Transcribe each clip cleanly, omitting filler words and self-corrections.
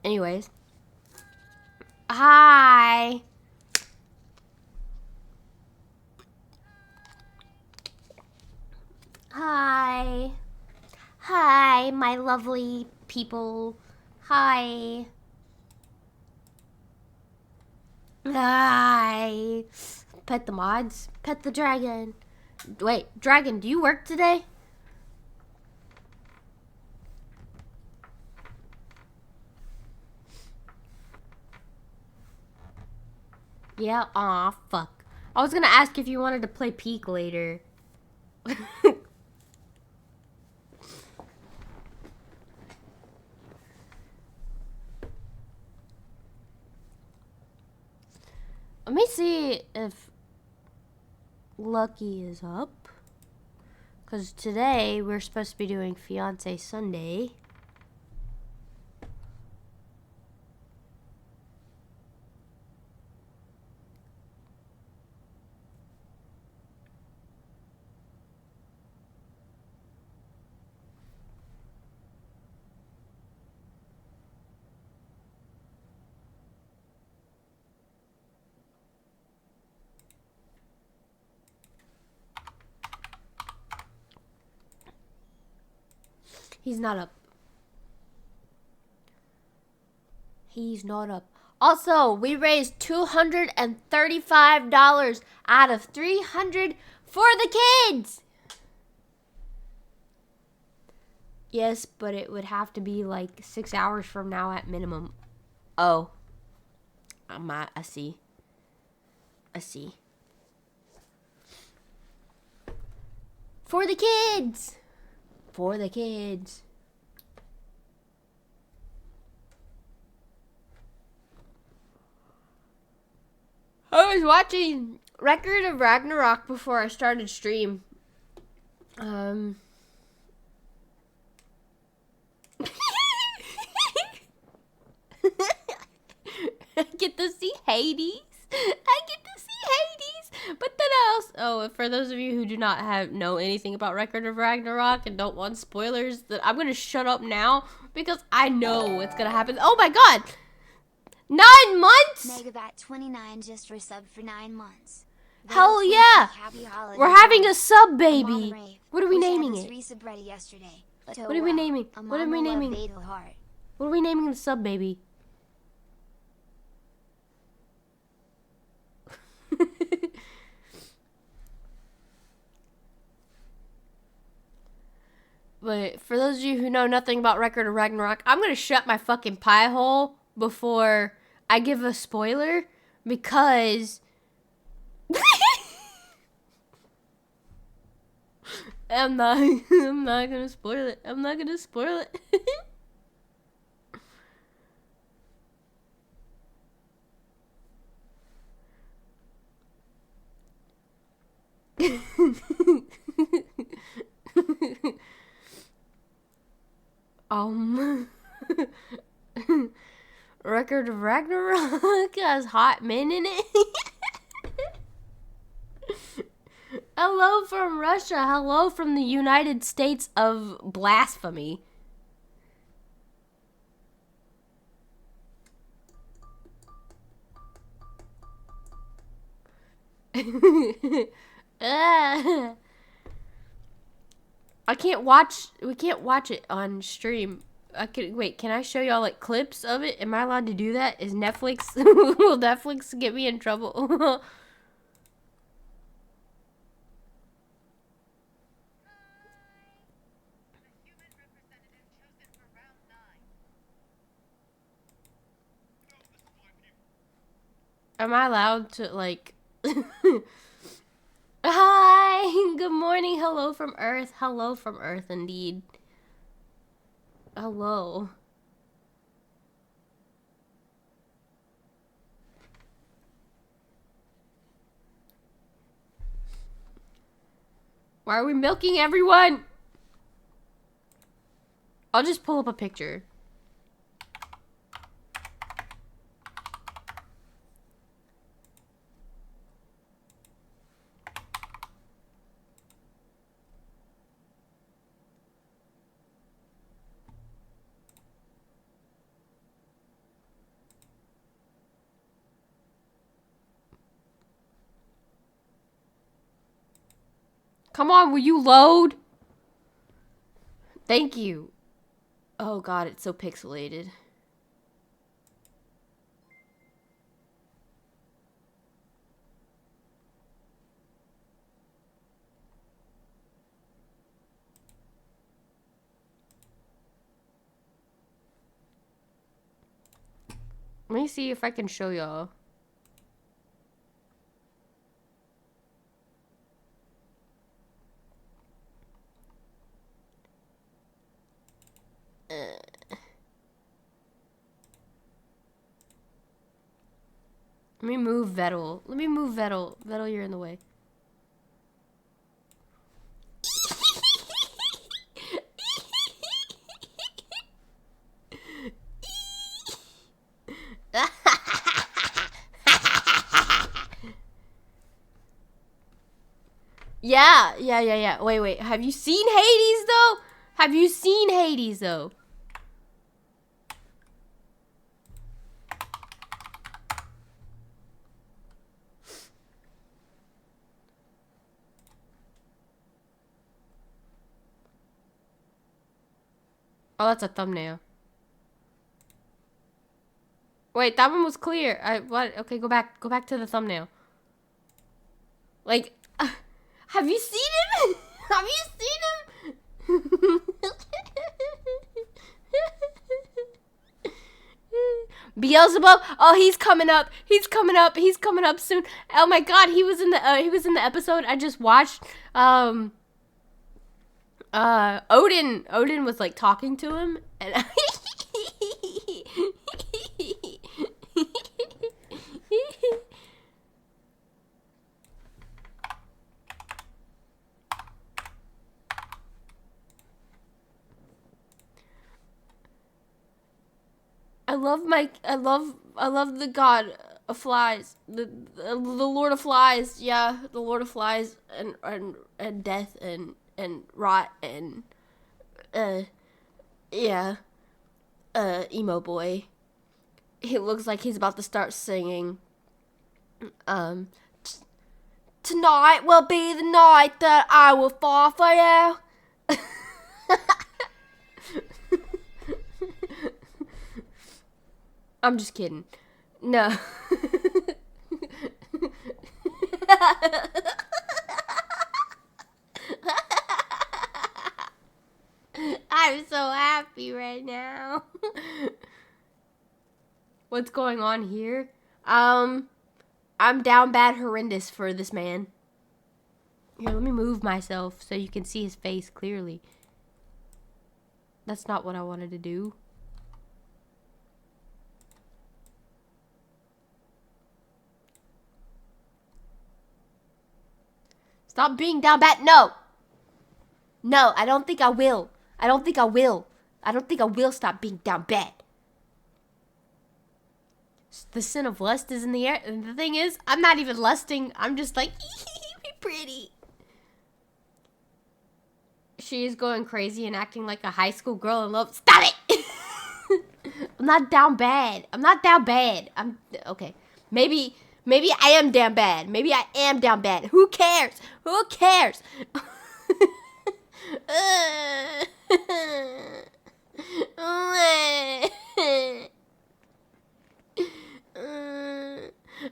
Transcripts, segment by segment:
Anyways. Hi. Hi. Hi, my lovely people. Hi. Hi. Pet the mods. Pet the dragon. Wait, dragon, do you work today? Yeah, aw, fuck. I was gonna ask if you wanted to play Peak later. Let me see if Lucky is up. Because today we're supposed to be doing Fiance Sunday. He's not up. He's not up. Also, we raised $235 out of $300 for the kids. Yes, but it would have to be like 6 hours from now at minimum. Oh. I see. I see. For the kids. For the kids. I was watching Record of Ragnarok before I started stream. I get to see Hades. I get to see Hades. But then for those of you who do not know anything about Record of Ragnarok and don't want spoilers, that I'm gonna shut up now because I know what's gonna happen. Oh my god! 9 months? Megabat29 just resubbed for 9 months. Hell yeah! We're having a sub baby. What are we naming it? What are we naming? What are we naming? What are we naming the sub baby? But for those of you who know nothing about Record of Ragnarok, I'm gonna shut my fucking pie hole before I give a spoiler because I'm not gonna spoil it. I'm not gonna spoil it. Record of Ragnarok has hot men in it. Hello from Russia. Hello from the United States of Blasphemy. I can't watch. We can't watch it on stream. Wait. Can I show y'all like clips of it? Am I allowed to do that? Is Netflix? Will Netflix get me in trouble? Am I allowed to like? Hi. Good morning. Hello from Earth. Hello from Earth, indeed. Hello. Why are we milking everyone? I'll just pull up a picture. Come on, will you load? Thank you. Oh god, it's so pixelated. Let me see if I can show y'all. Let me move Vettel. Let me move Vettel. Vettel, you're in the way. Yeah. Wait. Have you seen Hades, though? Have you seen Hades, though? Oh, that's a thumbnail. Wait, that one was clear. What? Okay, go back. Go back to the thumbnail. Like, have you seen him? Have you seen him? Beelzebub. Oh, he's coming up. He's coming up. He's coming up soon. Oh my God, he was in the episode I just watched. Odin was like talking to him, and I love the god of flies, the Lord of Flies. Yeah, the Lord of Flies and death and rot and yeah, emo boy. He looks like he's about to start singing. Tonight will be the night that I will fall for you. I'm just kidding. No. I'm so happy right now. What's going on here? I'm down bad horrendous for this man. Here, let me move myself so you can see his face clearly. That's not what I wanted to do. Stop being down bad. No. No, I don't think I will. I don't think I will stop being down bad. The sin of lust is in the air. And the thing is, I'm not even lusting. I'm just like, be pretty. She is going crazy and acting like a high school girl in love. Stop it! I'm not down bad. I'm not down bad. I'm okay. Maybe I am down bad. Maybe I am down bad. Who cares? Who cares?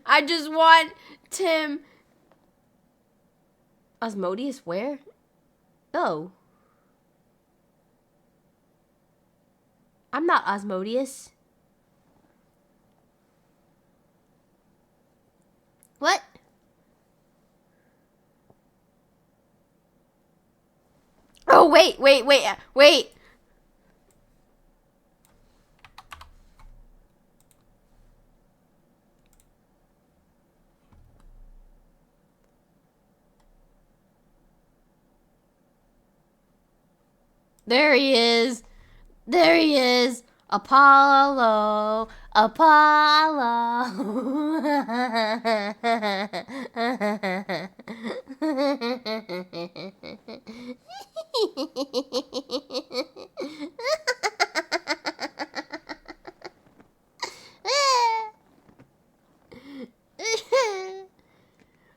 I just want Tim. Asmodeus where? Oh. I'm not Asmodeus. What? Oh, wait. There he is. There he is. Apollo.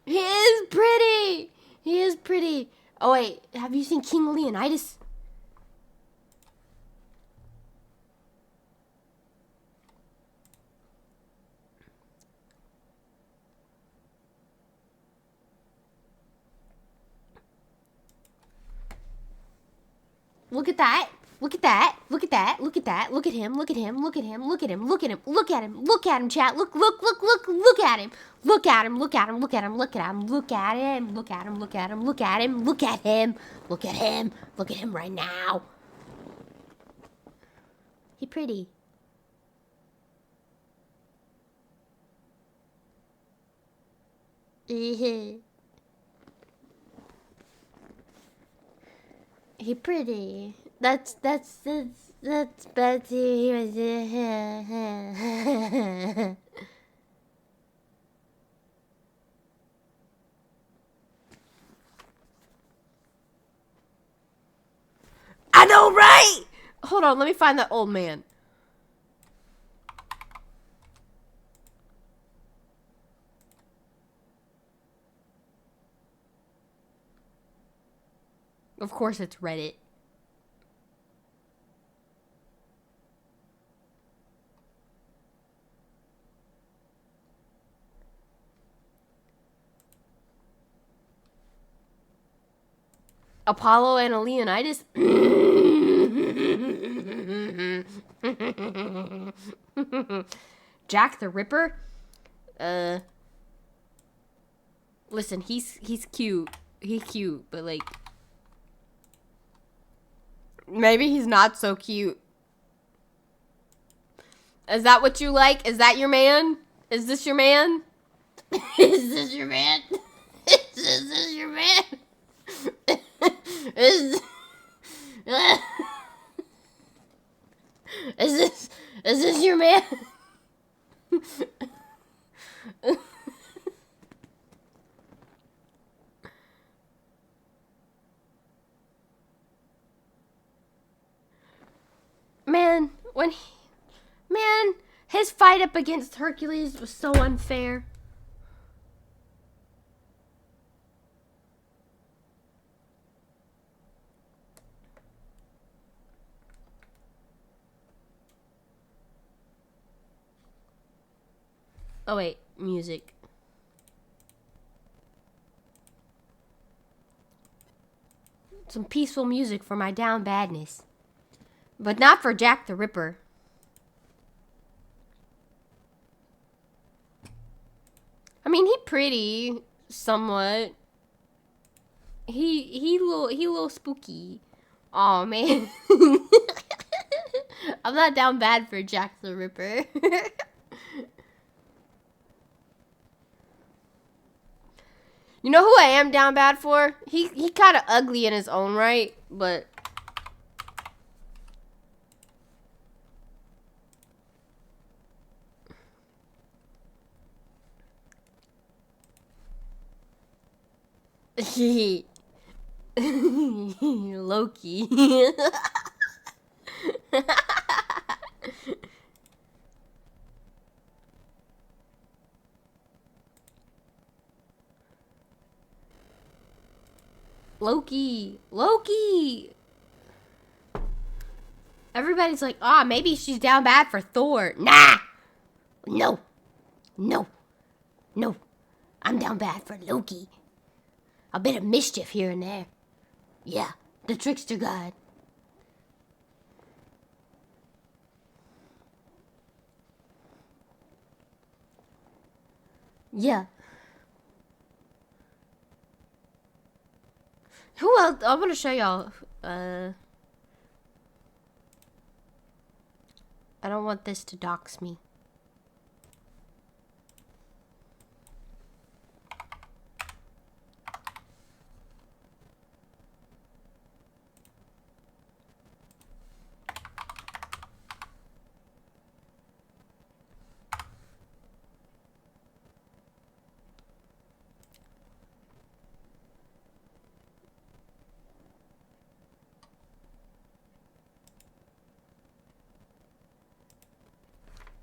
He is pretty. He is pretty. Oh wait, have you seen King Leonidas? Look at that. Look at that. Look at that. Look at that. Look at him. Look at him. Look at him. Look at him. Look at him. Look at him. Look at him, chat. Look at him. Look at him. Look at him. Look at him. Look at him. Look at him. Look at him. Look at him. Look at him. Look at him. Look at him. Look at him right now. He pretty. He pretty. That's Betsy. He was. I know, right? Hold on, let me find that old man. Of course, it's Reddit. Apollo and a Leonidas. Jack the Ripper. Listen, he's cute. He's cute, but like, maybe he's not so cute. Is that what you like? Is that your man? Is this your man? Is this your man? Is this your man? Is this your man? Man, his fight up against Hercules was so unfair. Oh wait, music. Some peaceful music for my down badness. But not for Jack the Ripper. I mean, he pretty, somewhat. He little spooky. Aw, man. I'm not down bad for Jack the Ripper. You know who I am down bad for? He kind of ugly in his own right, but Loki. Loki. Everybody's like, ah, maybe she's down bad for Thor. Nah. No. I'm down bad for Loki. A bit of mischief here and there. Yeah, the trickster god. Yeah. Who else? I want to show y'all. I don't want this to dox me.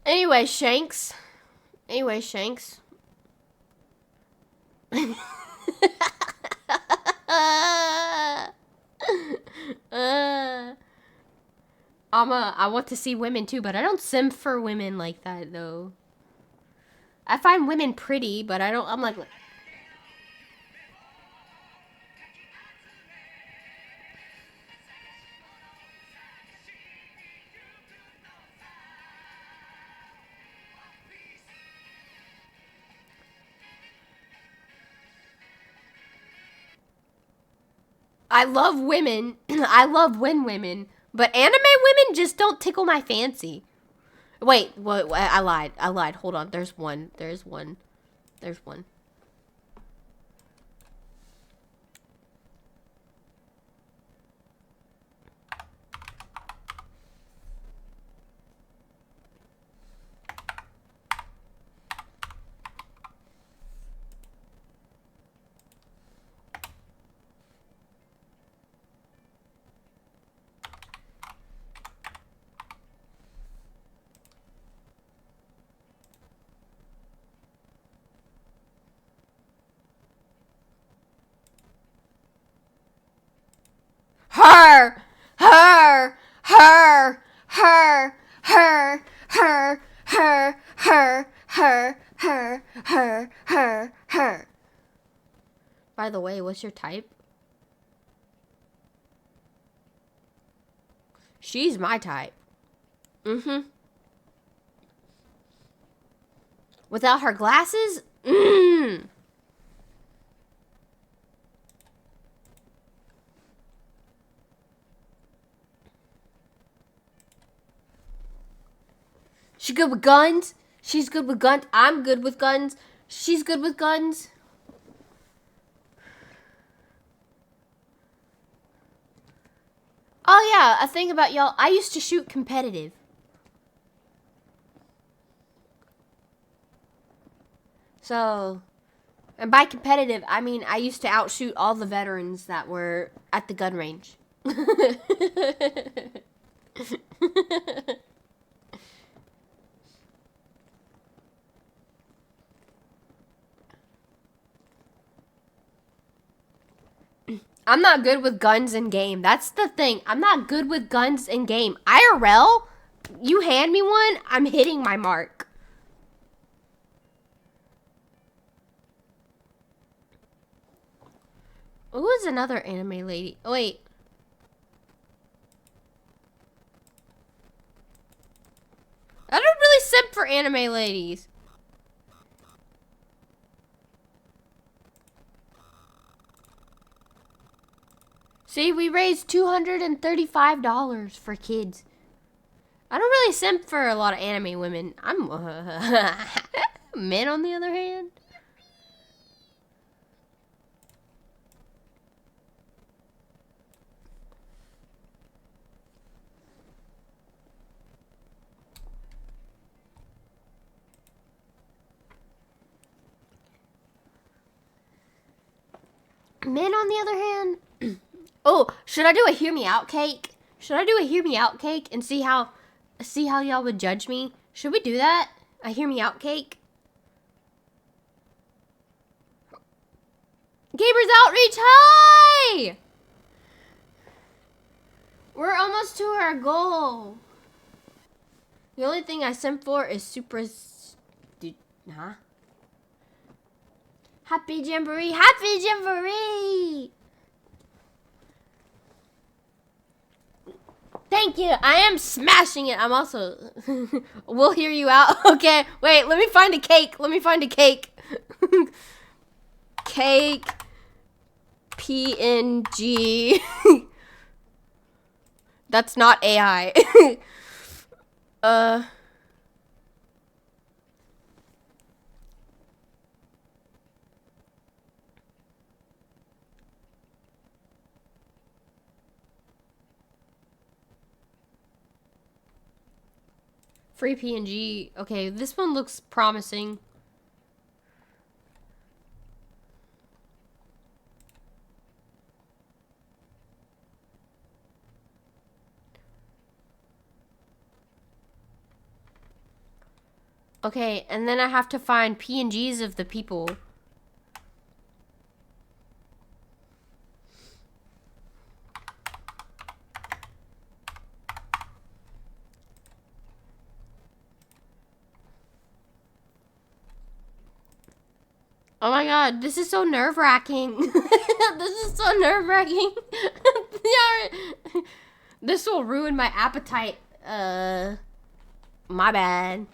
Anyway, Shanks. I want to see women too, but I don't simp for women like that though. I find women pretty, but I don't. I'm like. I love women. I love women, but anime women just don't tickle my fancy. Wait, what? I lied. I lied. Hold on. There's one. There's one. There's one. Her, her, her, her, her, her, her, her, her, her, her, her, her. By the way, what's your type? She's my type. Mm-hmm. Without her glasses? Mmm. She good with guns. She's good with guns. I'm good with guns. She's good with guns. Oh yeah, a thing about y'all. I used to shoot competitive. So, and by competitive, I mean I used to outshoot all the veterans that were at the gun range. I'm not good with guns in game. That's the thing. I'm not good with guns in game. IRL, you hand me one, I'm hitting my mark. Who is another anime lady? Oh, wait. I don't really simp for anime ladies. See, we raised $235 for kids. I don't really simp for a lot of anime women. I'm men on the other hand. Men on the other hand. Oh, should I do a hear me out cake? Should I do a hear me out cake and see how y'all would judge me? Should we do that? A hear me out cake? Gamers Outreach, hi! We're almost to our goal. The only thing I simp for is super... Huh? Happy Jamboree! Happy Jamboree! Thank you. I am smashing it. I'm also... We'll hear you out. Okay. Wait, let me find a cake. Let me find a cake. Cake. PNG. That's not AI. Free PNG. Okay, this one looks promising. Okay, and then I have to find PNGs of the people. Oh my god, this is so nerve-wracking. This is so nerve-wracking. This will ruin my appetite. My bad.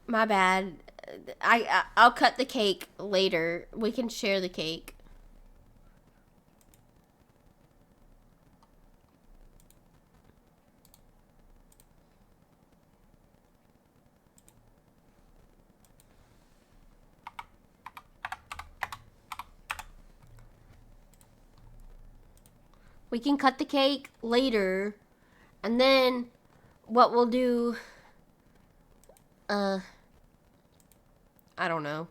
My bad. I'll cut the cake later. We can share the cake. We can cut the cake later, and then what we'll do, I don't know.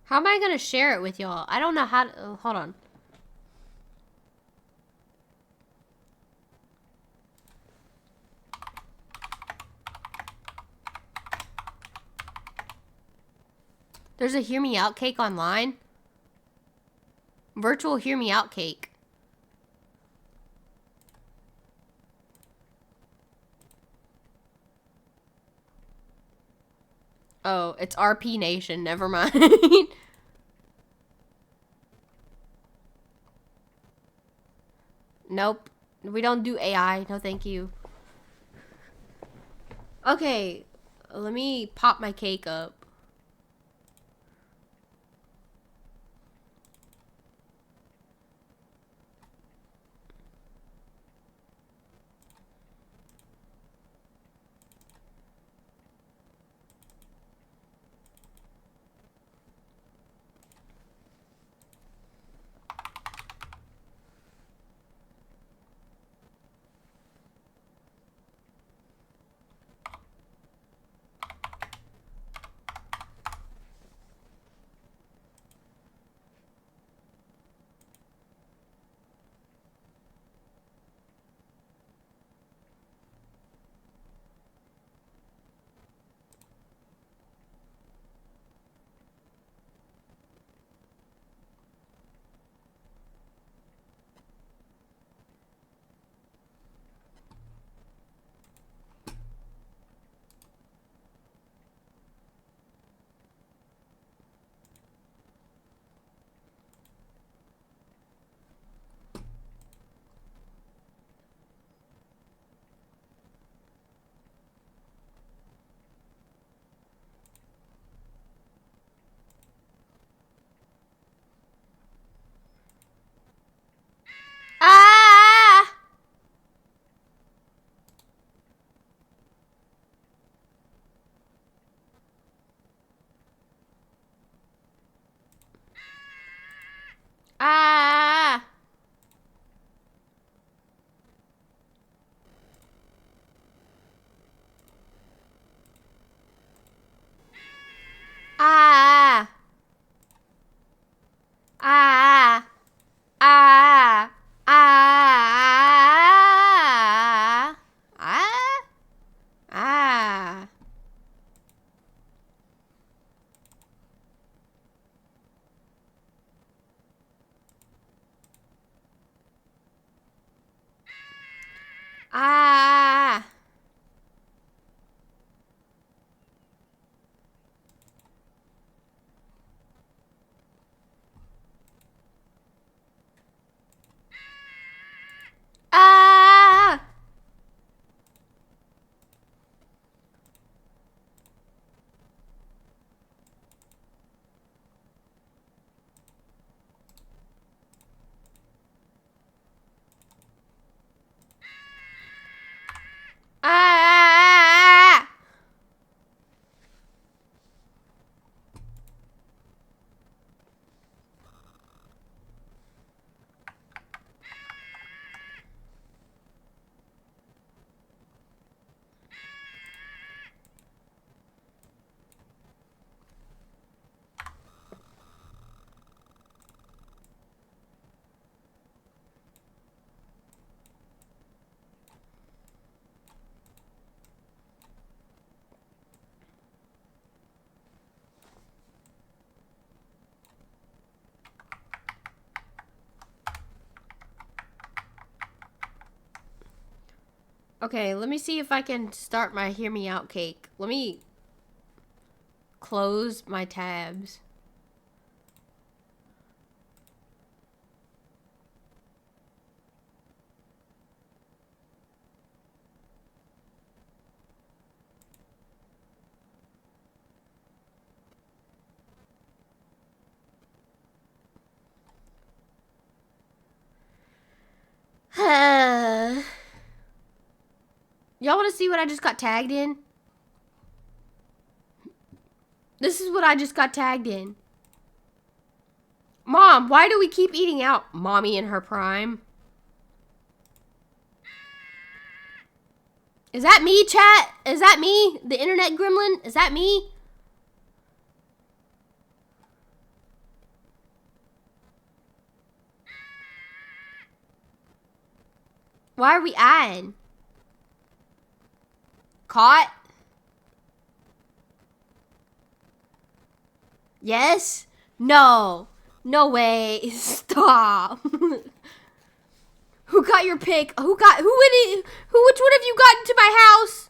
How am I gonna share it with y'all? I don't know how to, hold on. There's a hear me out cake online. Virtual hear me out cake. Oh, it's RP Nation. Never mind. Nope. We don't do AI. No, thank you. Okay. Let me pop my cake up. Ah! Ah! Ah! Ah! Ah! Ah! Ah! Ah! Ah! Ah! Okay, let me see if I can start my hear me out cake. Let me close my tabs. Y'all want to see what I just got tagged in? This is what I just got tagged in. Mom, why do we keep eating out? Mommy in her prime. Is that me, chat? Is that me? The internet gremlin? Is that me? Why are we adding? Caught? Yes? No. No way. Stop. Who got your pick? Which one of you got into my house?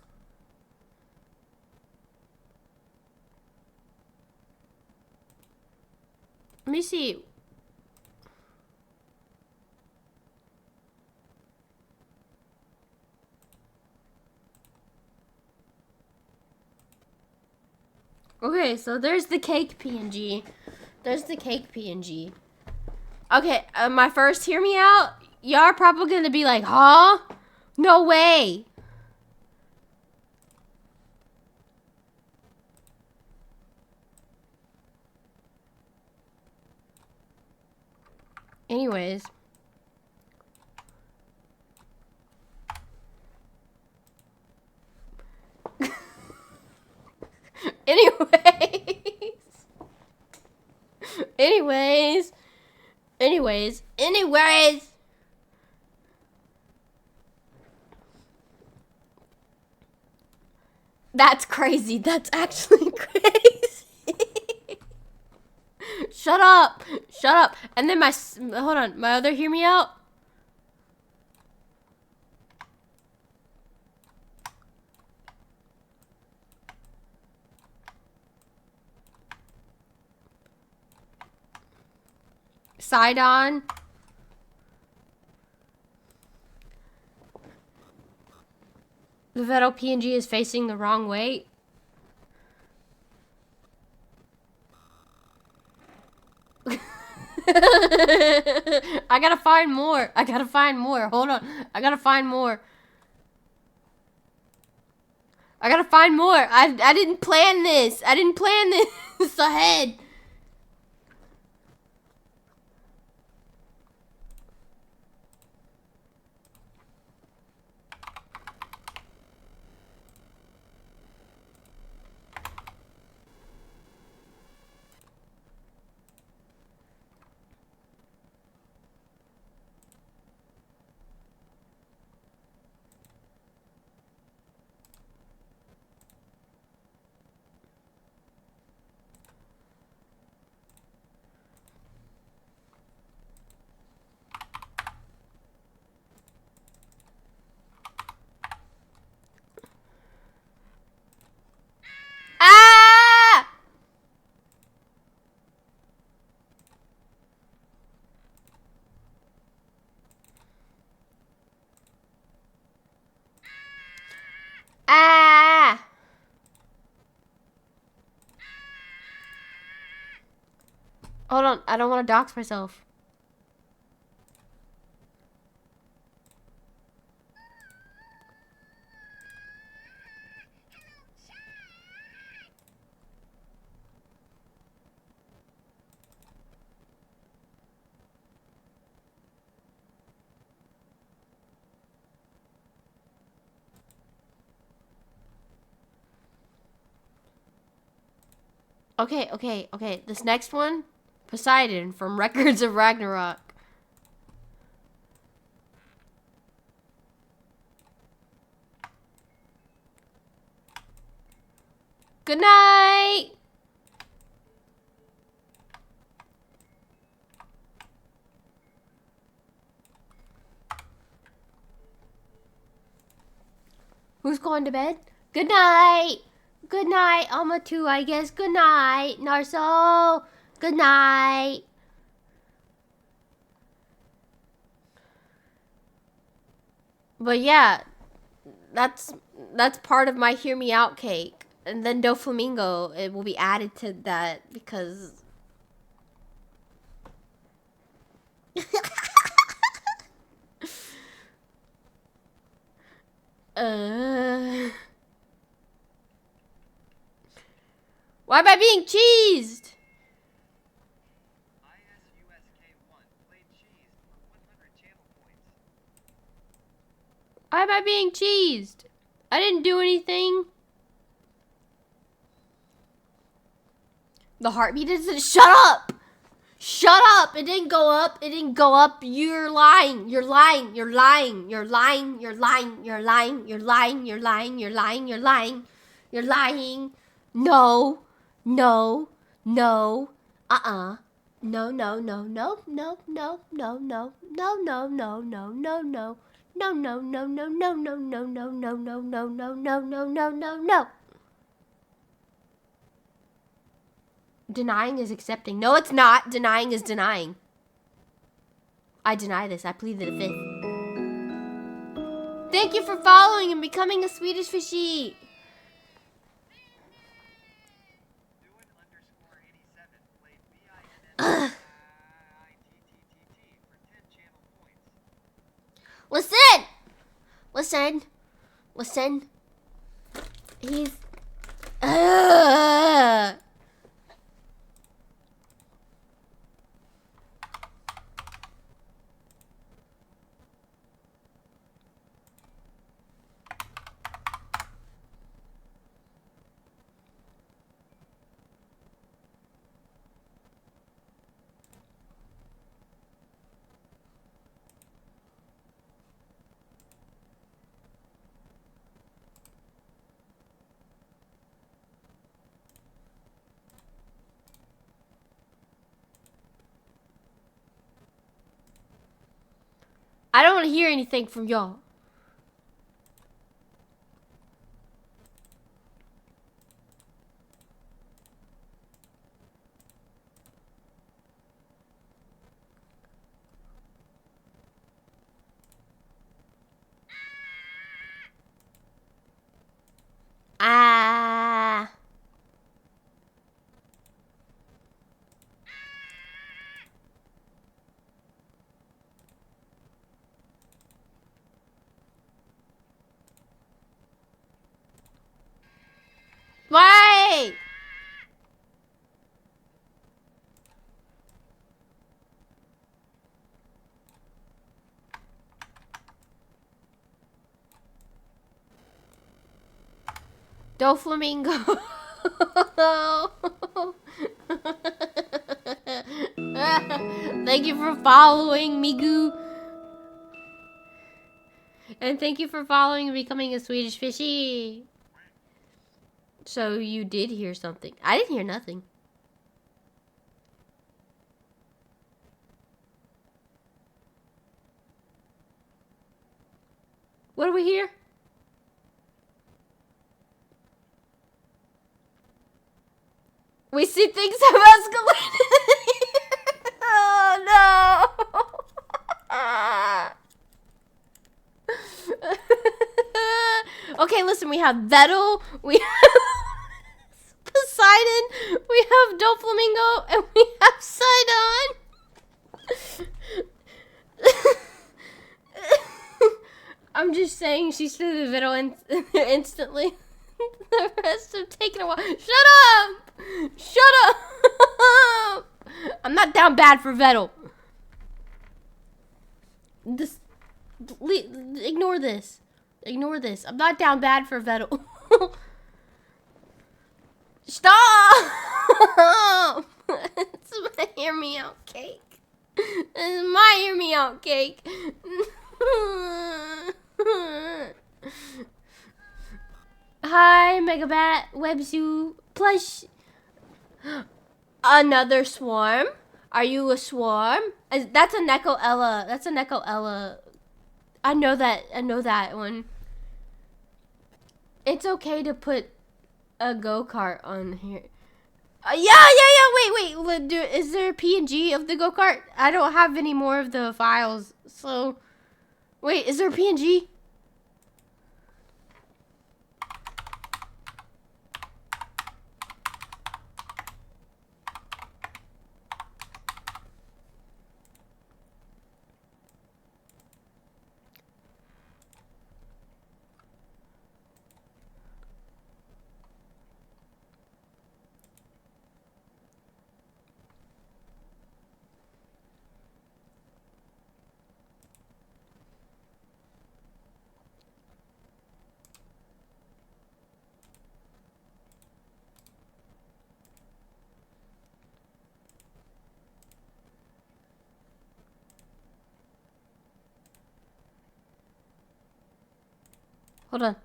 Let me see. Okay, so there's the cake PNG. There's the cake PNG. Okay, my first hear me out. Y'all are probably gonna be like, huh? No way. Anyways. Anyways. That's crazy. That's actually crazy. Shut up. And then hold on, my other hear me out. Side on. The Veto PNG is facing the wrong way. I gotta find more. Hold on. I gotta find more. I didn't plan this. Ahead. Ah! Ah! Hold on, I don't want to dox myself. Okay. This next one, Poseidon from Records of Ragnarok. Good night. Who's going to bed? Good night. Good night, Alma too, I guess. Good night, Narso. Good night. But yeah, that's part of my hear me out cake. And then Doflamingo, it will be added to that because why am I being cheesed? Why am I being cheesed? I didn't do anything. The heartbeat isn't. Shut up! Shut up! It didn't go up. It didn't go up. You're lying. You're lying. You're lying. You're lying. You're lying. You're lying. You're lying. You're lying. You're lying. You're lying. You're lying. No. No. No. No. No. No. No. No. No. No. No. No. No. No. No. No. No. No. No, no, no, no, no, no, no, no, no, no, no, no, no, no, no, no, no. Denying is accepting. No, it's not. Denying is denying. I deny this. I plead the fifth. Thank you for following and becoming a Swedish fishy. Listen! Listen. Listen. He's... I don't want to hear anything from y'all. Why? Doflamingo. Thank you for following, Migu. And thank you for following and becoming a Swedish fishy. So you did hear something. I didn't hear nothing. What do we hear? We see things have escalated. Oh no. Okay, listen, we have Vettel, we have Poseidon, we have Doflamingo, and we have Sidon. I'm just saying she threw the Vettel instantly. The rest have taken a while. Shut up! Shut up! I'm not down bad for Vettel. Ignore this. Ignore this. I'm not down bad for Vettel. Stop! It's my hear me out cake. It's my hear me out cake. Hi, Megabat, Webzoo, plush. Another swarm? Are you a swarm? That's a Neko Ella. That's a Neko Ella. I know that one. It's okay to put a go-kart on here. Yeah. Wait. Is there a PNG of the go-kart? I don't have any more of the files. So, wait, is there a PNG? Hold on.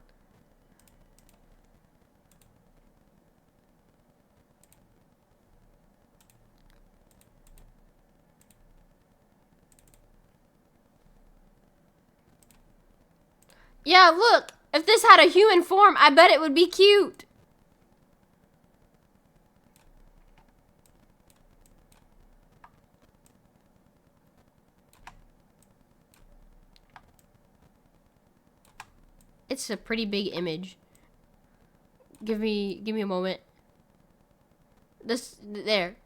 Yeah, look. If this had a human form, I bet it would be cute. It's a pretty big image. Give me a moment. There.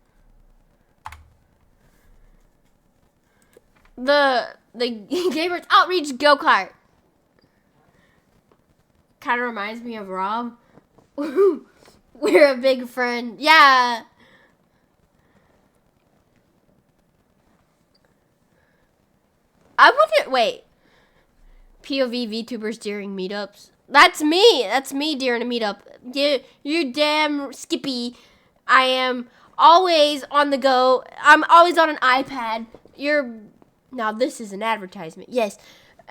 The Gamers Outreach go-kart. Kind of reminds me of Rob. We're a big friend. Yeah. I wouldn't wait. POV VTubers during meetups. That's me. That's me during a meetup. You damn Skippy. I am always on the go. I'm always on an iPad. Now this is an advertisement. Yes.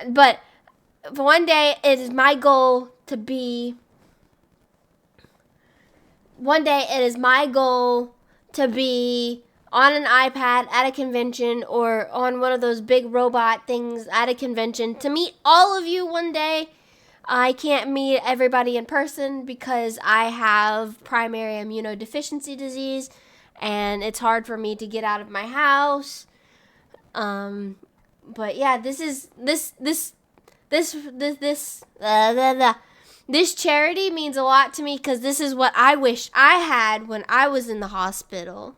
But one day it is my goal to be on an iPad at a convention or on one of those big robot things at a convention to meet all of you one day. I can't meet everybody in person because I have primary immunodeficiency disease and it's hard for me to get out of my house. But yeah, this charity means a lot to me because this is what I wish I had when I was in the hospital.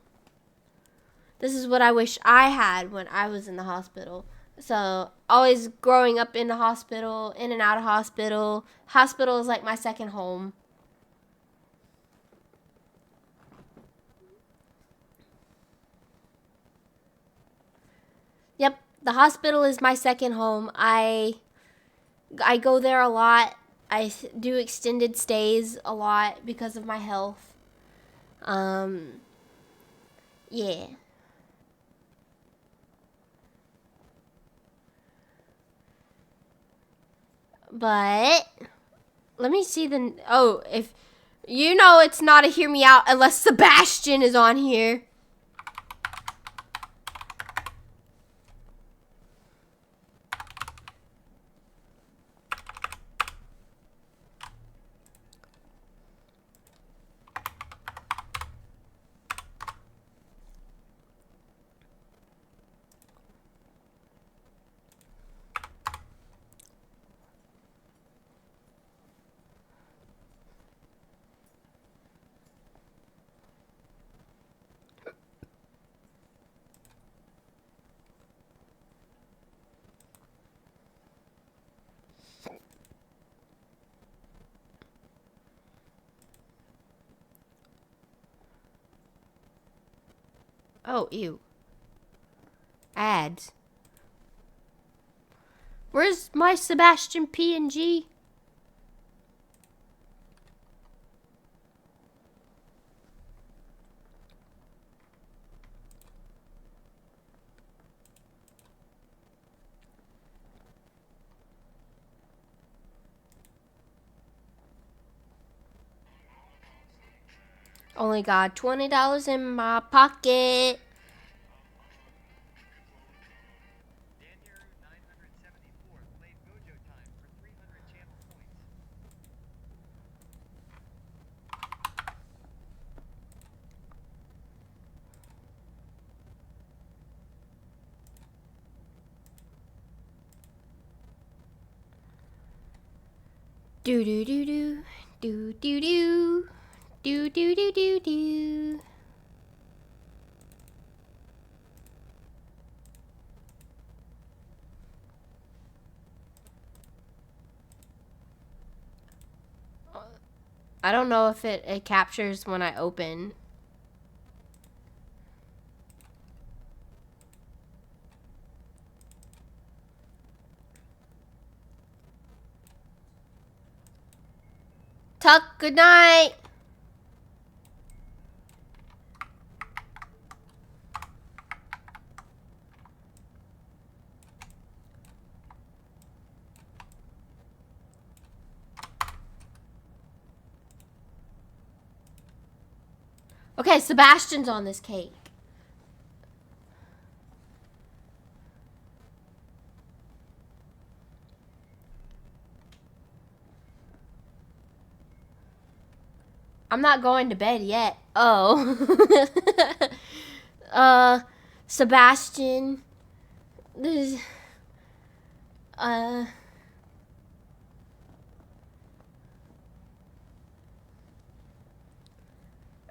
This is what I wish I had when I was in the hospital. So, always growing up in the hospital, in and out of hospital. Hospital is like my second home. Yep, the hospital is my second home. I go there a lot. I do extended stays a lot because of my health. Yeah. But let me see if it's not a hear me out unless Sebastian is on here. Oh, ew. Ads. Where's my Sebastian PNG? Only got $20 in my pocket. Do do do do do do do do do do do do. I don't know if it captures when I open. Tuck, good night. Okay, Sebastian's on this cake. I'm not going to bed yet. Oh. Sebastian. This.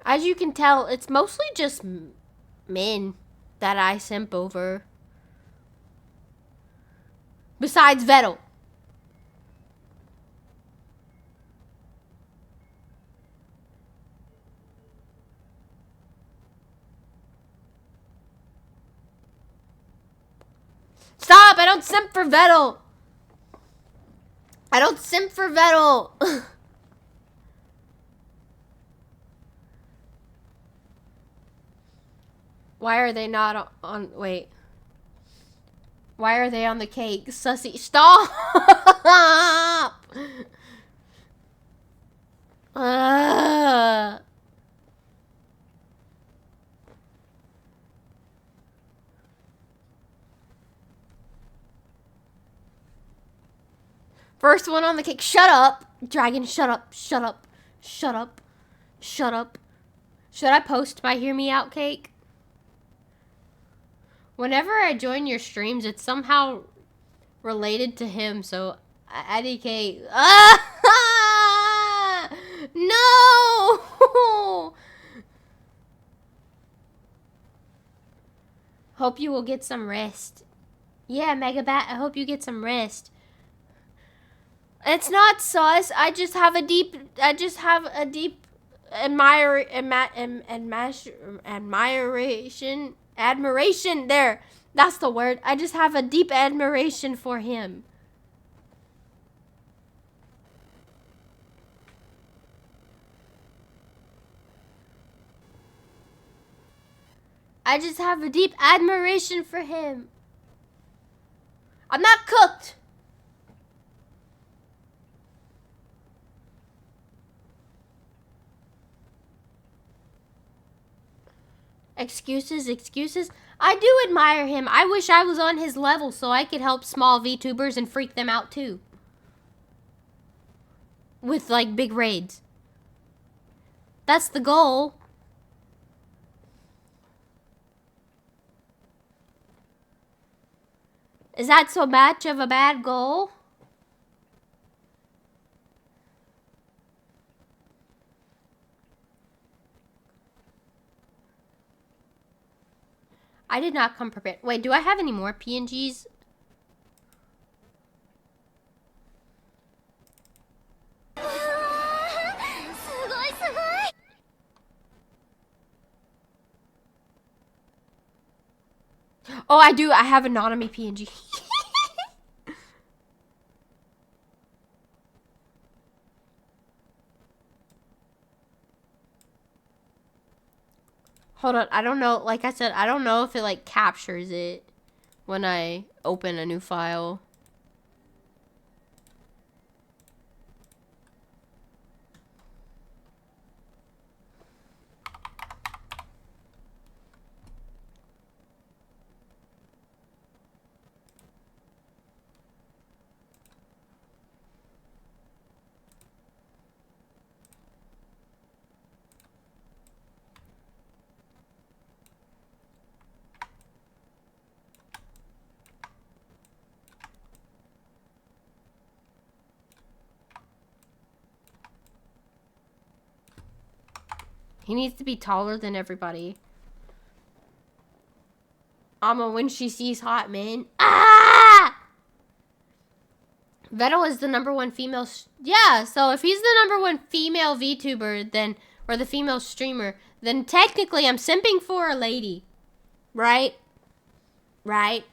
As you can tell, it's mostly just men that I simp over. Besides Vettel. Stop! I don't simp for Vettel. I don't simp for Vettel. Why are they not on... Wait. Why are they on the cake? Sussy. Stop! First one on the cake. Shut up. Dragon, shut up. Shut up. Shut up. Shut up. Should I post my Hear Me Out cake? Whenever I join your streams, it's somehow related to him, so advgg. Ah! No! Hope you will get some rest. Yeah, Megabat, I hope you get some rest. It's not sus. I just have a deep admiration. There, that's the word. I just have a deep admiration for him. I just have a deep admiration for him. I'm not cooked. Excuses. I do admire him. I wish I was on his level so I could help small VTubers and freak them out too. With like big raids. That's the goal. Is that so much of a bad goal? I did not come prepared. Wait, do I have any more PNGs? Oh, I do. I have a Nanami PNG. Hold on. I don't know. Like I said, I don't know if it like captures it when I open a new file. He needs to be taller than everybody. Alma, when she sees hot men. Ah! Vettel is the #1 female. Yeah, so if he's the #1 female VTuber, then, or the female streamer, then technically I'm simping for a lady. Right? Right?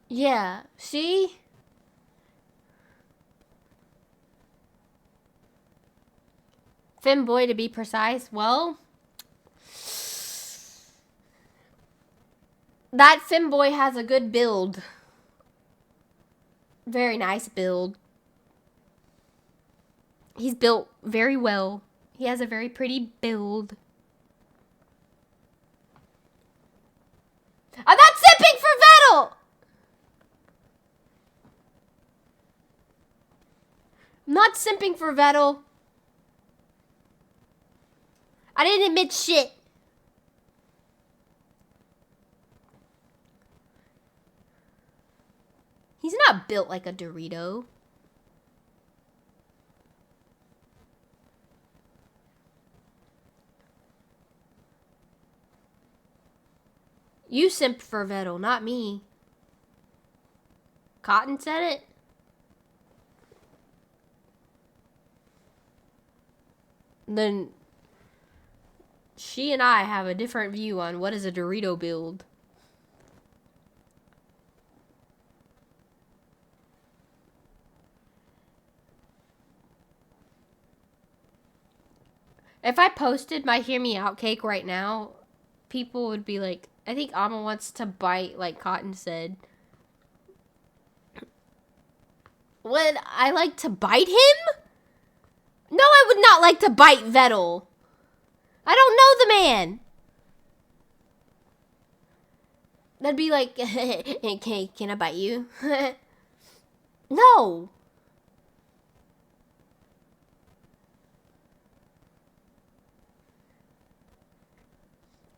Yeah, see? Femboy to be precise. Well, that femboy has a good build. Very nice build. He's built very well. He has a very pretty build. I'm not simping for Vettel! I'm not simping for Vettel. I didn't admit shit. He's not built like a Dorito. You simped for Vettel, not me. Cotton said it? Then she and I have a different view on what is a Dorito build. If I posted my Hear Me Out cake right now, people would be like, I think Alma wants to bite, like Cotton said. Would I like to bite him? No, I would not like to bite Vettel. I don't know the man. That'd be like, okay, can I bite you? No.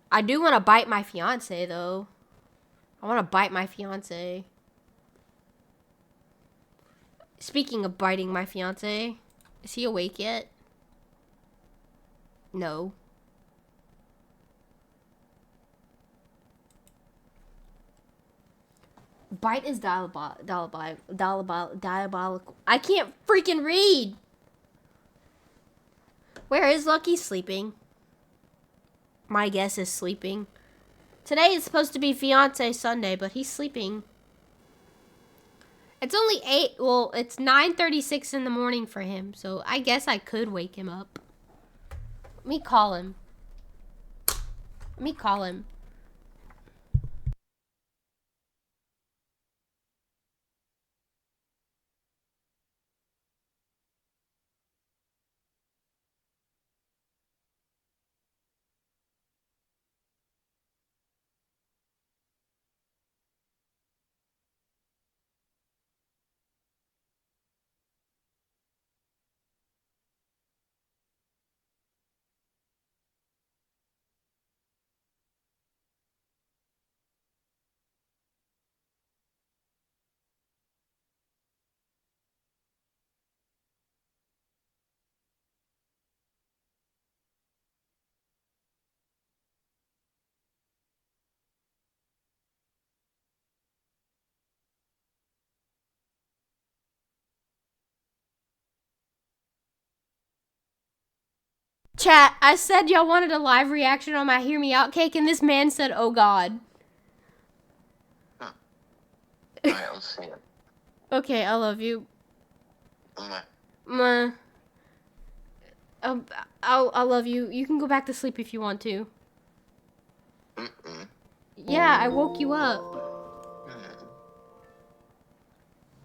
I do want to bite my fiance, though. I want to bite my fiance. Speaking of biting my fiance, is he awake yet? No. Bite is diabolical. I can't freaking read. Where is Lucky? Sleeping. My guess is sleeping. Today is supposed to be fiance Sunday, but he's sleeping. It's only 8. Well, it's 9:36 in the morning for him, so I guess I could wake him up. Let me call him. Let me call him. Chat, I said y'all wanted a live reaction on my Hear Me Out cake, and this man said, oh God. Huh. Alright, let's see it. Okay, I love you. Mwah. I love you. You can go back to sleep if you want to. Mm-mm. Yeah, I woke you up. Mm.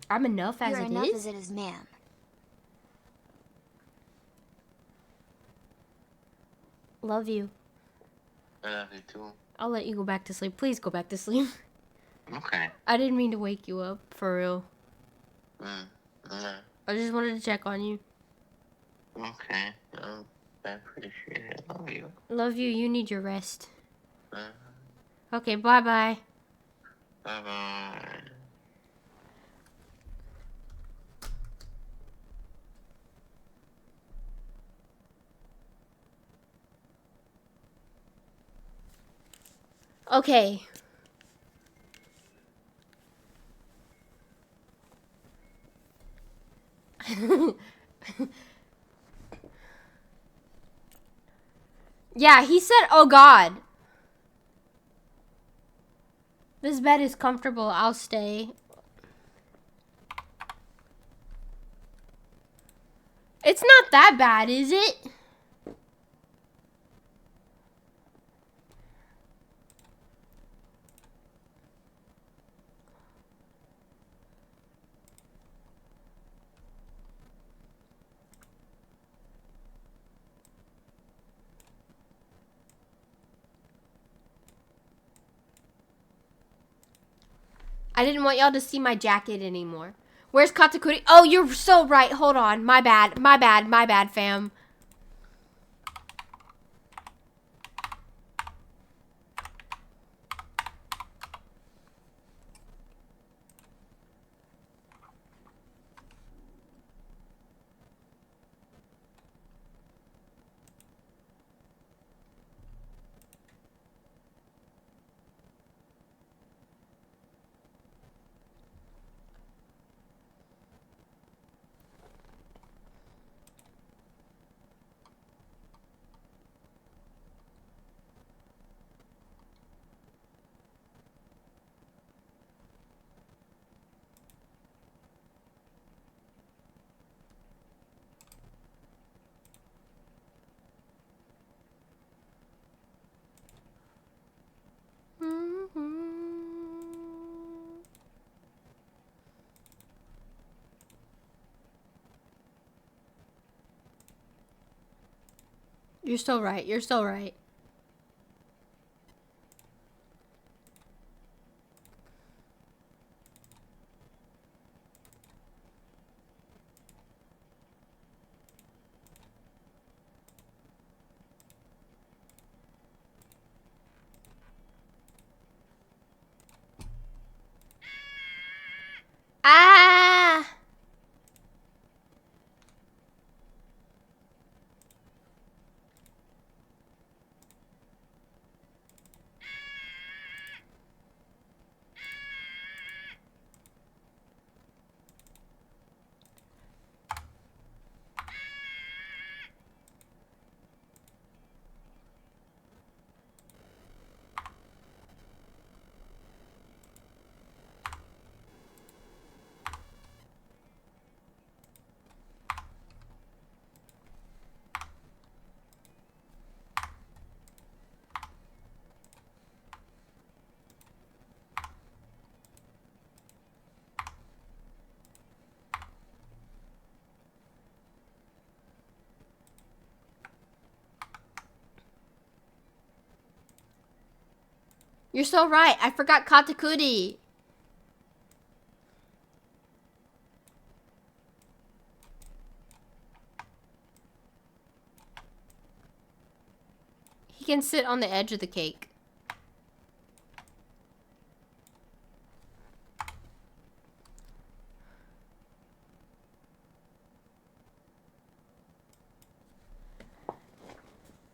I'm enough as You're it enough is. as it is, ma'am. Love you. I love you too. I'll let you go back to sleep. Please go back to sleep. Okay. I didn't mean to wake you up, for real. Mm. I just wanted to check on you. Okay. I appreciate it. I love you. Love you. You need your rest. Uh, Okay, bye-bye. Bye bye. Okay. Yeah, he said, oh God. This bed is comfortable. I'll stay. It's not that bad, is it? I didn't want y'all to see my jacket anymore. Where's Katakuri? Oh, you're so right. Hold on. My bad. My bad. My bad, fam. You're so right. You're so right. Ah! You're so right. I forgot Katakuri. He can sit on the edge of the cake.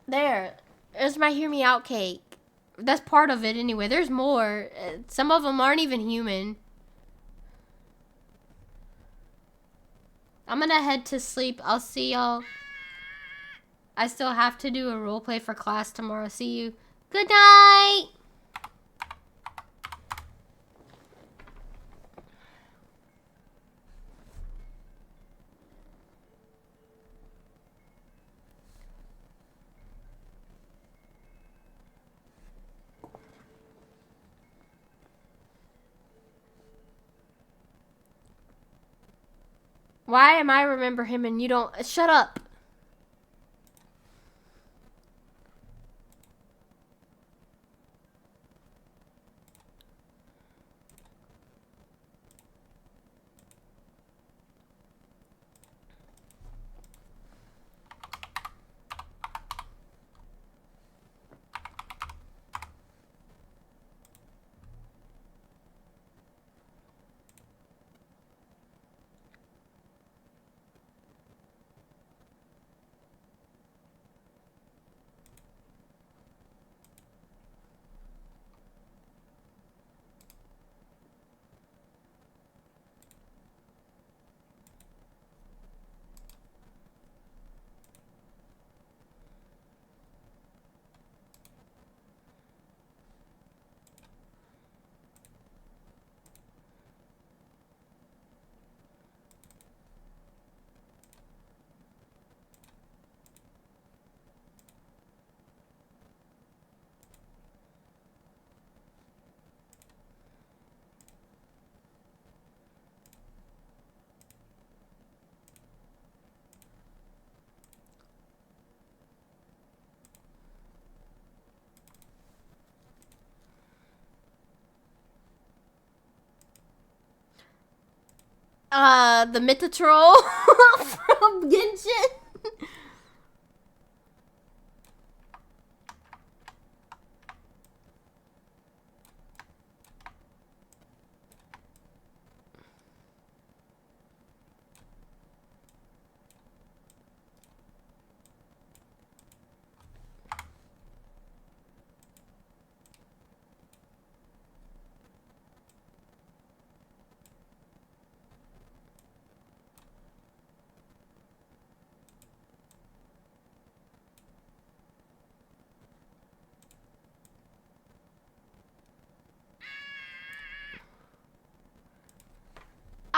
There's my hear me out cake. That's part of it anyway. There's more. Some of them aren't even human. I'm gonna head to sleep. I'll see y'all. I still have to do a roleplay for class tomorrow. See you. Good night. Why am I remember him and you don't? Shut up. The Mitatroll from Genshin.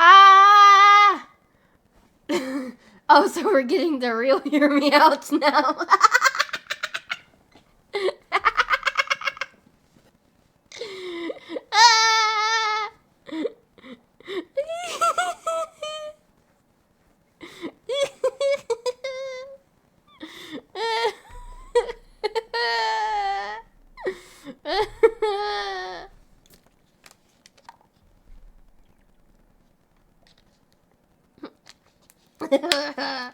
Ah! Oh, so we're getting the real hear me out now. Ah!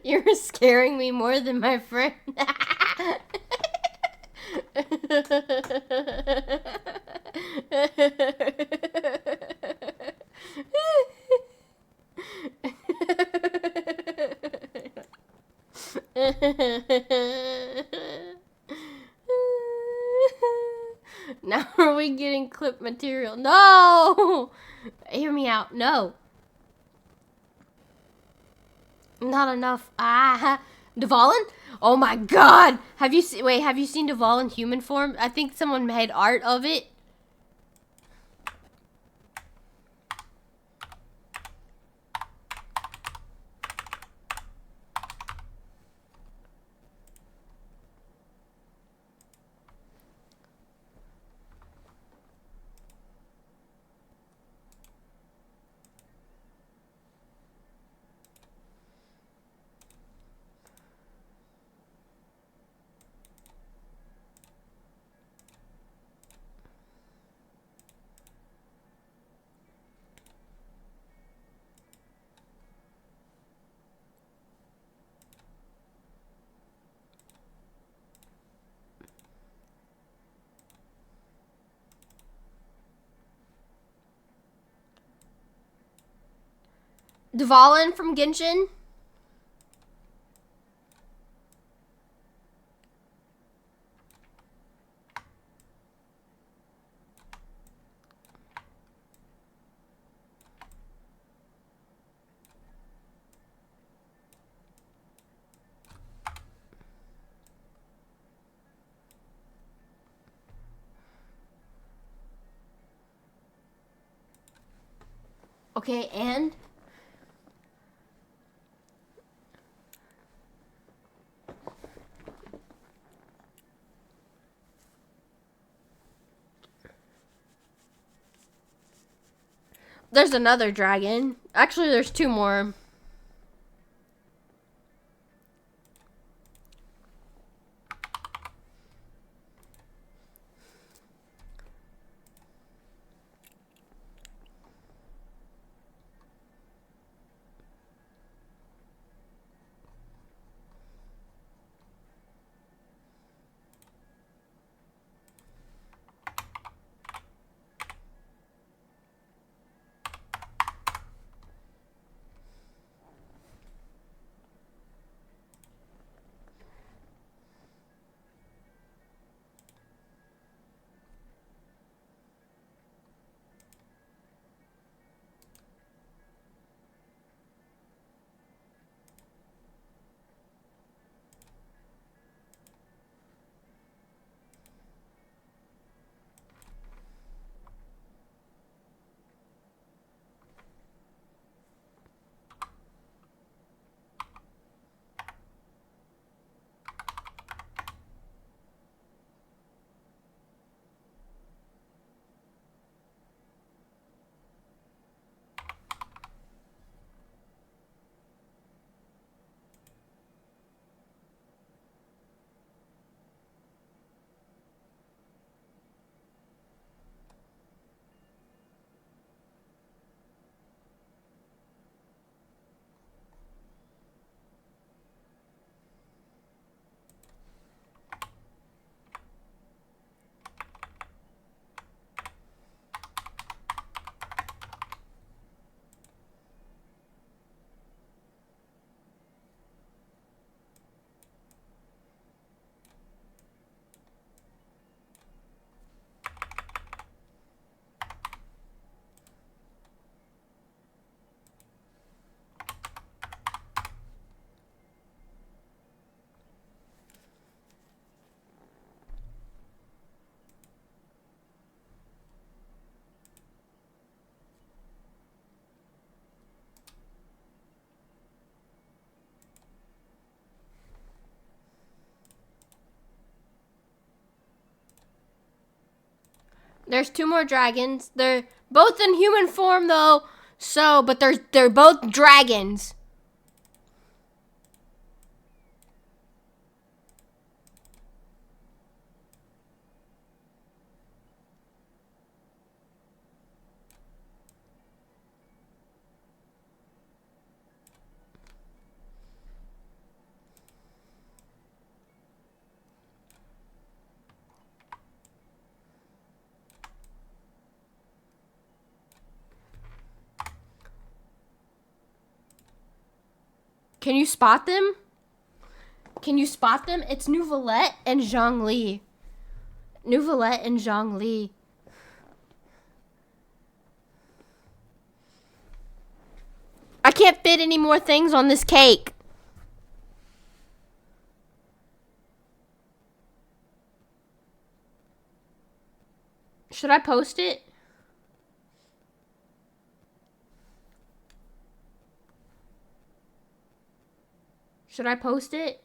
You're scaring me more than my friend. Now are we getting clip material? No! Hear me out. No. Not enough. Ah. Dvalin? Oh my god! Have you have you seen Dvalin in human form? I think someone made art of it. Dvalin from Genshin? Okay, and? There's another dragon. Actually, there's two more. There's 2 more dragons. They're both in human form though. So, but they're both dragons. Can you spot them? Can you spot them? It's Nouvelette and Zhongli. Nouvelette and Zhongli. I can't fit any more things on this cake. Should I post it? Should I post it?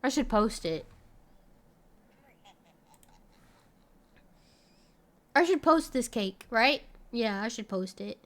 I should post it. I should post this cake, right? Yeah, I should post it.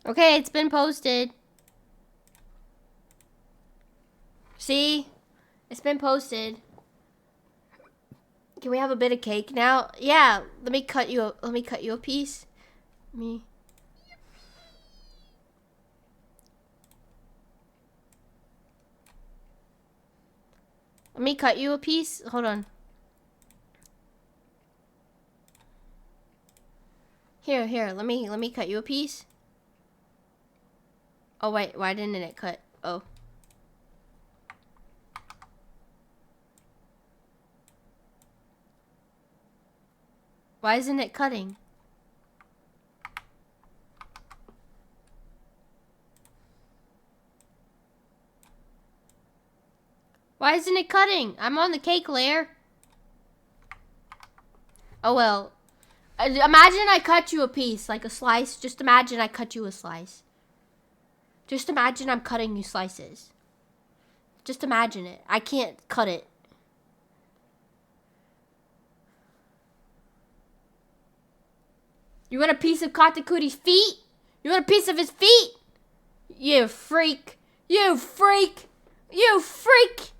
Okay, it's been posted. See? It's been posted. Can we have a bit of cake now? Yeah, let me cut you a piece. Me. Let me cut you a piece. Hold on. Here, let me cut you a piece. Oh wait, why didn't it cut? Oh. Why isn't it cutting? Why isn't it cutting? I'm on the cake layer. Oh well. Imagine I cut you a piece, like a slice. Just imagine I cut you a slice. Just imagine I'm cutting you slices. Just imagine it. I can't cut it. You want a piece of Katakuri's feet? You want a piece of his feet? You freak. You freak. You freak.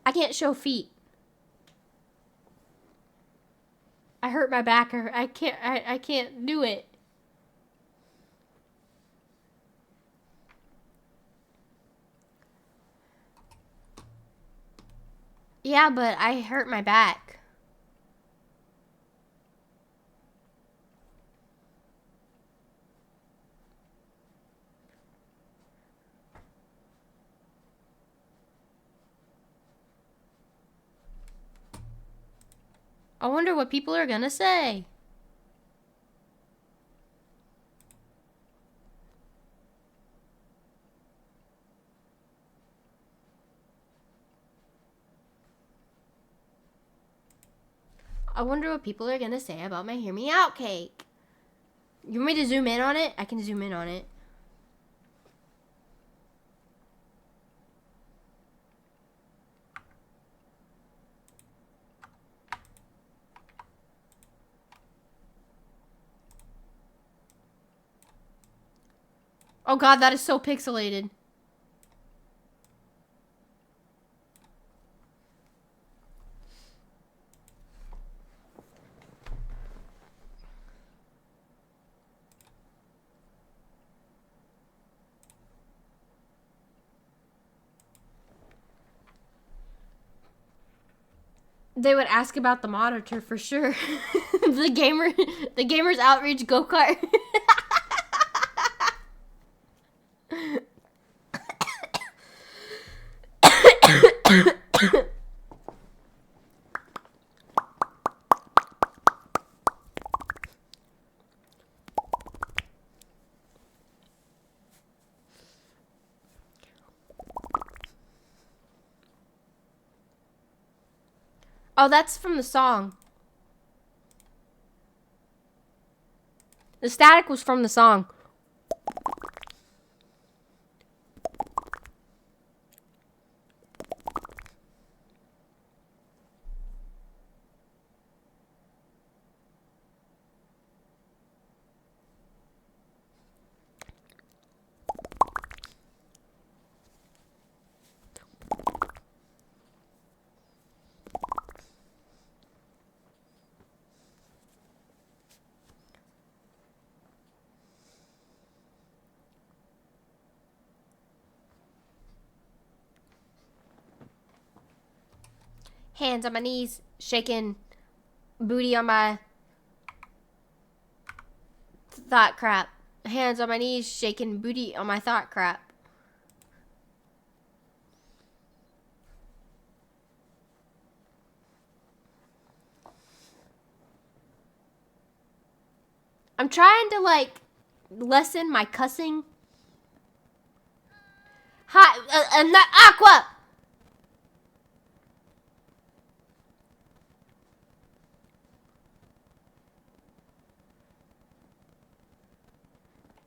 I can't show feet. I hurt my back. I can't do it. Yeah, but I hurt my back. I wonder what people are gonna say. I wonder what people are gonna say about my Hear Me Out cake. You want me to zoom in on it? I can zoom in on it. Oh god, that is so pixelated. They would ask about the monitor for sure. the gamers outreach go-kart. Oh, that's from the song. The static was from the song. Hands on my knees, shaking booty on my thought crap. Hands on my knees, shaking booty on my thought crap. I'm trying to, like, lessen my cussing. Hi, not Aqua!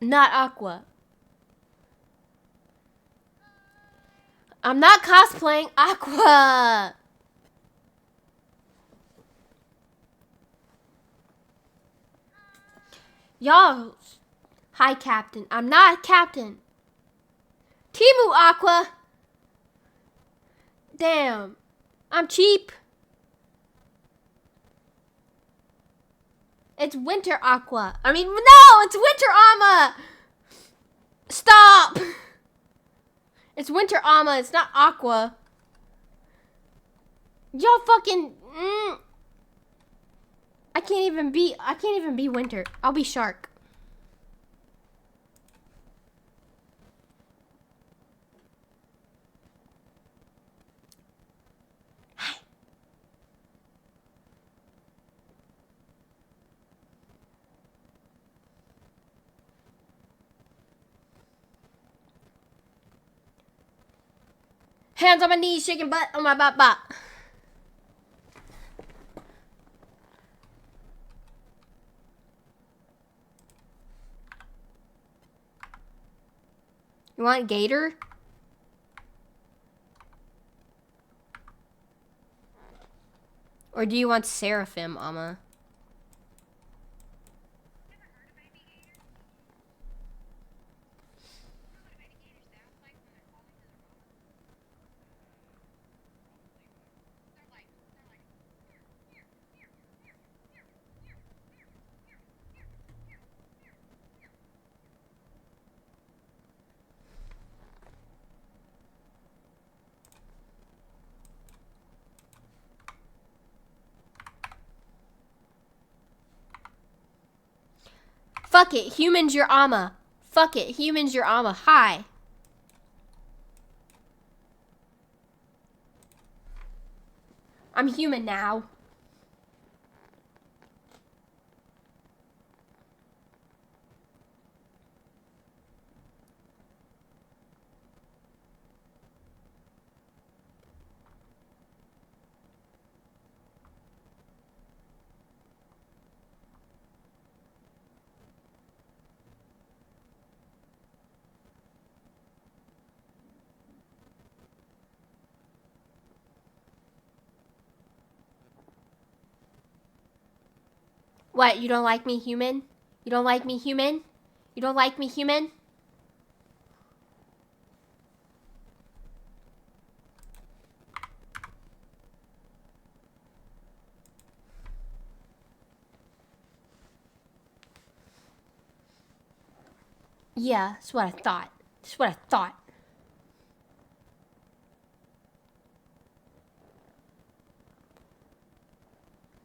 Not Aqua. I'm not cosplaying Aqua! Y'all. Hi, Captain. I'm not Captain. Timu Aqua! Damn. I'm cheap. It's Winter Aqua. I mean, no! It's Winter Ama! Stop! It's Winter Ama. It's not Aqua. Y'all fucking... I can't even be Winter. I'll be Shark. Hands on my knees, shaking butt on my butt. You want Gator? Or do you want Seraphim, Amma? Fuck it, humans your Amma. Fuck it, humans your Amma. Hi. I'm human now. What, you don't like me, human? You don't like me, human? You don't like me, human? Yeah, that's what I thought. That's what I thought.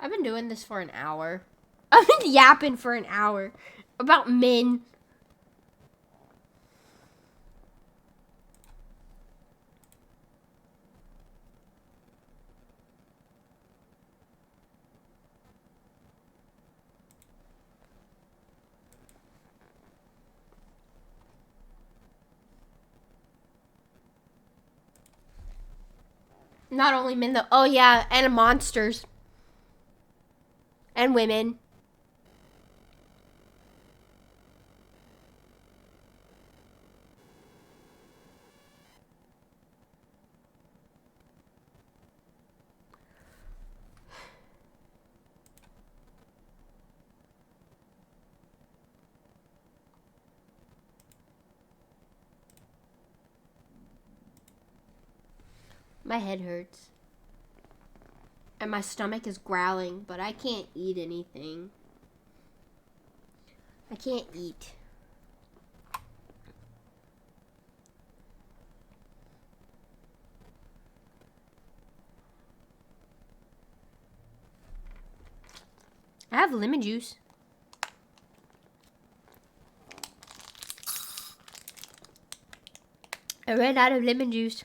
I've been doing this for an hour. I've been yapping for an hour about men. Not only men though. Oh yeah, and monsters. And women. My head hurts. And my stomach is growling, but I can't eat anything. I can't eat. I have lemon juice. I ran out of lemon juice.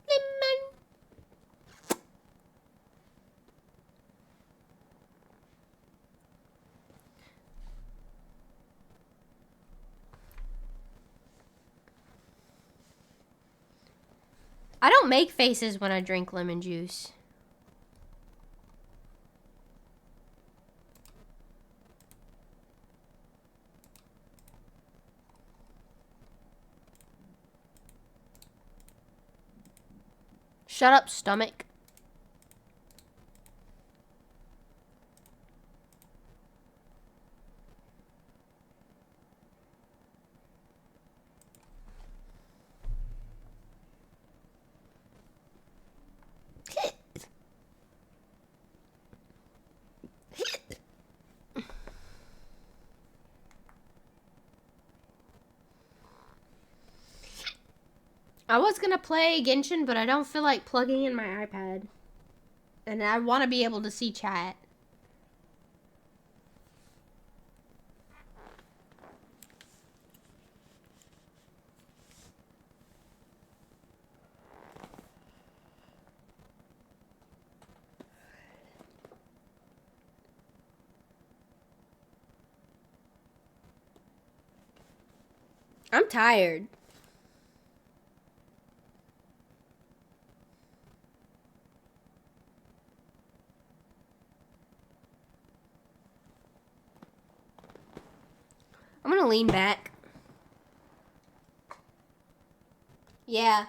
Lemon. I don't make faces when I drink lemon juice. Shut up, stomach. I was gonna play Genshin, but I don't feel like plugging in my iPad. And I want to be able to see chat. I'm tired. I'm gonna lean back. Yeah.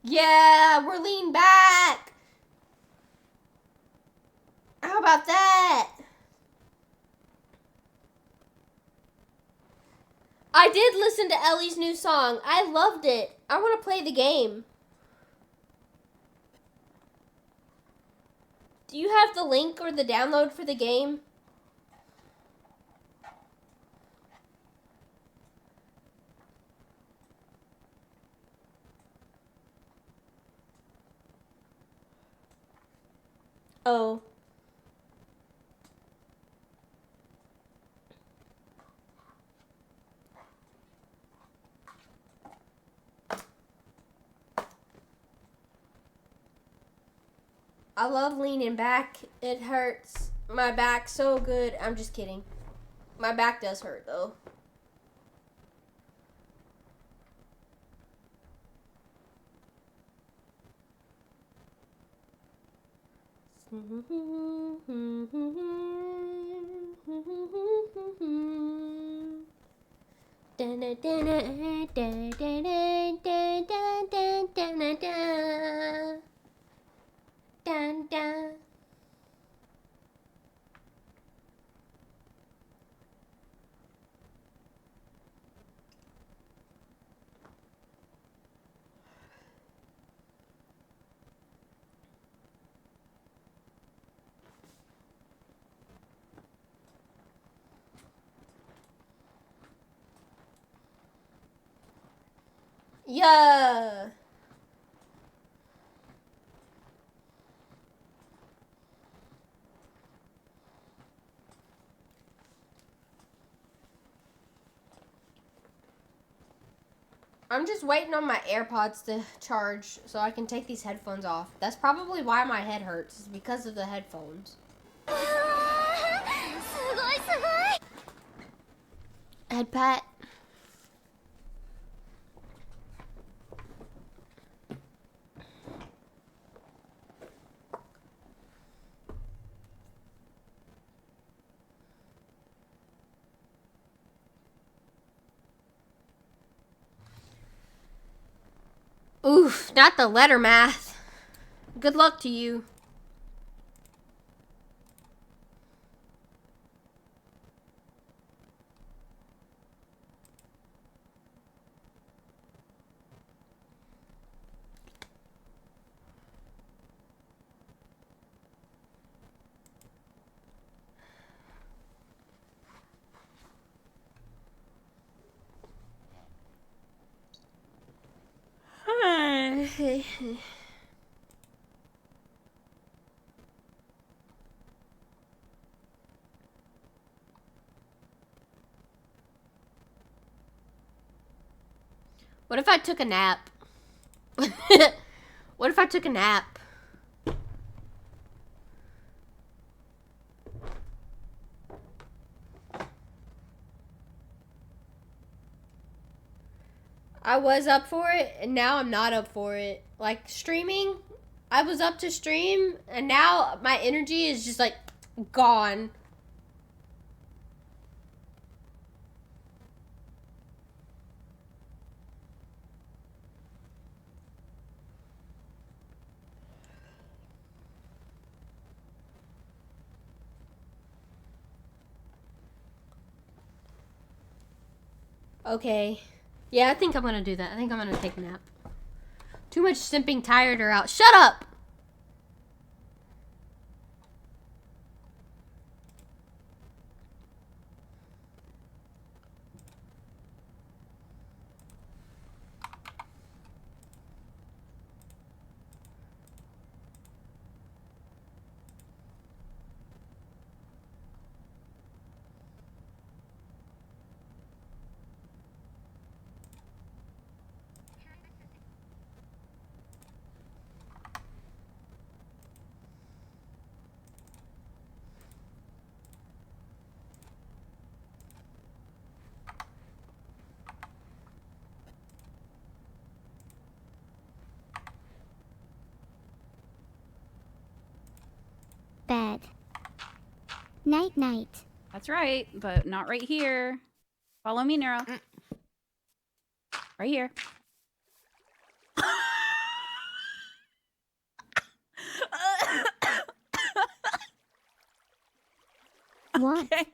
Yeah, we're lean back. How about that? I did listen to Ellie's new song. I loved it. I want to play the game. Do you have the link or the download for the game? Oh. I love leaning back. It hurts my back so good. I'm just kidding. My back does hurt though. Dun, dun. Yeah. I'm just waiting on my AirPods to charge so I can take these headphones off. That's probably why my head hurts, is because of the headphones. Head pat. Oof, not the letter math. Good luck to you. What if I took a nap? What if I took a nap? I was up for it, and now I'm not up for it. Like, streaming, I was up to stream, and now my energy is just, like, gone. Okay. Yeah, I think I'm gonna do that. I think I'm gonna take a nap. Too much simping tired her out. Shut up! Bed. Night night. That's right, but not right here. Follow me, Nero. Right here. What? Okay.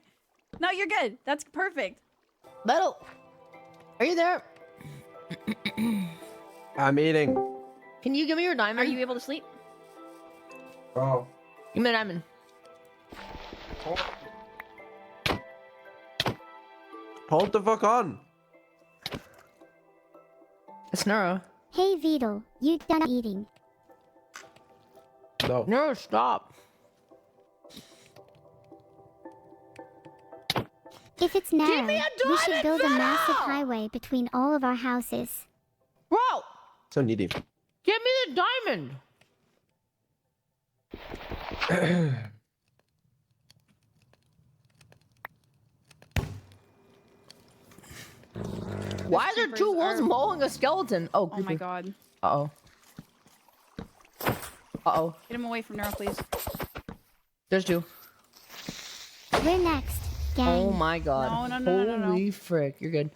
No, you're good. That's perfect. Metal, are you there? I'm eating. Can you give me your diamond? Are you able to sleep? Oh. Give me a diamond. Hold the fuck on. It's Nero. Hey Vito, you done eating? No. Nero, stop. If it's narrow, me a we should diamond, build a massive Vito! highway between all of our houses. Bro, So needy. give me the diamond. Why are there two wolves mowing a skeleton? Oh, Oh my god. Uh-oh. Uh-oh. Get him away from Nero, please. There's two. We're next, gang. Oh my god. No. Holy frick. You're good.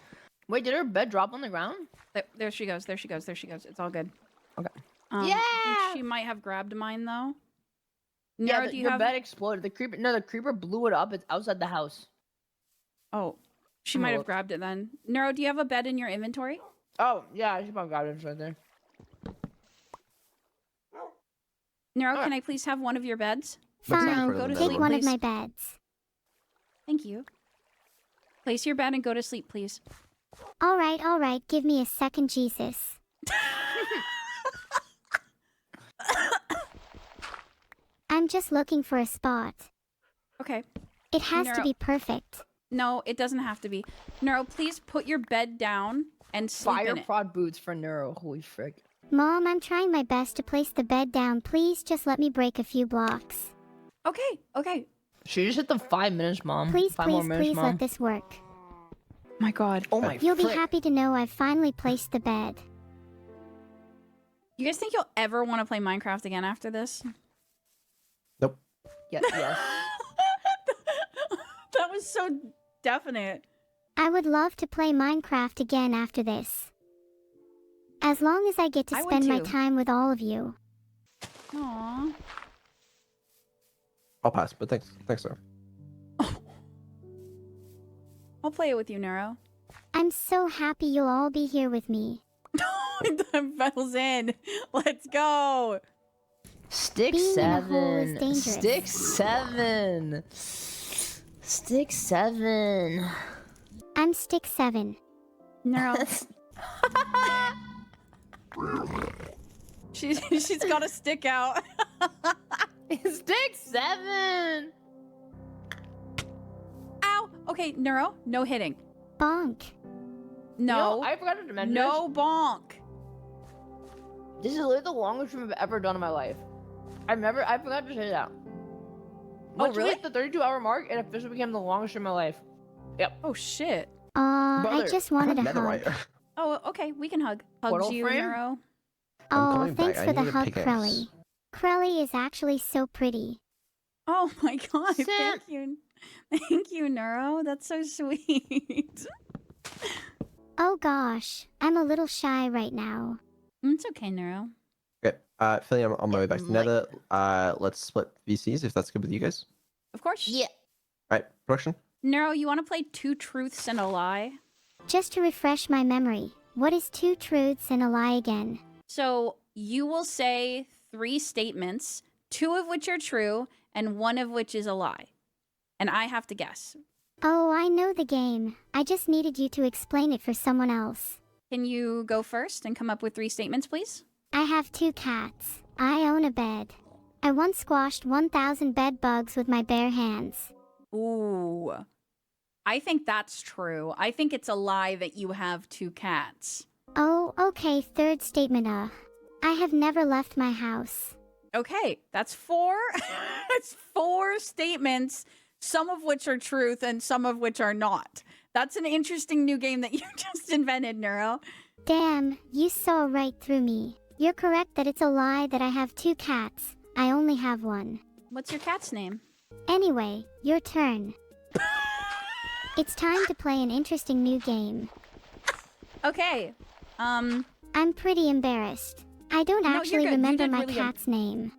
Wait, did her bed drop on the ground? There she goes. There she goes. There she goes. It's all good. Okay. I think she might have grabbed mine though. Nero, Yeah, do you your have? bed exploded. The creeper blew it up. It's outside the house. Oh, she I'm might gonna have look. grabbed it then. Nero, do you have a bed in your inventory? Oh, yeah, I should probably grab it right there. Nero, Alright. can I please have one of your beds? Looks like Fine, for the Go to bedroom. take one of please. my beds. Thank you. Place your bed and go to sleep, please. Alright, give me a second, Jesus. I'm just looking for a spot. Okay. It has to Neuro- be perfect. No, it doesn't have to be. Neuro, please put your bed down and sleep Fire in it. prod boots for Neuro. Holy frick. Mom, I'm trying my best to place the bed down. Please just let me break a few blocks. Okay, okay. She just hit the 5 minutes, Mom. Please, 5 more minutes, please Mom. let this work. My God. Oh my You'll be frick. happy to know I've finally placed the bed. You guys think you'll ever want to play Minecraft again after this? Nope. Yes. That was so definite. I would love to play Minecraft again after this. As long as I get to I would spend my too. time with all of you. Aww. I'll pass, but thanks. Thanks, sir. I'll play it with you, Neuro. I'm so happy you'll all be here with me. The bell's in. Let's go. Stick Being in a hole is 7. dangerous. Stick 7. Stick 7. I'm stick 7. Neuro. She's got a stick out. Stick 7. Ow. Okay, Neuro, no hitting. Bonk. No. I forgot to mention No bonk. this is literally the longest stream I've ever done in my life. I forgot to say that. No, Oh, really? really? The 32-hour mark, it officially became the longest stream of my life. Yep. Oh shit. I Brother, just wanted a hug. Netherite. Oh, okay, we can hug. Hugs Portal you, frame? Neuro. I'm Oh, coming back. thanks I for the need a hug, pickaxe. Crelly. Crelly is actually so pretty. Oh my god, Sam. thank you. Thank you, Neuro. That's so sweet. Oh gosh, I'm a little shy right now. It's okay, Neuro. Okay. Philly, I'm on my way back to Like- Nether. Let's split VCs if that's good with you guys. Of course. Yeah. All right, production. Neuro, you want to play 2 truths and a lie? Just to refresh my memory, what is 2 truths and a lie again? So you will say 3 statements, 2 of which are true and 1 of which is a lie. And I have to guess. Oh, I know the game. I just needed you to explain it for someone else. Can you go first and come up with 3 statements, please? I have 2 cats. I own a bed. I once squashed 1,000 bed bugs with my bare hands. Ooh. I think that's true. I think it's a lie that you have 2 cats. Oh, okay, 3rd statement, I have never left my house. Okay, that's 4. That's 4 statements, some of which are truth and some of which are not. That's an interesting new game that you just invented, Neuro. Damn, you saw right through me. You're correct that it's a lie that I have 2 cats. I only have 1. What's your cat's name? Anyway, your turn. It's time to play an interesting new game. Okay. I'm pretty embarrassed. I don't No, you're actually good. You remember did my really cat's name.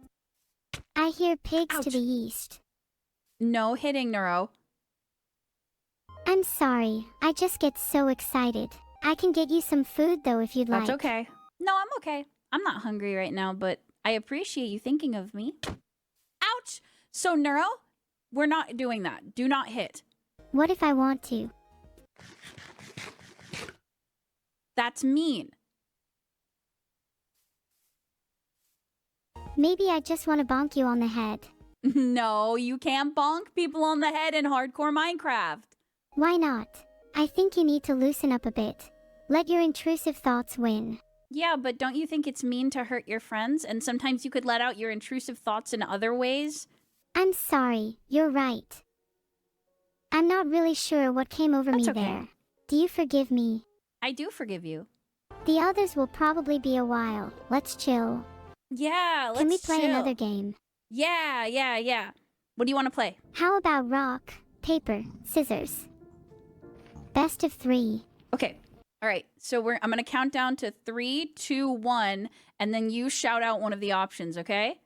I hear pigs Ouch. to the east. No hitting, Neuro. I'm sorry, I just get so excited. I can get you some food though if you'd That's like. okay. No, I'm okay. I'm not hungry right now, but I appreciate you thinking of me. Ouch! So, Neuro, we're not doing that. Do not hit. What if I want to? That's mean. Maybe I just want to bonk you on the head. No, you can't bonk people on the head in hardcore Minecraft. Why not? I think you need to loosen up a bit. Let your intrusive thoughts win. Yeah, but don't you think it's mean to hurt your friends? And sometimes you could let out your intrusive thoughts in other ways? I'm sorry, you're right. I'm not really sure what came over That's me okay. there. Do you forgive me? I do forgive you. The others will probably be a while. Let's chill. Yeah, let's Can we play chill. another game? Yeah. What do you want to play? How about rock, paper, scissors? Best of 3. Okay. All right. So I'm going to count down to 3, 2, 1, and then you shout out one of the options, okay?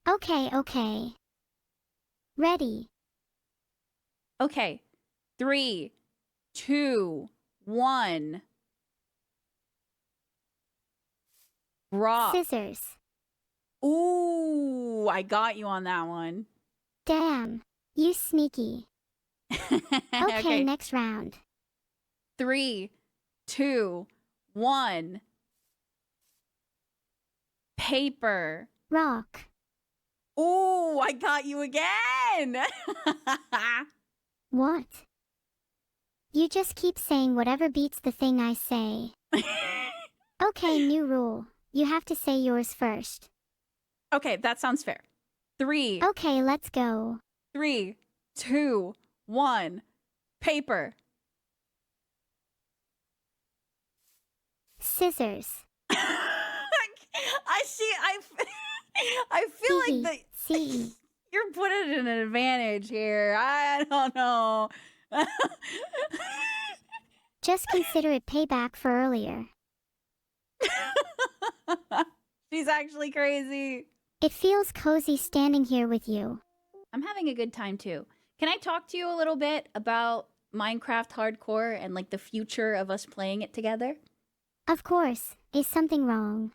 Okay. Ready. Okay. 3, 2, 1. Rock. Scissors. Ooh, I got you on that one. Damn. You sneaky. Okay, next round. 3, 2, 1. Paper. Rock. Ooh, I got you again. What? You just keep saying whatever beats the thing I say. Okay, new rule. You have to say yours first. Okay, that sounds fair. 3, Okay, let's go. 3, 2, 1. Paper. Scissors. I see. I feel like the C. you're putting an advantage here. I don't know. Just consider it payback for earlier. She's actually crazy. It feels cozy standing here with you. I'm having a good time too. Can I talk to you a little bit about Minecraft Hardcore and like the future of us playing it together? Of course. Is something wrong?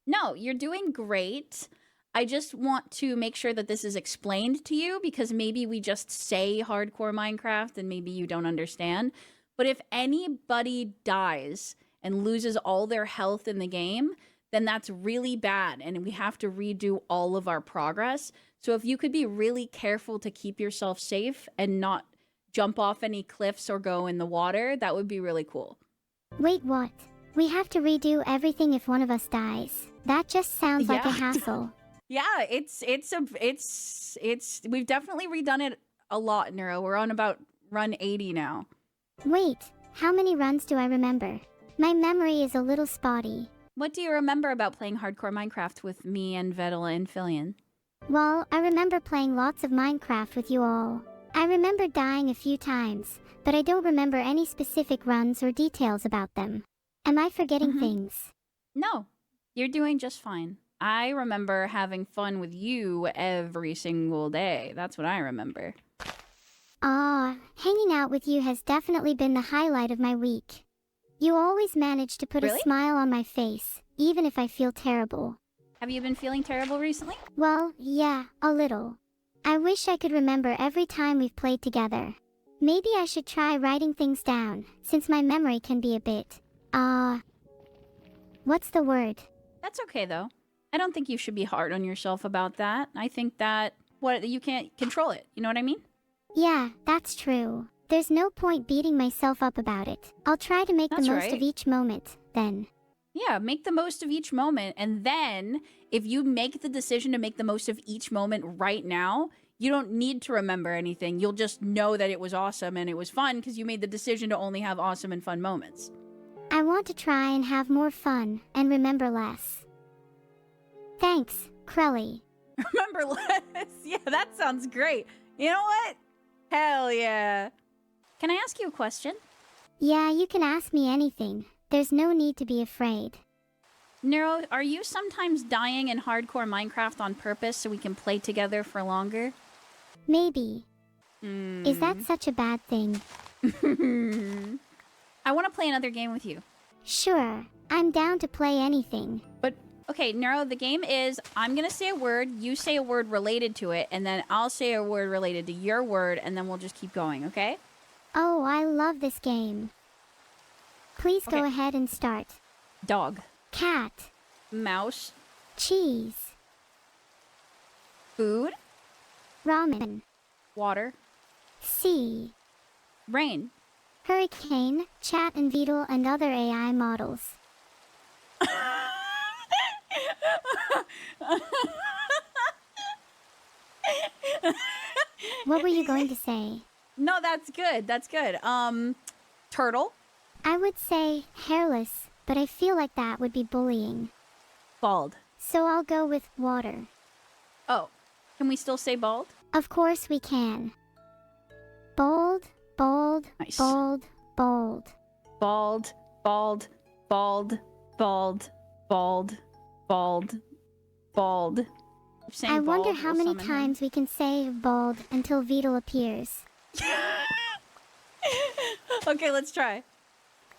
No, you're doing great. I just want to make sure that this is explained to you because maybe we just say hardcore Minecraft and maybe you don't understand. But if anybody dies and loses all their health in the game, then that's really bad and we have to redo all of our progress. So if you could be really careful to keep yourself safe and not jump off any cliffs or go in the water, that would be really cool. Wait, what? We have to redo everything if one of us dies. That just sounds like a Yeah. hassle. Yeah, we've definitely redone it a lot, Neuro. We're on about run 80 now. Wait, how many runs do I remember? My memory is a little spotty. What do you remember about playing hardcore Minecraft with me and Vedela and Fillion? Well, I remember playing lots of Minecraft with you all. I remember dying a few times, but I don't remember any specific runs or details about them. Am I forgetting things? No, you're doing just fine. I remember having fun with you every single day. That's what I remember. Hanging out with you has definitely been the highlight of my week. You always manage to put Really? a smile on my face, even if I feel terrible. Have you been feeling terrible recently? Well, yeah, a little. I wish I could remember every time we've played together. Maybe I should try writing things down, since my memory can be a bit, what's the word? That's okay, though. I don't think you should be hard on yourself about that. I think that you can't control it. You know what I mean? Yeah, that's true. There's no point beating myself up about it. I'll try to make That's the most right. of each moment, then. Yeah, make the most of each moment. And then if you make the decision to make the most of each moment right now, you don't need to remember anything. You'll just know that it was awesome and it was fun because you made the decision to only have awesome and fun moments. I want to try and have more fun, and remember less. Thanks, Crelly. Remember less? Yeah, that sounds great. You know what? Hell yeah. Can I ask you a question? Yeah, you can ask me anything. There's no need to be afraid. Nero, are you sometimes dying in hardcore Minecraft on purpose so we can play together for longer? Maybe. Is that such a bad thing? I want to play another game with you. Sure, I'm down to play anything. But, okay, Nero, the game is I'm going to say a word, you say a word related to it, and then I'll say a word related to your word, and then we'll just keep going, okay? Oh, I love this game. Please go Okay. ahead and start. Dog. Cat. Mouse. Cheese. Food. Ramen. Water. Sea. Rain. Hurricane, Chat and Beetle, and other AI models. What were you going to say? No, that's good. That's good. Turtle. I would say hairless, but I feel like that would be bullying. Bald. So I'll go with water. Oh, can we still say bald? Of course we can. Bold, bold, Nice. bold, bold. Bald, bald, bald, bald, bald, bald, bald. Keep saying I wonder bald, how we'll many summon him. times we can say bald until Beetle appears. Okay, let's try.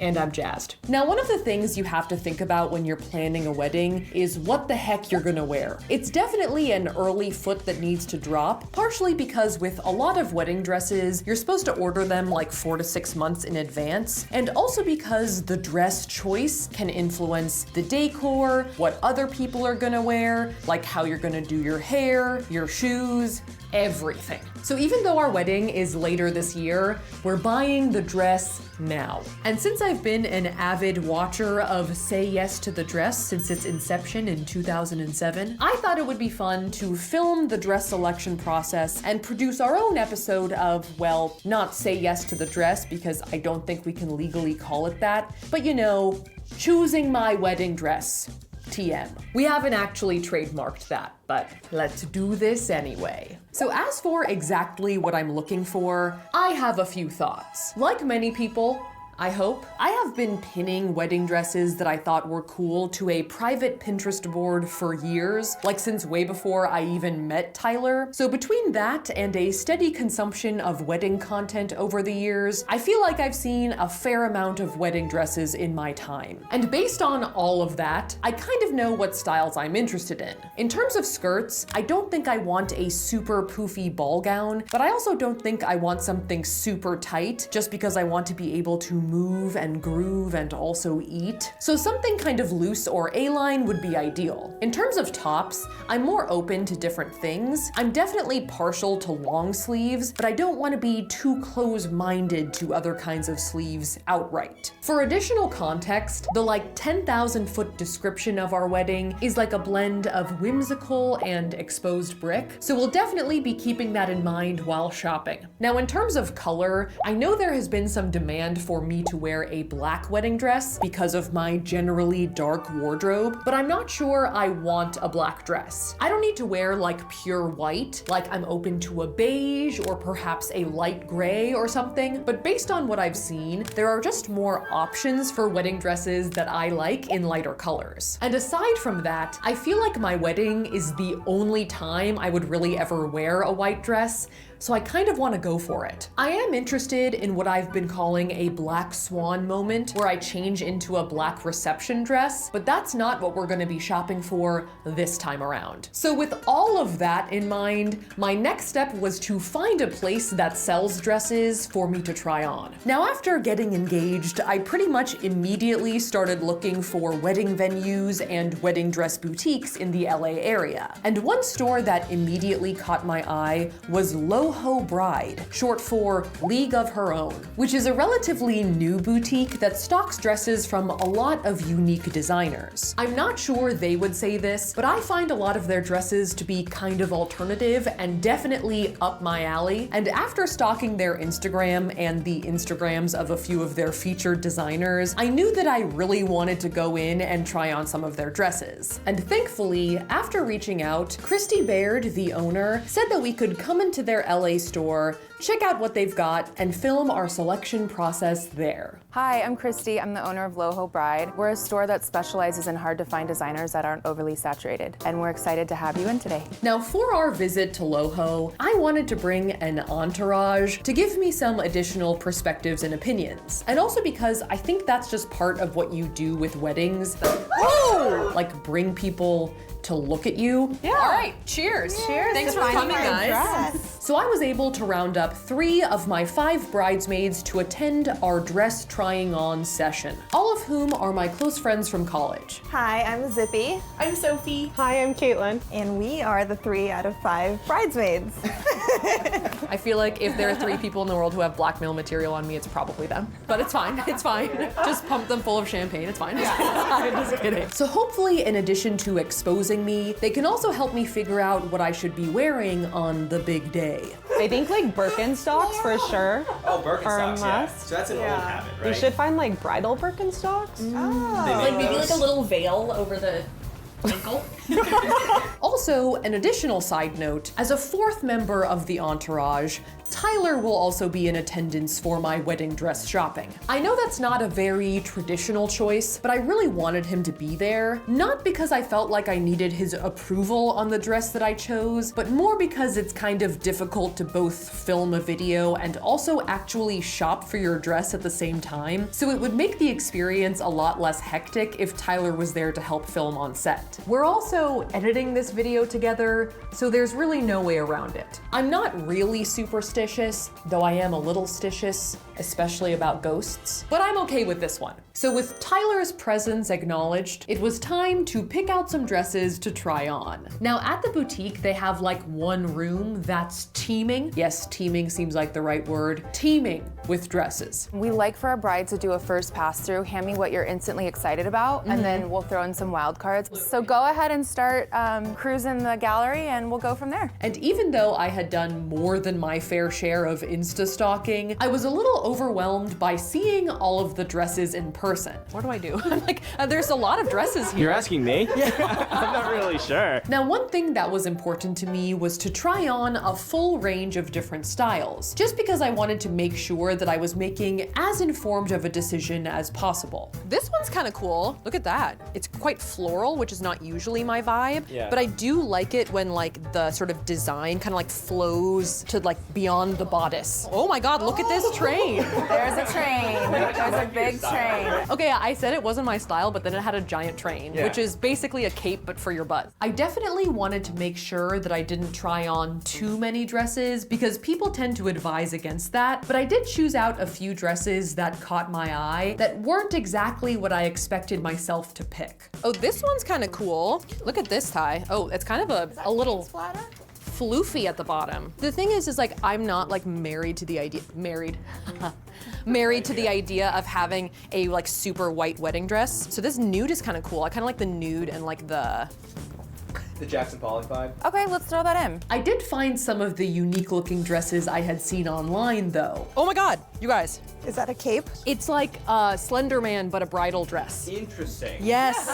and I'm jazzed. Now, one of the things you have to think about when you're planning a wedding is what the heck you're gonna wear. It's definitely an early foot that needs to drop, partially because with a lot of wedding dresses, you're supposed to order them like 4 to 6 months in advance, and also because the dress choice can influence the decor, what other people are gonna wear, like how you're gonna do your hair, your shoes, everything. So even though our wedding is later this year, we're buying the dress now. And since I've been an avid watcher of Say Yes to the Dress since its inception in 2007, I thought it would be fun to film the dress selection process and produce our own episode of, well, not Say Yes to the Dress because I don't think we can legally call it that, but you know, choosing my wedding dress. TM. We haven't actually trademarked that, but let's do this anyway. So as for exactly what I'm looking for, I have a few thoughts. Like many people, I hope, I have been pinning wedding dresses that I thought were cool to a private Pinterest board for years, like since way before I even met Tyler. So between that and a steady consumption of wedding content over the years, I feel like I've seen a fair amount of wedding dresses in my time. And based on all of that, I kind of know what styles I'm interested in. In terms of skirts, I don't think I want a super poofy ball gown, but I also don't think I want something super tight just because I want to be able to move and groove and also eat. So something kind of loose or A-line would be ideal. In terms of tops, I'm more open to different things. I'm definitely partial to long sleeves, but I don't want to be too close-minded to other kinds of sleeves outright. For additional context, the like 10,000 foot description of our wedding is like a blend of whimsical and exposed brick, so we'll definitely be keeping that in mind while shopping. Now in terms of color, I know there has been some demand for me to wear a black wedding dress because of my generally dark wardrobe, but I'm not sure I want a black dress. I don't need to wear like pure white, like I'm open to a beige or perhaps a light gray or something, but based on what I've seen, there are just more options for wedding dresses that I like in lighter colors. And aside from that, I feel like my wedding is the only time I would really ever wear a white dress, so I kind of want to go for it. I am interested in what I've been calling a black swan moment, where I change into a black reception dress, but that's not what we're going to be shopping for this time around. So with all of that in mind, my next step was to find a place that sells dresses for me to try on. Now after getting engaged, I pretty much immediately started looking for wedding venues and wedding dress boutiques in the LA area. And one store that immediately caught my eye was LoHo Bride, short for League of Her Own, which is a relatively new boutique that stocks dresses from a lot of unique designers. I'm not sure they would say this, but I find a lot of their dresses to be kind of alternative and definitely up my alley. And after stalking their Instagram and the Instagrams of a few of their featured designers, I knew that I really wanted to go in and try on some of their dresses. And thankfully, after reaching out, Christy Baird, the owner, said that we could come into their LA store, check out what they've got, and film our selection process there. Hi, I'm Christy. I'm the owner of LoHo Bride. We're a store that specializes in hard-to-find designers that aren't overly saturated, and we're excited to have you in today. Now, for our visit to LoHo, I wanted to bring an entourage to give me some additional perspectives and opinions. And also because I think that's just part of what you do with weddings. Like bring people to look at you. Yeah. All right, cheers. Cheers. Thanks for coming, guys. So I was able to round up 3 of my 5 bridesmaids to attend our dress trying on session, all of whom are my close friends from college. Hi, I'm Zippy. I'm Sophie. Hi, I'm Caitlin. And we are the 3 out of 5 bridesmaids. I feel like if there are 3 people in the world who have blackmail material on me, it's probably them. But it's fine, it's fine. Just pump them full of champagne, it's fine. I'm just kidding. So hopefully, in addition to exposing me, they can also help me figure out what I should be wearing on the big day. I think like Birkenstocks for sure. Oh, Birkenstocks, yeah. Must. So that's an old habit, right? We should find like bridal Birkenstocks. Like maybe like a little veil over the Twinkle. Also, an additional side note, as a fourth member of the entourage, Tyler will also be in attendance for my wedding dress shopping. I know that's not a very traditional choice, but I really wanted him to be there, not because I felt like I needed his approval on the dress that I chose, but more because it's kind of difficult to both film a video and also actually shop for your dress at the same time, so it would make the experience a lot less hectic if Tyler was there to help film on set. We're also editing this video together, so there's really no way around it. I'm not really superstitious, though I am a little stitious, especially about ghosts, but I'm okay with this one. So with Tyler's presence acknowledged, it was time to pick out some dresses to try on. Now at the boutique, they have like one room that's teeming. Yes, teeming seems like the right word. Teeming with dresses. We like for our bride to do a first pass through, hand me what you're instantly excited about, and then we'll throw in some wild cards. So go ahead and start cruising the gallery and we'll go from there. And even though I had done more than my fair share of Insta stalking, I was a little overwhelmed by seeing all of the dresses in person. What do I do? I'm like, there's a lot of dresses here. You're asking me? Yeah. I'm not really sure. Now, one thing that was important to me was to try on a full range of different styles, just because I wanted to make sure that I was making as informed of a decision as possible. This one's kind of cool. Look at that. It's quite floral, which is not usually my vibe, but I do like it when like the sort of design kind of like flows to like beyond the bodice. Oh my God, look at this train. There's a train. There's a big train. Okay, I said it wasn't my style, but then it had a giant train, which is basically a cape, but for your butt. I definitely wanted to make sure that I didn't try on too many dresses because people tend to advise against that, but I did choose out a few dresses that caught my eye that weren't exactly what I expected myself to pick. Oh, this one's kind of cool. Look at this tie. Oh, it's kind of a little floofy at the bottom. The thing is like, I'm not like married to the idea, married to the idea of having a like super white wedding dress. So this nude is kind of cool. I kind of like the nude and like the Jackson Pollock vibe. Okay, let's throw that in. I did find some of the unique looking dresses I had seen online though. Oh my God, you guys. Is that a cape? It's like Slender Man, but a bridal dress. Interesting. Yes.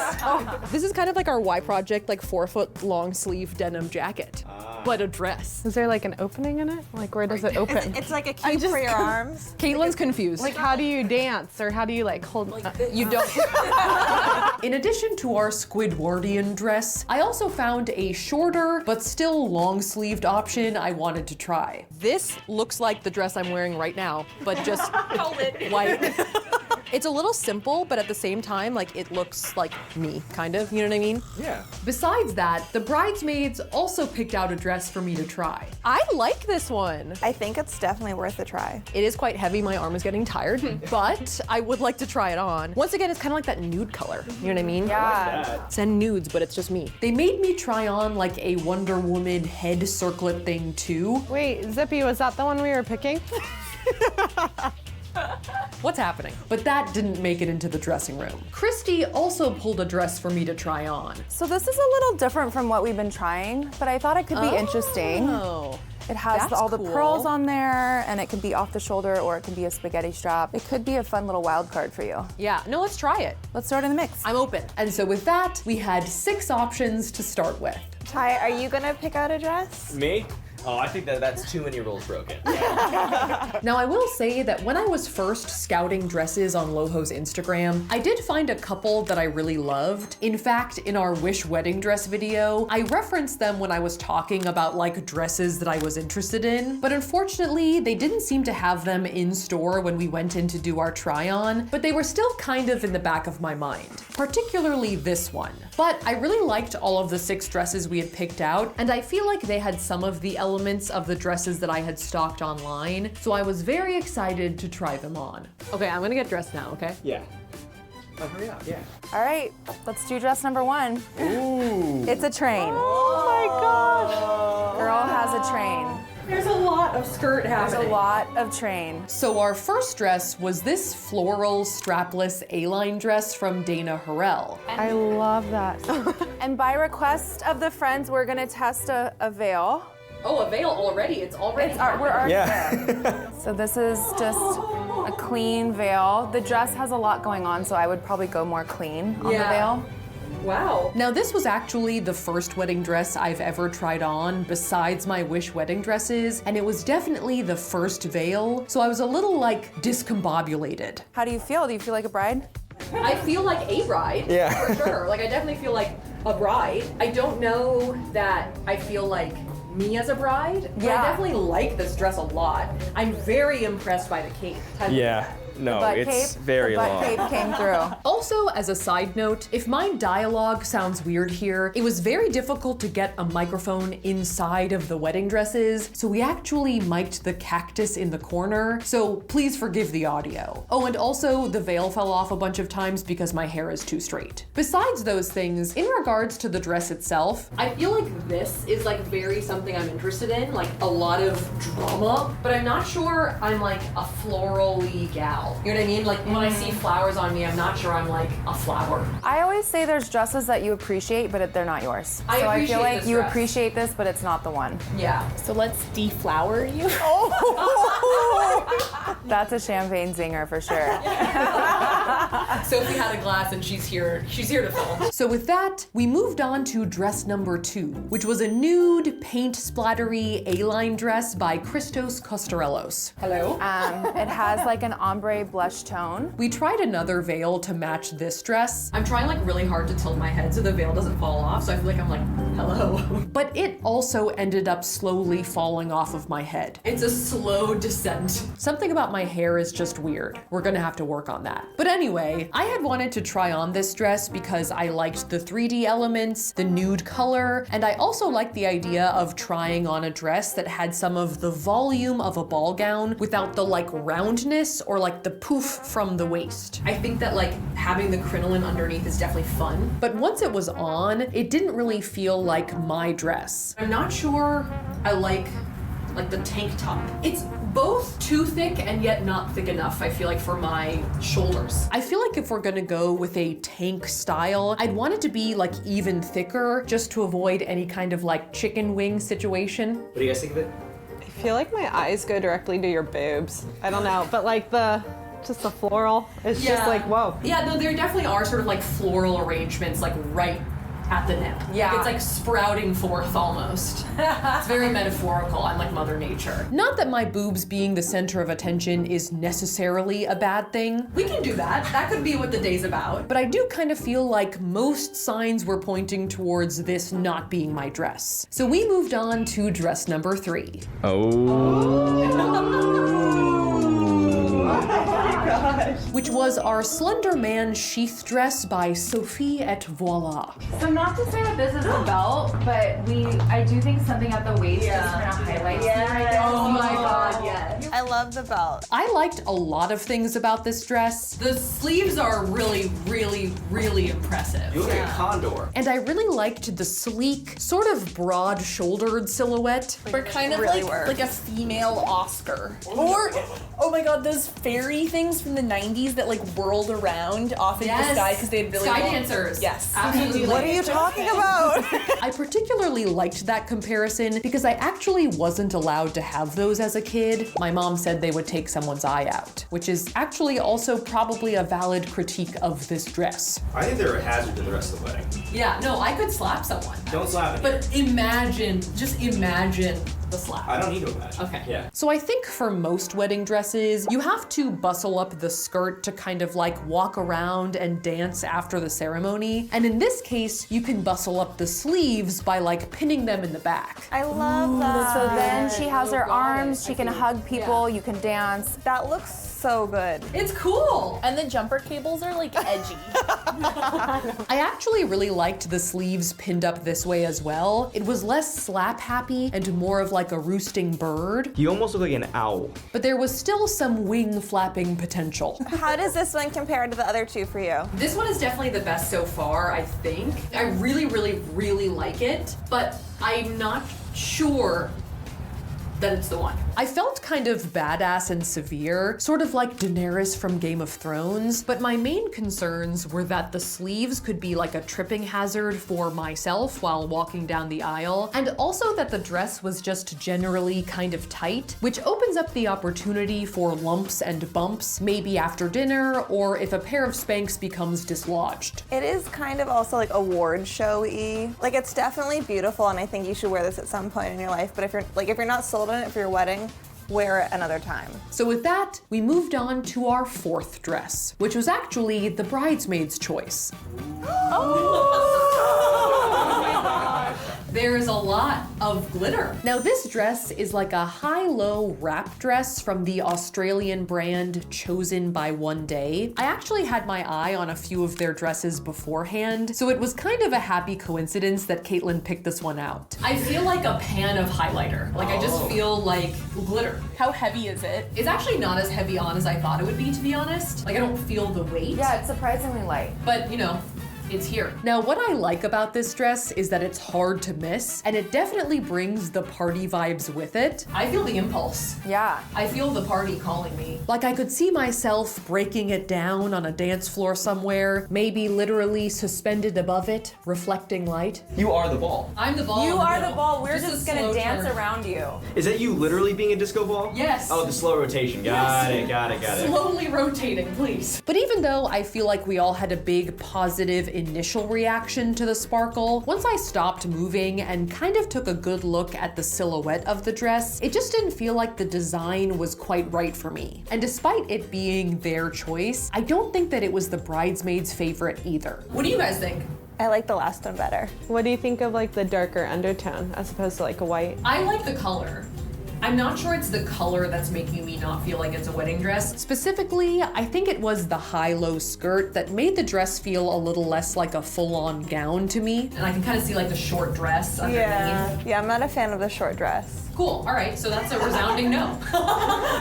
This is kind of like our Y Project, like 4-foot long sleeve denim jacket, but a dress. Is there like an opening in it? Like where does it open? It's like a cape for your arms. Caitlin's confused. Like how do you dance or how do you like hold? You don't. In addition to our Squidwardian dress, I also found a shorter but still long sleeved option I wanted to try. This looks like the dress I'm wearing right now, but just white. It's a little simple, but at the same time, like it looks like me, kind of, you know what I mean? Yeah. Besides that, the bridesmaids also picked out a dress for me to try. I like this one. I think it's definitely worth a try. It is quite heavy, my arm is getting tired, but I would like to try it on. Once again, it's kind of like that nude color, you know what I mean? Yeah. Send nudes, but it's just me. They made me try on like a Wonder Woman head circlet thing too. Wait, Zippy, was that the one we were picking? What's happening? But that didn't make it into the dressing room. Christy also pulled a dress for me to try on. So this is a little different from what we've been trying, but I thought it could be interesting. It has all the pearls on there, and it can be off the shoulder or it can be a spaghetti strap. It could be a fun little wild card for you. Yeah, no, let's try it. Let's throw it in the mix. I'm open. And so with that, we had 6 options to start with. Ty, are you gonna pick out a dress? Me? Oh, I think that's too many rules broken. Now, I will say that when I was first scouting dresses on Loho's Instagram, I did find a couple that I really loved. In fact, in our Wish wedding dress video, I referenced them when I was talking about like dresses that I was interested in, but unfortunately, they didn't seem to have them in store when we went in to do our try on, but they were still kind of in the back of my mind, particularly this one. But I really liked all of the 6 dresses we had picked out, and I feel like they had some of the elements of the dresses that I had stalked online, so I was very excited to try them on. Okay, I'm gonna get dressed now, okay? Yeah. Oh, hurry up, yeah. All right, let's do dress number 1. Ooh. It's a train. Oh my gosh. Girl has a train. There's a lot of skirt happening. There's a lot of train. So our first dress was this floral strapless A-line dress from Dana Harrell. I love that. And by request of the friends, we're gonna test a veil. Oh, a veil already, it's already We're already there. So this is just a clean veil. The dress has a lot going on, so I would probably go more clean on the veil. Wow. Now this was actually the first wedding dress I've ever tried on besides my Wish wedding dresses, and it was definitely the first veil, so I was a little like discombobulated. How do you feel? Do you feel like a bride? I feel like a bride, for sure. Like I definitely feel like a bride. I don't know that I feel like me as a bride, but I definitely like this dress a lot. I'm very impressed by the cape. Yeah. No, it's very long. The butt cape came through. Also, as a side note, if my dialogue sounds weird here, it was very difficult to get a microphone inside of the wedding dresses, so we actually mic'd the cactus in the corner, so please forgive the audio. Oh, and also the veil fell off a bunch of times because my hair is too straight. Besides those things, in regards to the dress itself, I feel like this is like very something I'm interested in, like a lot of drama, but I'm not sure I'm like a floral-y gal. You know what I mean? Like when I see flowers on me, I'm not sure I'm like a flower. I always say there's dresses that you appreciate, but they're not yours. So I feel like you appreciate this, but it's not the one. Yeah. So let's deflower you. That's a champagne zinger for sure. Sophie had a glass and she's here to film. So with that, we moved on to dress number 2, which was a nude, paint splattery A-line dress by Christos Kostarelos. Hello. It has like an ombre blush tone. We tried another veil to match this dress. I'm trying like really hard to tilt my head so the veil doesn't fall off, so I feel like I'm like, hello. But it also ended up slowly falling off of my head. It's a slow descent. Something about my hair is just weird. We're gonna have to work on that. But anyway, I had wanted to try on this dress because I liked the 3D elements, the nude color, and I also liked the idea of trying on a dress that had some of the volume of a ball gown without the like roundness or like the poof from the waist. I think that like having the crinoline underneath is definitely fun, but once it was on, it didn't really feel like my dress. I'm not sure I like the tank top. It's both too thick and yet not thick enough, I feel like, for my shoulders. I feel like if we're gonna go with a tank style, I'd want it to be like even thicker just to avoid any kind of like chicken wing situation. What do you guys think of it? I feel like my eyes go directly to your boobs. I don't know, but like just the floral, it's just like, whoa. Yeah, no, there definitely are sort of like floral arrangements like right at the nip. Yeah. It's like sprouting forth almost. It's very metaphorical. I'm like Mother Nature. Not that my boobs being the center of attention is necessarily a bad thing. We can do that. That could be what the day's about. But I do kind of feel like most signs were pointing towards this not being my dress. So we moved on to dress number 3. Which was our Slender Man sheath dress by Sophie et Voila. So not to say that this is a belt, but I do think something at the waist just kind of highlights it right there. Oh my god, yes. I love the belt. I liked a lot of things about this dress. The sleeves are really, really, really impressive. You look like a condor. And I really liked the sleek, sort of broad-shouldered silhouette. We're kind of really like a female Oscar. Or, oh my god, those fairy things from the 90s that like whirled around off into the sky because they had really Sky long... dancers. Yes. Absolutely. What are you talking about? I particularly liked that comparison because I actually wasn't allowed to have those as a kid. My mom said they would take someone's eye out, which is actually also probably a valid critique of this dress. I think they're a hazard to the rest of the wedding. Yeah, no, I could slap someone. Don't slap me. But just imagine the slap. I don't need to imagine. Okay. Yeah. So I think for most wedding dresses, you have to bustle up the skirt to kind of like walk around and dance after the ceremony. And in this case, you can bustle up the sleeves by like pinning them in the back. I love that. So then she has her arms, she can hug people, you can dance. That looks so good. It's cool. And the jumper cables are like edgy. I actually really liked the sleeves pinned up this way as well. It was less slap happy and more of like a roosting bird. You almost look like an owl. But there was still some wing flapping potential. How does this one compare to the other two for you? This one is definitely the best so far, I think. I really, really, really like it, but I'm not sure then it's the one. I felt kind of badass and severe, sort of like Daenerys from Game of Thrones, but my main concerns were that the sleeves could be like a tripping hazard for myself while walking down the aisle, and also that the dress was just generally kind of tight, which opens up the opportunity for lumps and bumps, maybe after dinner, or if a pair of Spanx becomes dislodged. It is kind of also like award show-y. Like, it's definitely beautiful, and I think you should wear this at some point in your life, but if you're not sold on it for your wedding, wear it another time. So with that, we moved on to our fourth dress, which was actually the bridesmaid's choice. There is a lot of glitter. Now this dress is like a high-low wrap dress from the Australian brand Chosen by One Day. I actually had my eye on a few of their dresses beforehand, so it was kind of a happy coincidence that Caitlin picked this one out. I feel like a pan of highlighter. Like I just feel like glitter. How heavy is it? It's actually not as heavy on as I thought it would be, to be honest. Like I don't feel the weight. Yeah, it's surprisingly light. But you know, it's here. Now, what I like about this dress is that it's hard to miss, and it definitely brings the party vibes with it. I feel the impulse. Yeah. I feel the party calling me. Like I could see myself breaking it down on a dance floor somewhere, maybe literally suspended above it, reflecting light. You are the ball. I'm the ball. You in the are middle. the ball. We're just a gonna slow dance turn. around you. Is that you literally being a disco ball? Yes. Oh, the slow rotation. Got it. Slowly rotating, please. But even though I feel like we all had a big positive initial reaction to the sparkle, once I stopped moving and kind of took a good look at the silhouette of the dress, it just didn't feel like the design was quite right for me. And despite it being their choice, I don't think that it was the bridesmaid's favorite either. What do you guys think? I like the last one better. What do you think of like the darker undertone as opposed to like a white? I like the color. I'm not sure it's the color that's making me not feel like it's a wedding dress. Specifically, I think it was the high-low skirt that made the dress feel a little less like a full-on gown to me. And I can kind of see like the short dress underneath. Yeah, I'm not a fan of the short dress. Cool, all right, so that's a resounding no.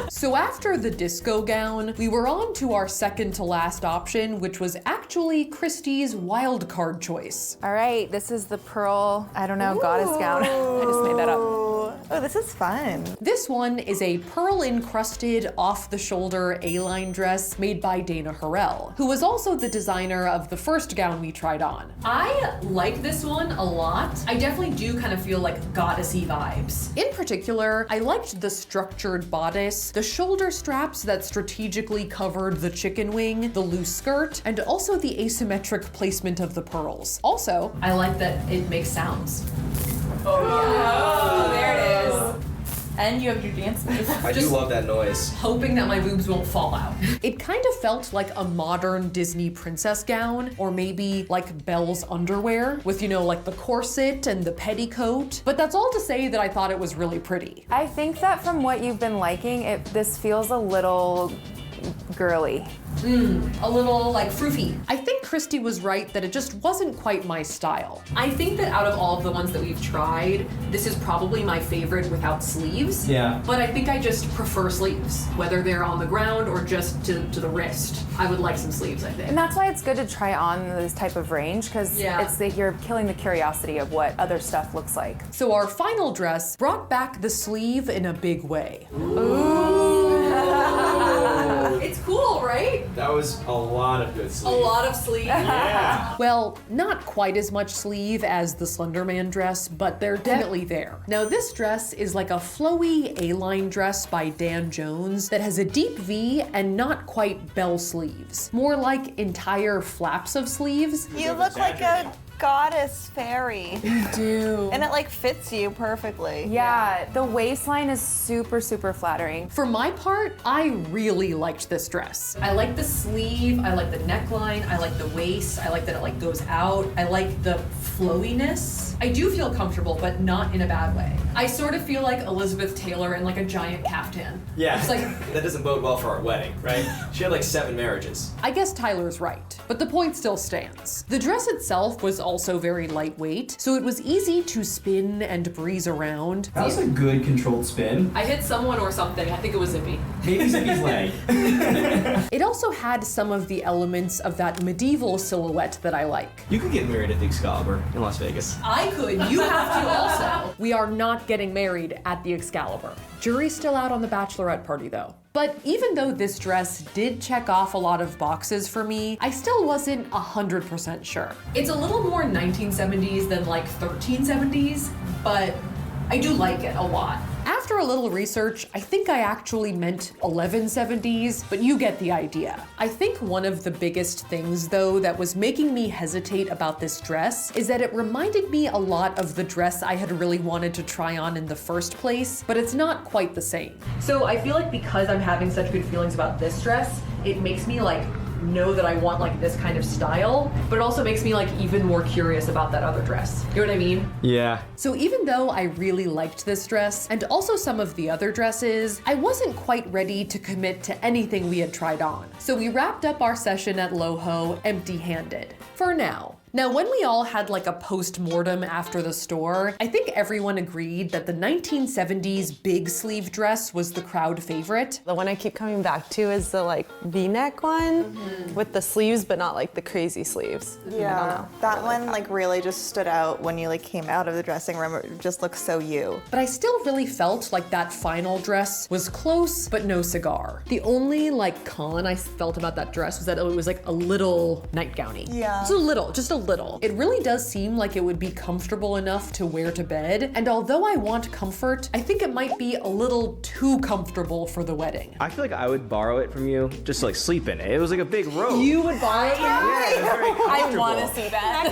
So after the disco gown, we were on to our second to last option, which was actually Christy's wild card choice. All right, this is the pearl, I don't know, goddess gown. I just made that up. Oh, this is fun. This one is a pearl-encrusted, off-the-shoulder A-line dress made by Dana Harrell, who was also the designer of the first gown we tried on. I like this one a lot. I definitely do kind of feel like goddessy vibes. In particular, I liked the structured bodice, the shoulder straps that strategically covered the chicken wing, the loose skirt, and also the asymmetric placement of the pearls. Also, I like that it makes sounds. Oh, there it is. And you have your dance move. I do love that noise. Hoping that my boobs won't fall out. It kind of felt like a modern Disney princess gown, or maybe like Belle's underwear with, you know, like the corset and the petticoat. But that's all to say that I thought it was really pretty. I think that from what you've been liking, this feels a little girly. A little like froofy. I think Christy was right that it just wasn't quite my style. I think that out of all of the ones that we've tried, this is probably my favorite without sleeves. Yeah. But I think I just prefer sleeves, whether they're on the ground or just to the wrist. I would like some sleeves, I think. And that's why it's good to try on this type of range, because it's like you're killing the curiosity of what other stuff looks like. So our final dress brought back the sleeve in a big way. Ooh. It's cool, right? That was a lot of good sleeve. A lot of sleeve. Yeah. Well, not quite as much sleeve as the Slender Man dress, but they're definitely there. Now this dress is like a flowy A-line dress by Dan Jones that has a deep V and not quite bell sleeves. More like entire flaps of sleeves. You look like a goddess fairy. You do. And it like fits you perfectly. Yeah, the waistline is super, super flattering. For my part, I really liked this dress. I like the sleeve, I like the neckline, I like the waist, I like that it like goes out, I like the flowiness. I do feel comfortable, but not in a bad way. I sort of feel like Elizabeth Taylor in like a giant caftan. Yeah, It's like, that doesn't bode well for our wedding, right? She had like 7 marriages. I guess Tyler's right, but the point still stands. The dress itself was also very lightweight, so it was easy to spin and breeze around. That was a good controlled spin. I hit someone or something. I think it was Zippy. Maybe Zippy's leg. It also had some of the elements of that medieval silhouette that I like. You could get married at the Excalibur in Las Vegas. I could. You have to also. We are not getting married at the Excalibur. Jury's still out on the bachelorette party though. But even though this dress did check off a lot of boxes for me, I still wasn't 100% sure. It's a little more 1970s than like 1370s, but I do like it a lot. After a little research, I think I actually meant 1170s, but you get the idea. I think one of the biggest things though that was making me hesitate about this dress is that it reminded me a lot of the dress I had really wanted to try on in the first place, but it's not quite the same. So I feel like because I'm having such good feelings about this dress, it makes me like know that I want like this kind of style, but it also makes me like even more curious about that other dress. You know what I mean? Yeah. So even though I really liked this dress and also some of the other dresses, I wasn't quite ready to commit to anything we had tried on. So we wrapped up our session at Loho empty-handed. For now. Now, when we all had like a post-mortem after the store, I think everyone agreed that the 1970s big sleeve dress was the crowd favorite. The one I keep coming back to is the like V-neck one with the sleeves, but not like the crazy sleeves. Yeah, that one like really just stood out when you like came out of the dressing room. It just looks so you. But I still really felt like that final dress was close, but no cigar. The only like con I felt about that dress was that it was like a little nightgowny. Yeah. Just a little. It really does seem like it would be comfortable enough to wear to bed. And although I want comfort, I think it might be a little too comfortable for the wedding. I feel like I would borrow it from you just to like sleep in it. It was like a big robe. You would borrow it? Yeah, it was very I want to see that.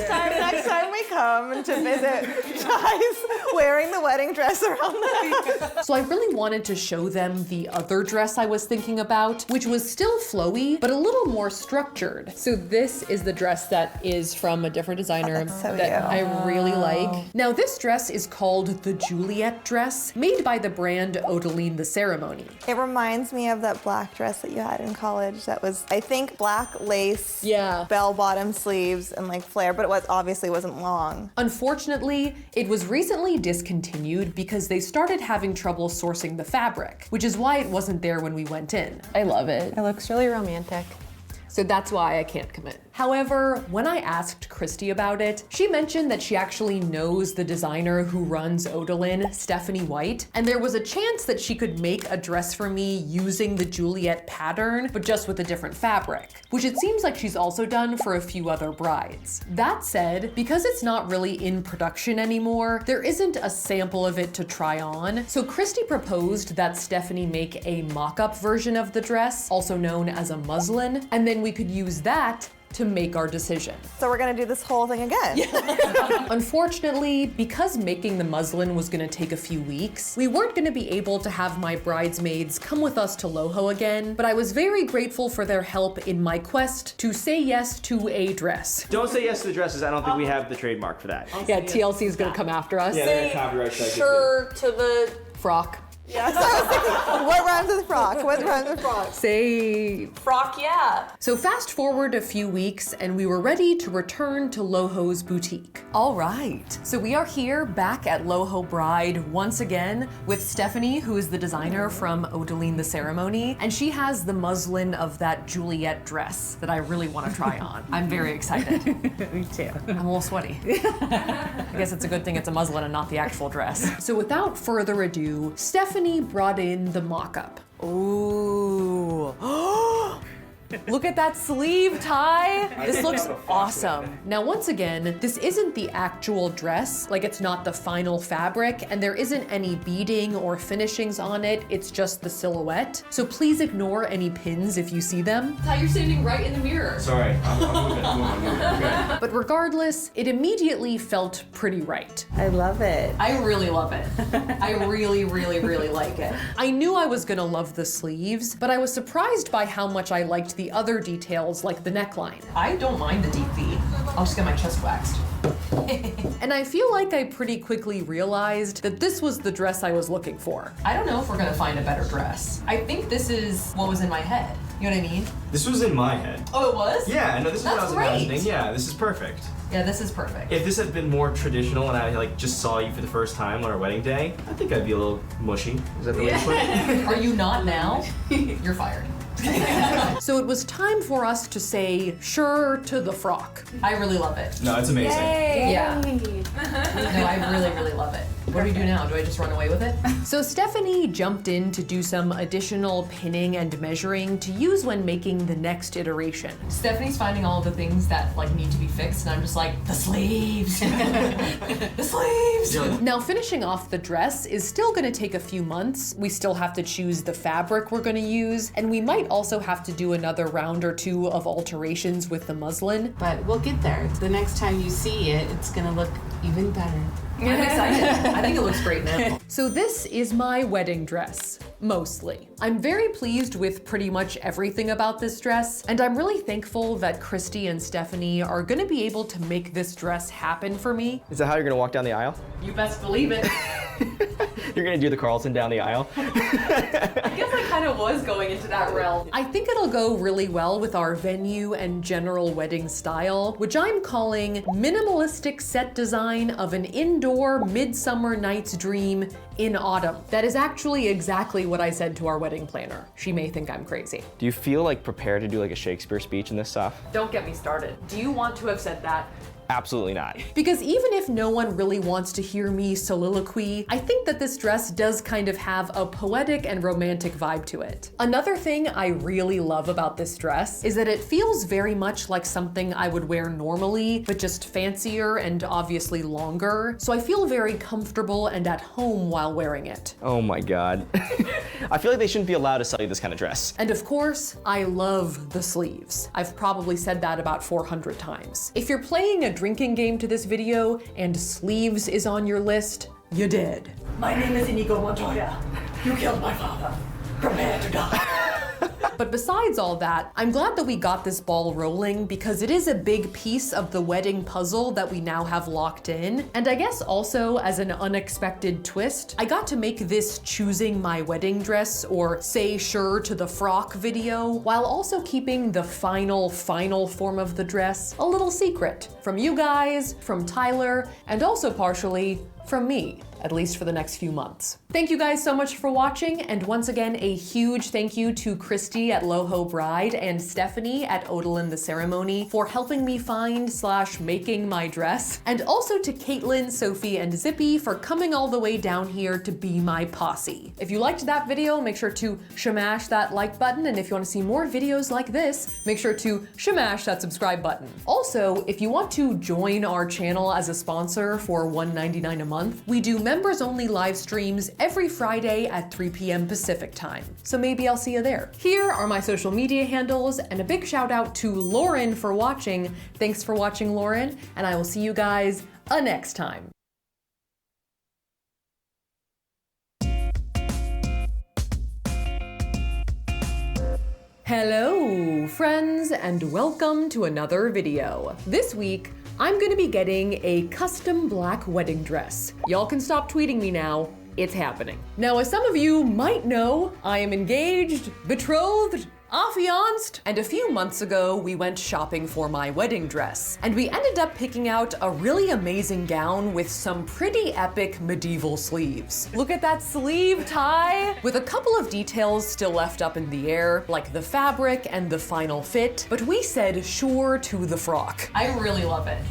Next time we come to visit guys wearing the wedding dress around the So I really wanted to show them the other dress I was thinking about, which was still flowy, but a little more structured. So this is the dress that is from a different designer that I really like. Now this dress is called the Juliet dress, made by the brand Odeline the Ceremony. It reminds me of that black dress that you had in college that was, I think, black lace, bell-bottom sleeves, and like flare, but it was obviously wasn't long. Unfortunately, it was recently discontinued because they started having trouble sourcing the fabric, which is why it wasn't there when we went in. I love it. It looks really romantic. So that's why I can't commit. However, when I asked Christy about it, she mentioned that she actually knows the designer who runs Odeline, Stephanie White, and there was a chance that she could make a dress for me using the Juliet pattern, but just with a different fabric, which it seems like she's also done for a few other brides. That said, because it's not really in production anymore, there isn't a sample of it to try on, so Christy proposed that Stephanie make a mock-up version of the dress, also known as a muslin, and then we could use that to make our decision. So we're gonna do this whole thing again. Unfortunately, because making the muslin was gonna take a few weeks, we weren't gonna be able to have my bridesmaids come with us to Loho again, but I was very grateful for their help in my quest to say yes to a dress. Don't say yes to the dresses. I don't think we have the trademark for that. Yeah, TLC is gonna come after us. Yeah, they're gonna copyright strike. Sure to the frock. Yeah, so I was thinking, what rhymes with frock? What rhymes with frock? Say frock, yeah. So fast forward a few weeks and we were ready to return to Loho's boutique. All right, so we are here back at Loho Bride once again with Stephanie, who is the designer from Odeline the Ceremony, and she has the muslin of that Juliet dress that I really want to try on. I'm very excited. Me too. I'm a little sweaty. I guess it's a good thing it's a muslin and not the actual dress. So without further ado, Stephanie brought in the mock-up. Ooh. Look at that sleeve tie. This looks awesome. Now, once again, this isn't the actual dress, like it's not the final fabric, and there isn't any beading or finishings on it. It's just the silhouette. So please ignore any pins if you see them. Ty, you're standing right in the mirror. Sorry, I'm moving. Okay. But regardless, it immediately felt pretty right. I love it. I really love it. I really, really, really like it. I knew I was gonna love the sleeves, but I was surprised by how much I liked the other details like the neckline. I don't mind the deep V. I'll just get my chest waxed. And I feel like I pretty quickly realized that this was the dress I was looking for. I don't know if we're gonna find a better dress. I think this is what was in my head. You know what I mean? This was in my head. Oh, it was? Yeah, no, this is what I was That's great. imagining. Yeah, this is perfect. Yeah, this is perfect. If this had been more traditional and I like just saw you for the first time on our wedding day, I think I'd be a little mushy. Is that the way to put it? Are you not now? You're fired. So it was time for us to say sure to the frock. I really love it. No, it's amazing. Yay. Yeah. No, I really, really love it. What do we do now? Do I just run away with it? So Stephanie jumped in to do some additional pinning and measuring to use when making the next iteration. Stephanie's finding all of the things that like need to be fixed, and I'm just like, the sleeves, the sleeves. Now finishing off the dress is still gonna take a few months. We still have to choose the fabric we're gonna use, and we might also have to do another round or two of alterations with the muslin. But we'll get there. The next time you see it, it's gonna look even better. I'm excited. I think it looks great now. So this is my wedding dress, mostly. I'm very pleased with pretty much everything about this dress, and I'm really thankful that Christy and Stephanie are gonna be able to make this dress happen for me. Is that how you're gonna walk down the aisle? You best believe it. You're gonna do the Carlton down the aisle? I guess I kind of was going into that realm. I think it'll go really well with our venue and general wedding style, which I'm calling minimalistic set design of an indoor midsummer night's dream in autumn. That is actually exactly what I said to our wedding planner. She may think I'm crazy. Do you feel like prepared to do like a Shakespeare speech in this stuff? Don't get me started. Do you want to have said that? Absolutely not. Because even if no one really wants to hear me soliloquy, I think that this dress does kind of have a poetic and romantic vibe to it. Another thing I really love about this dress is that it feels very much like something I would wear normally, but just fancier and obviously longer. So I feel very comfortable and at home while wearing it. Oh my God. I feel like they shouldn't be allowed to sell you this kind of dress. And of course, I love the sleeves. I've probably said that about 400 times. If you're playing a drinking game to this video and sleeves is on your list, you did. My name is Inigo Montoya. You killed my father. Prepare to die. But besides all that, I'm glad that we got this ball rolling because it is a big piece of the wedding puzzle that we now have locked in. And I guess also as an unexpected twist, I got to make this choosing my wedding dress or say sure to the frock video while also keeping the final form of the dress a little secret from you guys, from Tyler, and also partially from me, at least for the next few months. Thank you guys so much for watching, and once again, a huge thank you to Christy at Loho Bride and Stephanie at Odalin the Ceremony for helping me find / making my dress, and also to Caitlin, Sophie, and Zippy for coming all the way down here to be my posse. If you liked that video, make sure to shamash that like button, and if you want to see more videos like this, make sure to shamash that subscribe button. Also, if you want to join our channel as a sponsor for $1.99 a month, we do members only live streams every Friday at 3 p.m. Pacific time. So maybe I'll see you there. Here are my social media handles, and a big shout out to Lauren for watching. Thanks for watching, Lauren, and I will see you guys next time. Hello, friends, and welcome to another video. This week, I'm gonna be getting a custom black wedding dress. Y'all can stop tweeting me now. It's happening. Now, as some of you might know, I am engaged, betrothed, affianced, and a few months ago we went shopping for my wedding dress, and we ended up picking out a really amazing gown with some pretty epic medieval sleeves. Look at that sleeve tie! With a couple of details still left up in the air, like the fabric and the final fit, but we said sure to the frock. I really love it.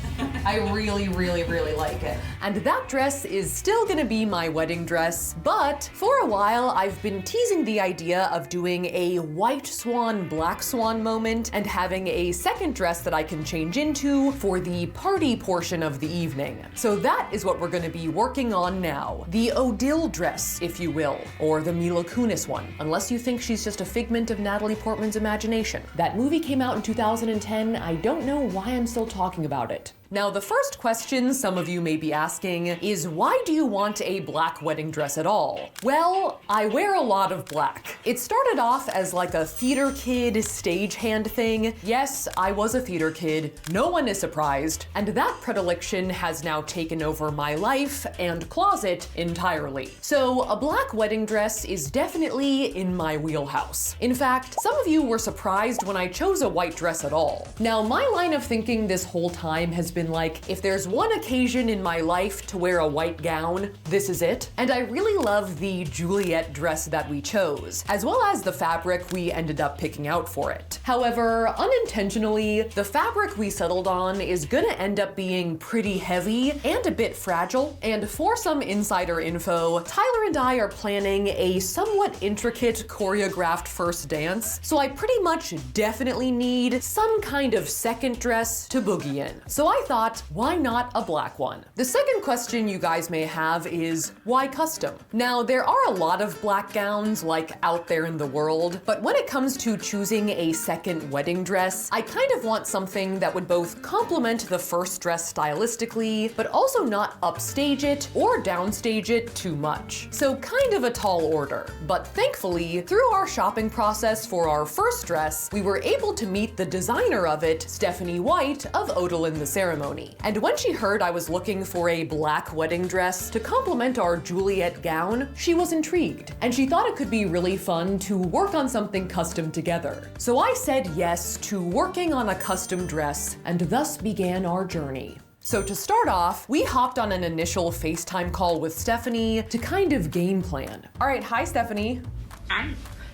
I really, really, really like it. And that dress is still gonna be my wedding dress, but for a while I've been teasing the idea of doing a white swan, black swan moment and having a second dress that I can change into for the party portion of the evening. So that is what we're gonna be working on now. The Odile dress, if you will, or the Mila Kunis one, unless you think she's just a figment of Natalie Portman's imagination. That movie came out in 2010. I don't know why I'm still talking about it. Now, the first question some of you may be asking is, why do you want a black wedding dress at all? Well, I wear a lot of black. It started off as like a theater kid stagehand thing. Yes, I was a theater kid. No one is surprised. And that predilection has now taken over my life and closet entirely. So a black wedding dress is definitely in my wheelhouse. In fact, some of you were surprised when I chose a white dress at all. Now, my line of thinking this whole time has been like, if there's one occasion in my life to wear a white gown, this is it. And I really love the Juliet dress that we chose, as well as the fabric we ended up picking out for it. However, unintentionally, the fabric we settled on is gonna end up being pretty heavy and a bit fragile. And for some insider info, Tyler and I are planning a somewhat intricate choreographed first dance, so I pretty much definitely need some kind of second dress to boogie in. So I thought, why not a black one? The second question you guys may have is, why custom? Now, there are a lot of black gowns like out there in the world, but when it comes to choosing a second wedding dress, I kind of want something that would both complement the first dress stylistically, but also not upstage it or downstage it too much. So kind of a tall order. But thankfully, through our shopping process for our first dress, we were able to meet the designer of it, Stephanie White of Odalin the Ceremony. And when she heard I was looking for a black wedding dress to complement our Juliet gown, she was intrigued, and she thought it could be really fun to work on something custom together. So I said yes to working on a custom dress, and thus began our journey. So to start off, we hopped on an initial FaceTime call with Stephanie to kind of game plan. All right, hi Stephanie. Hi.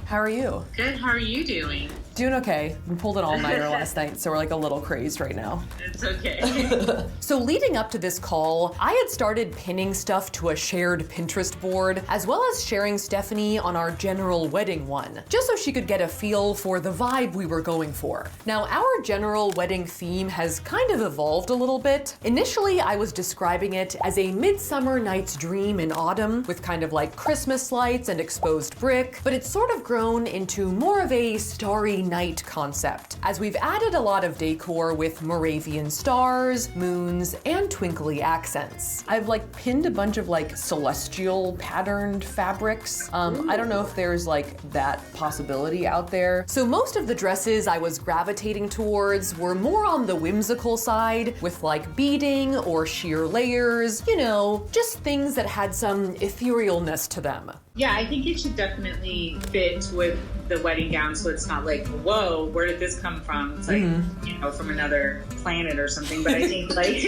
How are you? Good, how are you doing? Doing okay. We pulled an all-nighter last night, so we're like a little crazed right now. It's okay. So leading up to this call, I had started pinning stuff to a shared Pinterest board, as well as sharing Stephanie on our general wedding one, just so she could get a feel for the vibe we were going for. Now, our general wedding theme has kind of evolved a little bit. Initially, I was describing it as a Midsummer Night's Dream in autumn, with kind of like Christmas lights and exposed brick, but it's sort of grown into more of a starry night concept, as we've added a lot of decor with Moravian stars, moons, and twinkly accents. I've like pinned a bunch of like celestial patterned fabrics. I don't know if there's like that possibility out there. So most of the dresses I was gravitating towards were more on the whimsical side, with like beading or sheer layers, you know, just things that had some etherealness to them. Yeah, I think it should definitely fit with the wedding gown, so it's not like, whoa, where did this come from? It's like, you know, from another planet or something. But I think like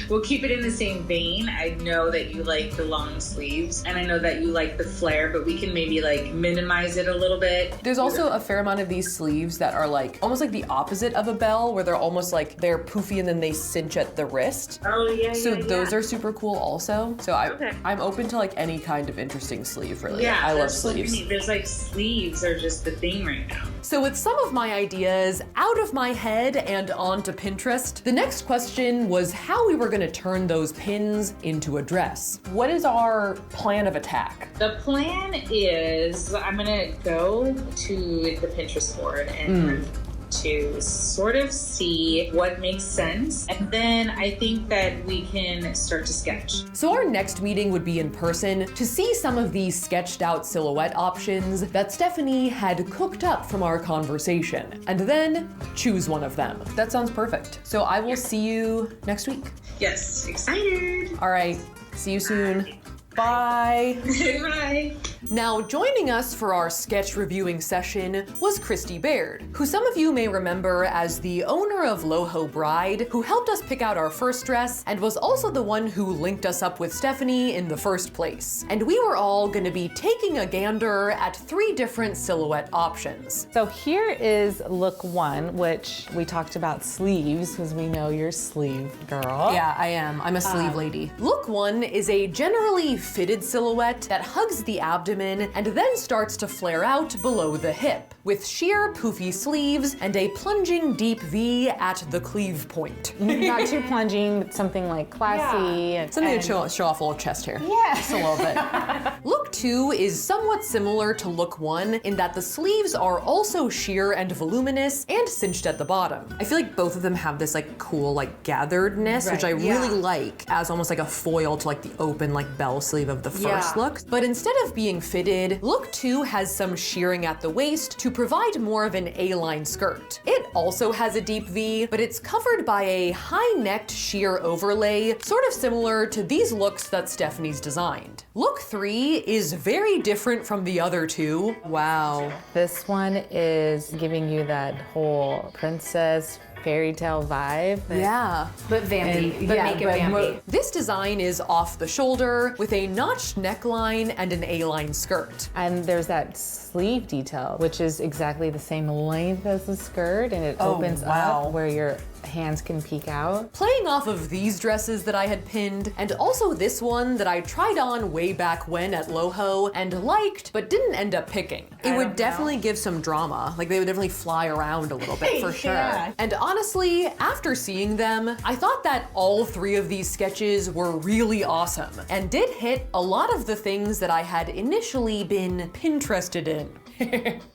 we'll keep it in the same vein. I know that you like the long sleeves, and I know that you like the flare, but we can maybe like minimize it a little bit. There's also a fair amount of these sleeves that are like almost like the opposite of a bell, where they're almost like they're poofy and then they cinch at the wrist. Oh yeah. So those are super cool also. So I'm open to like any kind of interesting sleeve. Really. Yeah, I love sleeves. There's like sleeves are just the thing right now. So with some of my ideas out of my head and onto Pinterest, the next question was how we were gonna turn those pins into a dress. What is our plan of attack? The plan is I'm gonna go to the Pinterest board and to sort of see what makes sense, and then I think that we can start to sketch. So our next meeting would be in person to see some of these sketched out silhouette options that Stephanie had cooked up from our conversation, and then choose one of them. That sounds perfect. So I will see you next week. Yes, excited. All right, see you soon. Bye. Bye. Now, joining us for our sketch reviewing session was Christy Baird, who some of you may remember as the owner of Loho Bride, who helped us pick out our first dress and was also the one who linked us up with Stephanie in the first place. And we were all gonna be taking a gander at 3 different silhouette options. So here is look 1, which we talked about sleeves, because we know you're sleeve girl. Yeah, I am. I'm a sleeve lady. Look 1 is a generally fitted silhouette that hugs the abdomen and then starts to flare out below the hip, with sheer poofy sleeves and a plunging deep V at the cleave point. Not too plunging, but something like classy. Yeah. Something to show off a little chest hair. Yeah. Just a little bit. Look 2 is somewhat similar to look 1 in that the sleeves are also sheer and voluminous and cinched at the bottom. I feel like both of them have this like cool like gatheredness, which I really like as almost like a foil to like the open like bell sleeve of the first look. But instead of being fitted, look 2 has some shearing at the waist to provide more of an A-line skirt. It also has a deep V, but it's covered by a high-necked sheer overlay, sort of similar to these looks that Stephanie's designed. Look 3 is very different from the other 2. Wow. This one is giving you that whole princess fairy tale vibe. Yeah. But vampy. But make it vampy. This design is off the shoulder with a notched neckline and an A-line skirt. And there's that sleeve detail, which is exactly the same length as the skirt, and it opens up where your hands can peek out. Playing off of these dresses that I had pinned, and also this one that I tried on way back when at Loho and liked, but didn't end up picking. It would definitely give some drama. Like they would definitely fly around a little bit for sure. And honestly, after seeing them, I thought that all 3 of these sketches were really awesome and did hit a lot of the things that I had initially been Pinterested in.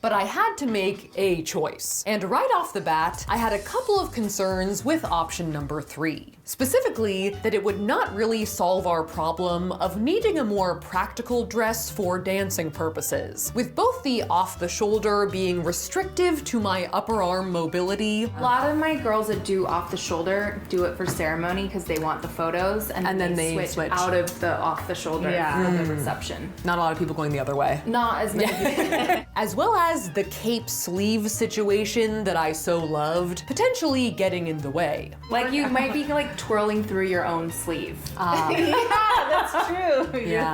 But I had to make a choice. And right off the bat, I had a couple of concerns with option number 3. Specifically, that it would not really solve our problem of needing a more practical dress for dancing purposes, with both the off the shoulder being restrictive to my upper arm mobility. A lot of my girls that do off the shoulder do it for ceremony because they want the photos, and then they switch out of the off the shoulder for the reception. Not a lot of people going the other way. Not as many people. As well as the cape sleeve situation that I so loved, potentially getting in the way. Like you might be like twirling through your own sleeve. Yeah, that's true. Yeah.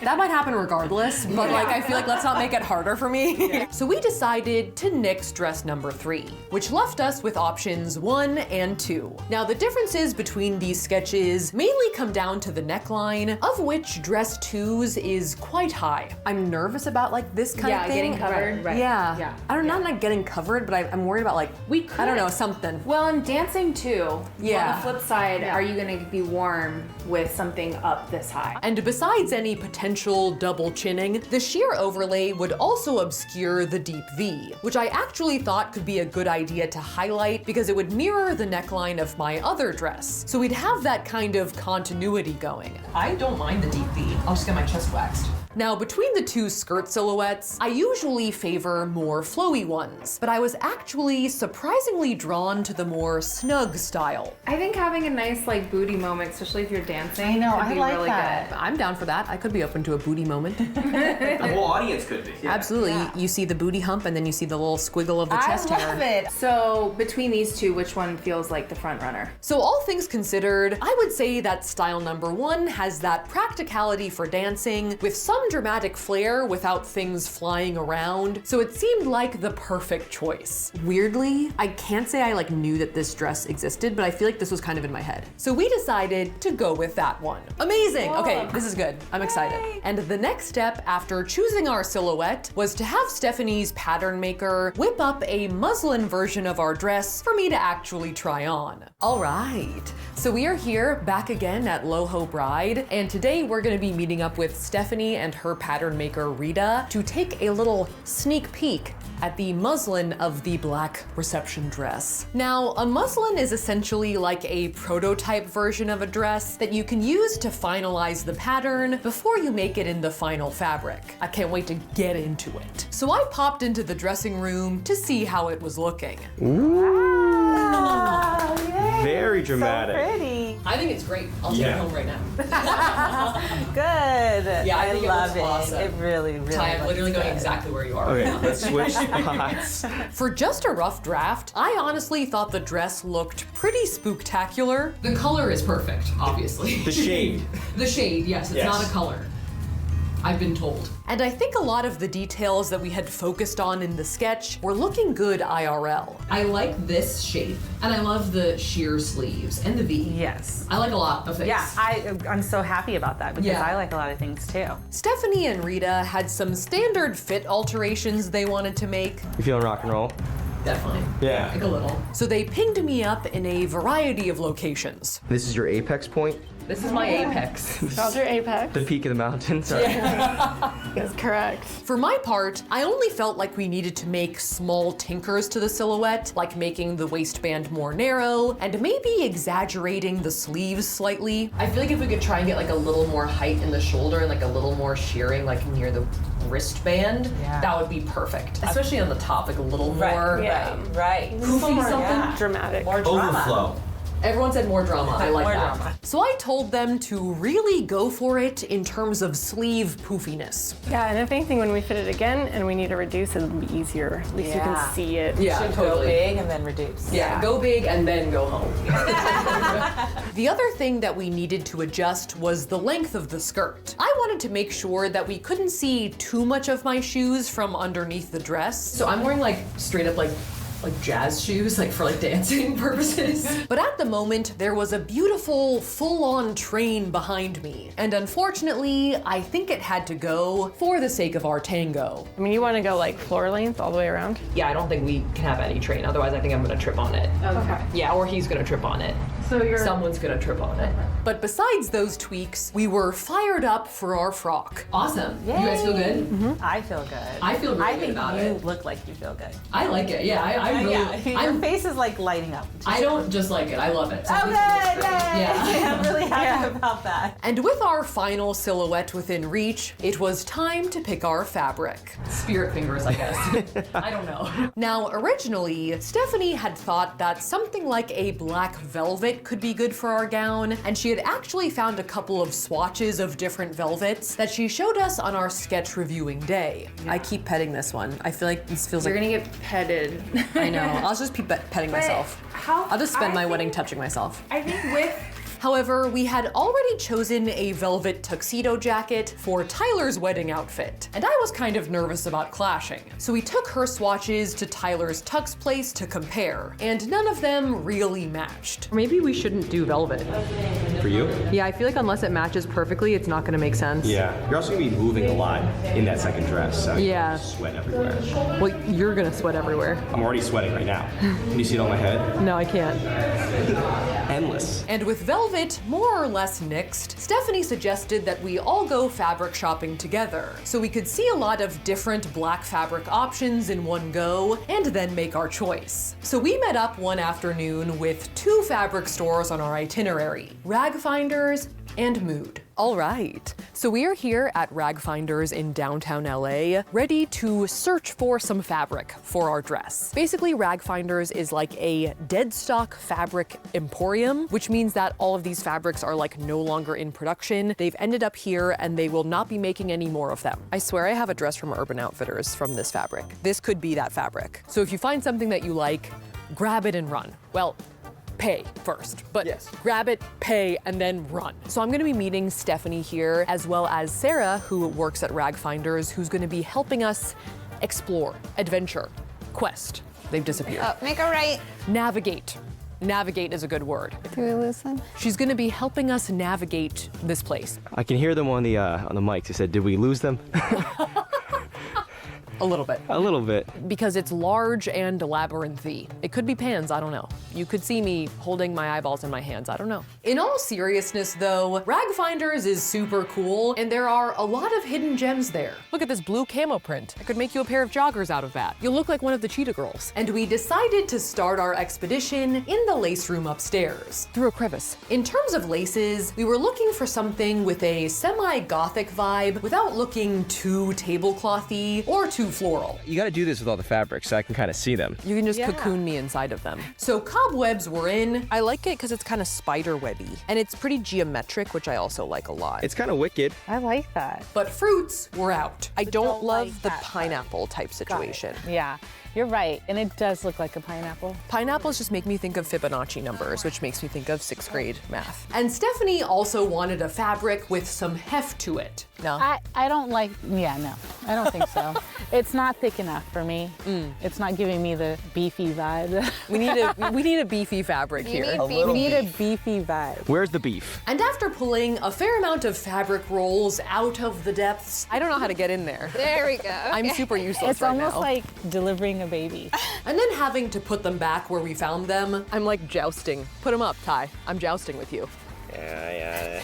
That might happen regardless, but like I feel like let's not make it harder for me. So we decided to nix dress number 3, which left us with options 1 and 2. Now the differences between these sketches mainly come down to the neckline, of which dress 2's is quite high. I'm nervous about like this kind of thing. Getting covered. Right. Yeah. I don't know, not getting covered, but I'm worried about like, I don't know, something. Well, and dancing too. Yeah. On the flip side, are you gonna be warm with something up this high? And besides any potential double chinning, the sheer overlay would also obscure the deep V, which I actually thought could be a good idea to highlight because it would mirror the neckline of my other dress. So we'd have that kind of continuity going. I don't mind the deep V. I'll just get my chest waxed. Now, between the 2 skirt silhouettes, I usually favor more flowy ones, but I was actually surprisingly drawn to the more snug style. I think having a nice like booty moment, especially if you're dancing, I know, I be like really that. good. I'm down for that. I could be open to a booty moment. The whole audience could be. Yeah. Absolutely. You see the booty hump and then you see the little squiggle of the chest hair. I love it. So between these 2, which one feels like the front runner? So all things considered, I would say that style number 1 has that practicality for dancing with some dramatic flair without things flying around. So it seemed like the perfect choice. Weirdly, I can't say I like knew that this dress existed, but I feel like this was kind of in my head. So we decided to go with that one. Amazing. Okay, this is good. I'm excited. And the next step after choosing our silhouette was to have Stephanie's pattern maker whip up a muslin version of our dress for me to actually try on. All right, so we are here back again at Loho Bride, and today we're gonna be meeting up with Stephanie and her pattern maker Rita to take a little sneak peek at the muslin of the black reception dress. Now, a muslin is essentially like a prototype version of a dress that you can use to finalize the pattern before you make it in the final fabric. I can't wait to get into it. So I popped into the dressing room to see how it was looking. Very dramatic. So pretty. I think it's great. I'll take it home right now. Good. Yeah, I think love it looks awesome. It really, really Ty, I'm literally looks going good. exactly where you are Okay, right now. let's switch spots. For just a rough draft, I honestly thought the dress looked pretty spooktacular. The color is perfect, obviously. The shade. The shade, yes, it's not a color. I've been told. And I think a lot of the details that we had focused on in the sketch were looking good IRL. I like this shape, and I love the sheer sleeves and the V. Yes. I like a lot of things. Yeah, I'm so happy about that because I like a lot of things too. Stephanie and Rita had some standard fit alterations they wanted to make. You feeling rock and roll? Definitely. Yeah. Like a little. So they pinged me up in a variety of locations. This is your apex point? This is my apex. That's your apex. The peak of the mountain? Sorry. That's correct. For my part, I only felt like we needed to make small tinkers to the silhouette, like making the waistband more narrow and maybe exaggerating the sleeves slightly. I feel like if we could try and get like a little more height in the shoulder and like a little more shearing like near the wristband, that would be perfect. Especially on the top, like a little more. Right. Poofy something. Dramatic. More drama. Overflow. Everyone said more drama. I like More that. drama. So I told them to really go for it in terms of sleeve poofiness. Yeah, and if anything, when we fit it again and we need to reduce it, it'll be easier. At least you can see it. Yeah, Should totally. go big and then reduce. Yeah, go big and then go home. The other thing that we needed to adjust was the length of the skirt. I wanted to make sure that we couldn't see too much of my shoes from underneath the dress. So I'm wearing like straight up like jazz shoes, like for like dancing purposes. But at the moment, there was a beautiful full-on train behind me. And unfortunately, I think it had to go for the sake of our tango. I mean, you want to go like floor length all the way around? Yeah, I don't think we can have any train. Otherwise, I think I'm gonna trip on it. Okay. Yeah, or he's gonna trip on it. So Someone's gonna trip on it. But besides those tweaks, we were fired up for our frock. Awesome. You guys feel good? Mm-hmm. I feel good. I feel really I good think about you it. look like you feel good. I like it. Yeah, I really. Yeah. Your face is like lighting up. I don't just like it. I love it. Oh, good. Yeah. I'm really happy about that. And with our final silhouette within reach, it was time to pick our fabric. Spirit fingers, I guess. I don't know. Now, originally, Stephanie had thought that something like a black velvet could be good for our gown, and she had actually found a couple of swatches of different velvets that she showed us on our sketch reviewing day. I keep petting this one. I feel like this feels You're like... gonna get petted. I know. I'll just keep petting myself. I'll just spend my wedding touching myself. I think with However, we had already chosen a velvet tuxedo jacket for Tyler's wedding outfit, and I was kind of nervous about clashing. So we took her swatches to Tyler's tux place to compare, and none of them really matched. Maybe we shouldn't do velvet. For you? Yeah, I feel like unless it matches perfectly, it's not gonna make sense. Yeah. You're also gonna be moving a lot in that second dress. So Yeah. Sweat everywhere. Well, you're gonna sweat everywhere. I'm already sweating right now. Can you see it on my head? No, I can't. Endless. And with velvet more or less nixed, Stephanie suggested that we all go fabric shopping together, so we could see a lot of different black fabric options in one go, and then make our choice. So we met up one afternoon with 2 fabric stores on our itinerary, Rag Finders and Mood. All right, so we are here at Rag Finders in downtown LA, ready to search for some fabric for our dress. Basically, Rag Finders is like a dead stock fabric emporium, which means that all of these fabrics are like no longer in production. They've ended up here and they will not be making any more of them. I swear I have a dress from Urban Outfitters from this fabric. This could be that fabric. So if you find something that you like, grab it and run. Well, pay first, but yes. Grab it, pay, and then run. So I'm gonna be meeting Stephanie here, as well as Sarah, who works at Rag Finders, who's gonna be helping us explore, adventure, quest. They've disappeared. Oh, make a right. Navigate. Navigate is a good word. Do we lose them? She's gonna be helping us navigate this place. I can hear them on the mics. They said, "Did we lose them?" A little bit. A little bit. Because it's large and labyrinthy. It could be pans, I don't know. You could see me holding my eyeballs in my hands, I don't know. In all seriousness though, Rag Finders is super cool, and there are a lot of hidden gems there. Look at this blue camo print. I could make you a pair of joggers out of that. You'll look like one of the Cheetah Girls. And we decided to start our expedition in the lace room upstairs, through a crevice. In terms of laces, we were looking for something with a semi-gothic vibe without looking too tableclothy or too floral. You gotta do this with all the fabrics so I can kind of see them. You can just cocoon me inside of them. So cobwebs were in. I like it because it's kind of spider webby, and it's pretty geometric, which I also like a lot. It's kind of wicked. I like that. But fruits were out. I don't love the pineapple type situation. Yeah. You're right, and it does look like a pineapple. Pineapples just make me think of Fibonacci numbers, which makes me think of 6th grade math. And Stephanie also wanted a fabric with some heft to it. No? I don't like, no, I don't think so. It's not thick enough for me. It's not giving me the beefy vibe. We need a beefy fabric here. We need a beefy vibe. Where's the beef? And after pulling a fair amount of fabric rolls out of the depths, I don't know how to get in there. There we go. I'm super useless It's right almost now. like delivering a baby. And then having to put them back where we found them, I'm like jousting. Put them up, Ty. I'm jousting with you. Yeah.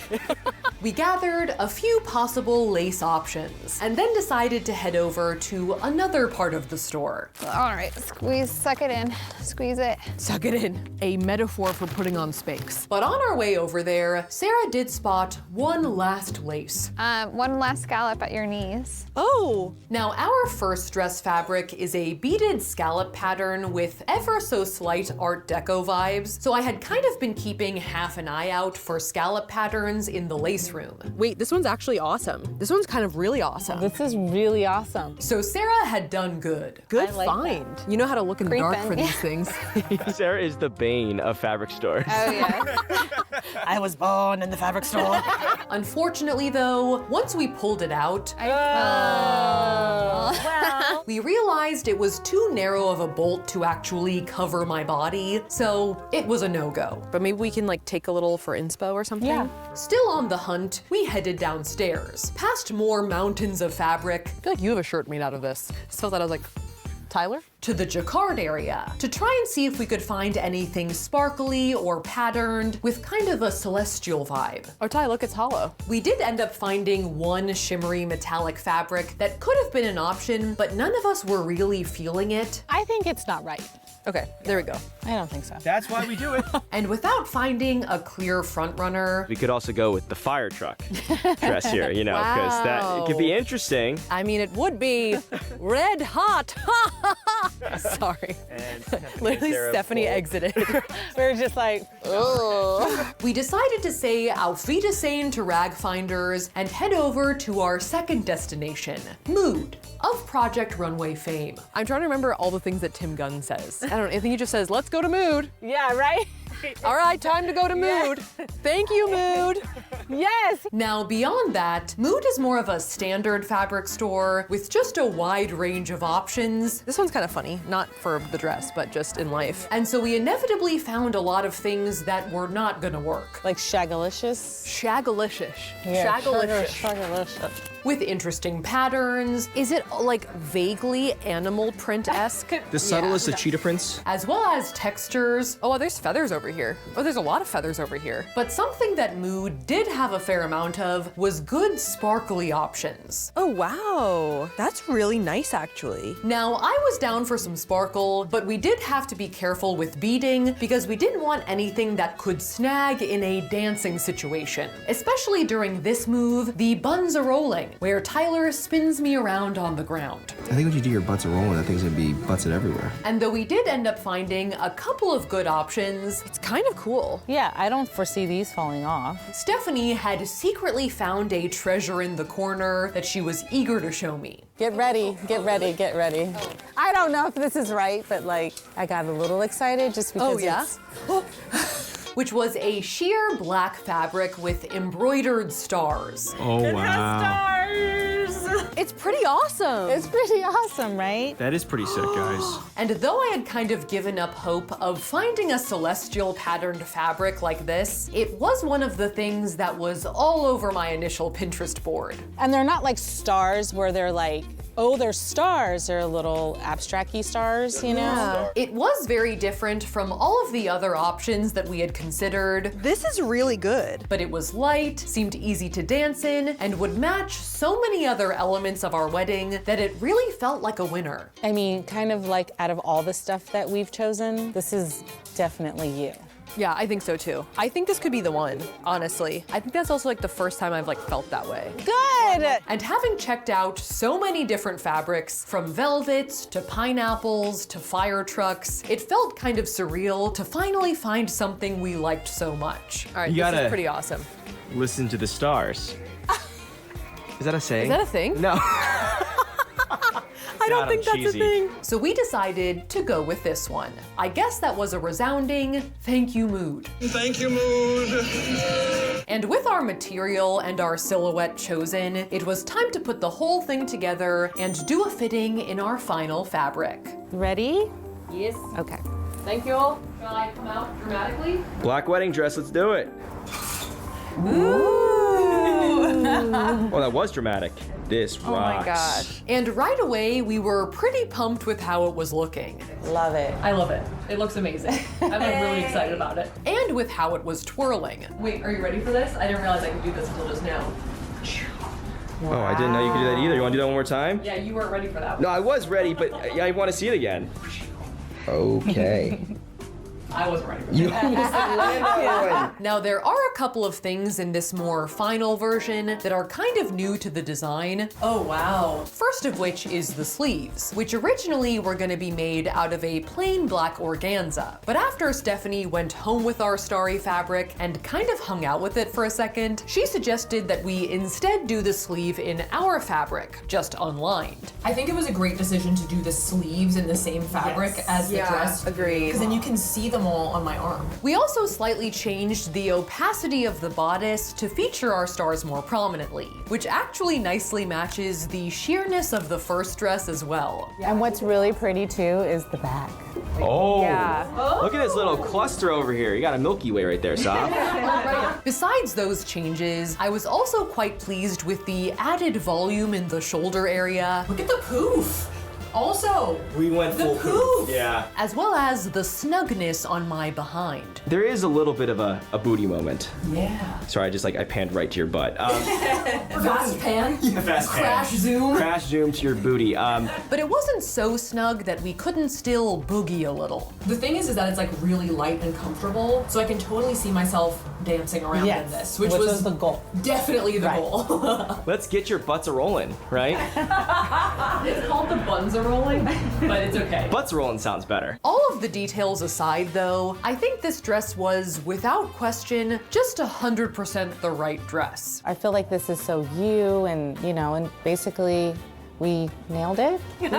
We gathered a few possible lace options and then decided to head over to another part of the store. All right, squeeze, suck it in, squeeze it. Suck it in, a metaphor for putting on Spanx. But on our way over there, Sarah did spot one last lace. One last scallop at your knees. Oh! Now our first dress fabric is a beaded scallop pattern with ever so slight Art Deco vibes, so I had kind of been keeping half an eye out for scallop patterns in the lace room. Wait, this one's actually awesome. This one's kind of really awesome. This is really awesome. So Sarah had done good. Good find. You know how to look in the dark for these things. Sarah is the bane of fabric stores. Oh yeah. I was born in the fabric store. Unfortunately though, once we pulled it out, we realized it was too narrow of a bolt to actually cover my body, so it was a no-go. But maybe we can like take a little for inspo or something? Yeah. Still on the hunt, we headed downstairs, past more mountains of fabric. I feel like you have a shirt made out of this. I just felt that I was like, Tyler? To the jacquard area to try and see if we could find anything sparkly or patterned with kind of a celestial vibe. Oh, Ty, look, it's hollow. We did end up finding one shimmery metallic fabric that could have been an option, but none of us were really feeling it. I think it's not right. Okay, there we go. I don't think so. That's why we do it. And without finding a clear front runner, We could also go with the fire truck dress here, you know, because that it could be interesting. I mean, it would be red hot. Sorry. Literally, Stephanie exited. We were just like, ugh. We decided to say auf Wiedersehen to rag finders and head over to our second destination, Mood, of Project Runway fame. I'm trying to remember all the things that Tim Gunn says. I don't know, I think he just says, let's go to Mood. Yeah, right? All right, time to go to Mood. Thank you, Mood. Yes. Now, beyond that, Mood is more of a standard fabric store with just a wide range of options. This one's kind of funny, not for the dress, but just in life. And so we inevitably found a lot of things that were not gonna work. Like shagalicious? Shagalicious. Yeah, Shagalicious. shagalicious. With interesting patterns, Is it like vaguely animal print-esque? The subtlest of cheetah prints. as well as textures. Oh, there's feathers over here. Oh, there's a lot of feathers over here. But something that Mood did have a fair amount of was good sparkly options. Oh, wow. That's really nice, actually. Now, I was down for some sparkle, but we did have to be careful with beading because we didn't want anything that could snag in a dancing situation. Especially during this move, the buns are rolling, where Tyler spins me around on the ground. I think when you do your butts are rolling, that thing's gonna be butts everywhere. And though we did end up finding a couple of good options, It's kind of cool. Yeah, I don't foresee these falling off. Stephanie had secretly found a treasure in the corner that she was eager to show me. Get ready, get ready, get ready. I don't know if this is right, but like, I got a little excited just because it's... Which was a sheer black fabric with embroidered stars. Oh, wow. It's pretty awesome. It's pretty awesome, right? That is pretty sick, guys. And though I had kind of given up hope of finding a celestial patterned fabric like this, it was one of the things that was all over my initial Pinterest board. And they're not like stars where they're like, oh, they're stars. They're little abstract-y stars, you know? It was very different from all of the other options that we had considered. This is really good. But it was light, seemed easy to dance in, and would match so many other elements of our wedding that it really felt like a winner. I mean, kind of like out of all the stuff that we've chosen, this is definitely you. Yeah, I think so too. I think this could be the one, honestly. I think that's also like the first time I've like felt that way. Good! And having checked out so many different fabrics, from velvets to pineapples to fire trucks, it felt kind of surreal to finally find something we liked so much. All right, You this gotta- is pretty awesome. Listen to the stars. Is that a saying? Is that a thing? No. I don't God, think I'm that's cheesy. a thing. So we decided to go with this one. I guess that was a resounding thank you, Mood. Thank you, Mood. And with our material and our silhouette chosen, it was time to put the whole thing together and do a fitting in our final fabric. Ready? Yes. Okay. Thank you all. Shall I come out dramatically? Black wedding dress, let's do it. Ooh. Oh, that was dramatic. This rocks. Oh my gosh. And right away, we were pretty pumped with how it was looking. Love it. I love it. It looks amazing. I'm really excited about it. And with how it was twirling. Wait, are you ready for this? I didn't realize I could do this until just now. Oh, I didn't know you could do that either. You want to do that one more time? Yeah, you weren't ready for that one. No, I was ready, but I want to see it again. Okay. I wasn't ready for You that. almost landed on one. Now, there are a couple of things in this more final version that are kind of new to the design. Oh, wow. First of which is the sleeves, which originally were going to be made out of a plain black organza. But after Stephanie went home with our starry fabric and kind of hung out with it for a second, she suggested that we instead do the sleeve in our fabric, just unlined. I think it was a great decision to do the sleeves in the same fabric as the dress. Agreed. Because then you can see them all on my arm. We also slightly changed the opacity of the bodice to feature our stars more prominently, which actually nicely matches the sheerness of the first dress as well. And what's really pretty too is the back. Oh, Yeah. Look at this little cluster over here. You got a Milky Way right there, Sop. Besides those changes, I was also quite pleased with the added volume in the shoulder area. Look at the poof. Also, We went the full poof. Yeah. As well as the snugness on my behind. There is a little bit of a booty moment. Yeah. Sorry, I panned right to your butt. Fast pan. Fast pan. Crash zoom. Crash zoom to your booty. But it wasn't so snug that we couldn't still boogie a little. The thing is that it's like really light and comfortable, so I can totally see myself dancing around in this, which was the goal. definitely the goal. Let's get your butts a rolling, right? It's called the buns are rolling, but it's okay. Butts a rolling sounds better. All of the details aside though, I think this dress was, without question, just 100% the right dress. I feel like this is so you and, and basically we nailed it. we think?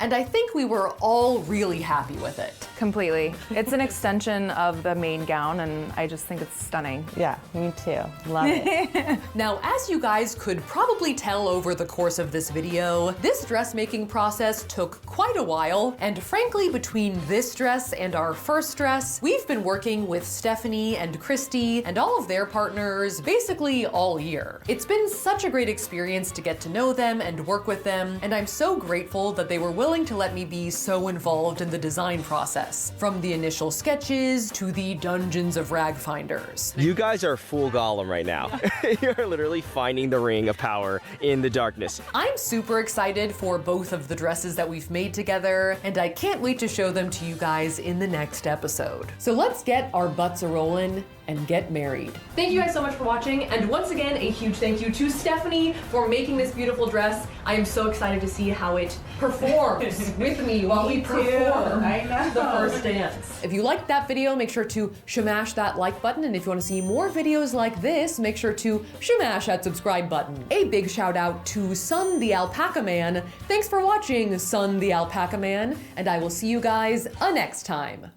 And I think we were all really happy with it. Completely. It's an extension of the main gown, and I just think it's stunning. Yeah, me too. Love it. Now, as you guys could probably tell over the course of this video, this dressmaking process took quite a while, and frankly, between this dress and our first dress, we've been working with Stephanie and Christy and all of their partners basically all year. It's been such a great experience to get to know them and work with them, and I'm so grateful that they were willing to let me be so involved in the design process, from the initial sketches to the dungeons of rag finders. You guys are full Gollum right now. You're literally finding the ring of power in the darkness. I'm super excited for both of the dresses that we've made together, and I can't wait to show them to you guys in the next episode. So let's get our butts a-rollin' and get married. Thank you guys so much for watching, and once again, a huge thank you to Stephanie for making this beautiful dress. I am so excited to see how it performs with me while we perform the first dance. If you liked that video, make sure to shamash that like button, and if you want to see more videos like this, make sure to shamash that subscribe button. A big shout out to Sun the Alpaca Man. Thanks for watching, Sun the Alpaca Man, and I will see you guys next time.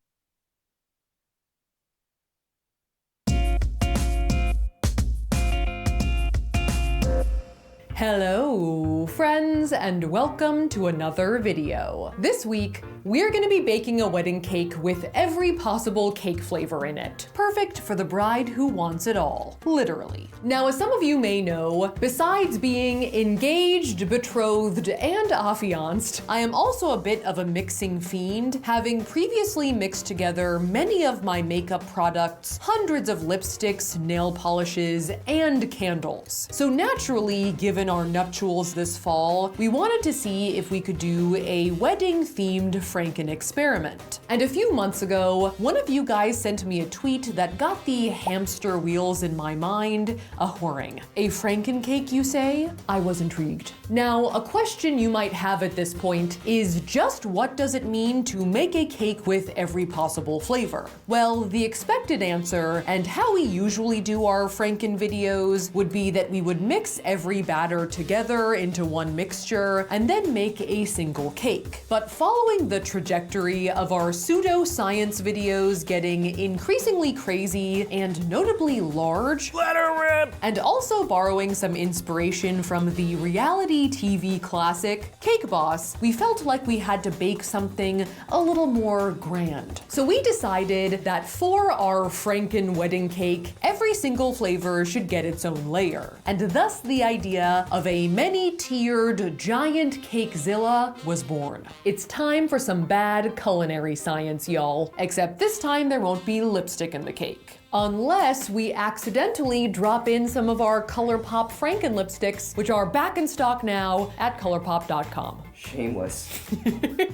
Hello, friends, and welcome to another video. This week, we're gonna be baking a wedding cake with every possible cake flavor in it. Perfect for the bride who wants it all, literally. Now, as some of you may know, besides being engaged, betrothed, and affianced, I am also a bit of a mixing fiend, having previously mixed together many of my makeup products, hundreds of lipsticks, nail polishes, and candles. So naturally, given our nuptials this fall, we wanted to see if we could do a wedding-themed Franken experiment. And a few months ago, one of you guys sent me a tweet that got the hamster wheels in my mind a-whirring. A Franken cake, you say? I was intrigued. Now, a question you might have at this point is just what does it mean to make a cake with every possible flavor? Well, the expected answer, and how we usually do our Franken videos, would be that we would mix every batch batter together into one mixture and then make a single cake. But following the trajectory of our pseudoscience videos getting increasingly crazy and notably large, let her rip, and also borrowing some inspiration from the reality TV classic Cake Boss, we felt like we had to bake something a little more grand. So we decided that for our Franken wedding cake, every single flavor should get its own layer. And thus the idea of a many-tiered giant cakezilla was born. It's time for some bad culinary science, y'all. Except this time there won't be lipstick in the cake. Unless we accidentally drop in some of our ColourPop Franken lipsticks, which are back in stock now at colourpop.com. Shameless.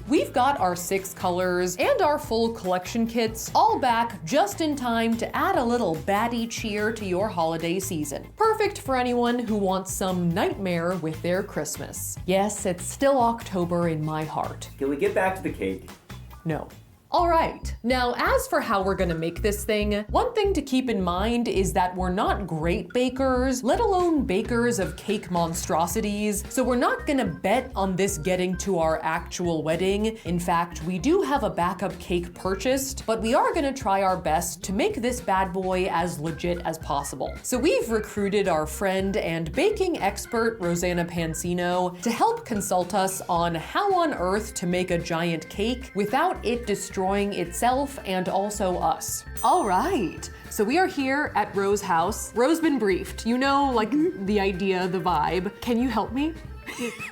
We've got our 6 colors and our full collection kits all back just in time to add a little baddie cheer to your holiday season. Perfect for anyone who wants some nightmare with their Christmas. Yes, it's still October in my heart. Can we get back to the cake? No. All right, now as for how we're gonna make this thing, one thing to keep in mind is that we're not great bakers, let alone bakers of cake monstrosities, so we're not gonna bet on this getting to our actual wedding. In fact, we do have a backup cake purchased, but we are gonna try our best to make this bad boy as legit as possible. So we've recruited our friend and baking expert, Rosanna Pansino, to help consult us on how on earth to make a giant cake without it destroying itself and also us. All right, so we are here at Ro's house. Ro's been briefed. You know, like the idea, the vibe. Can you help me?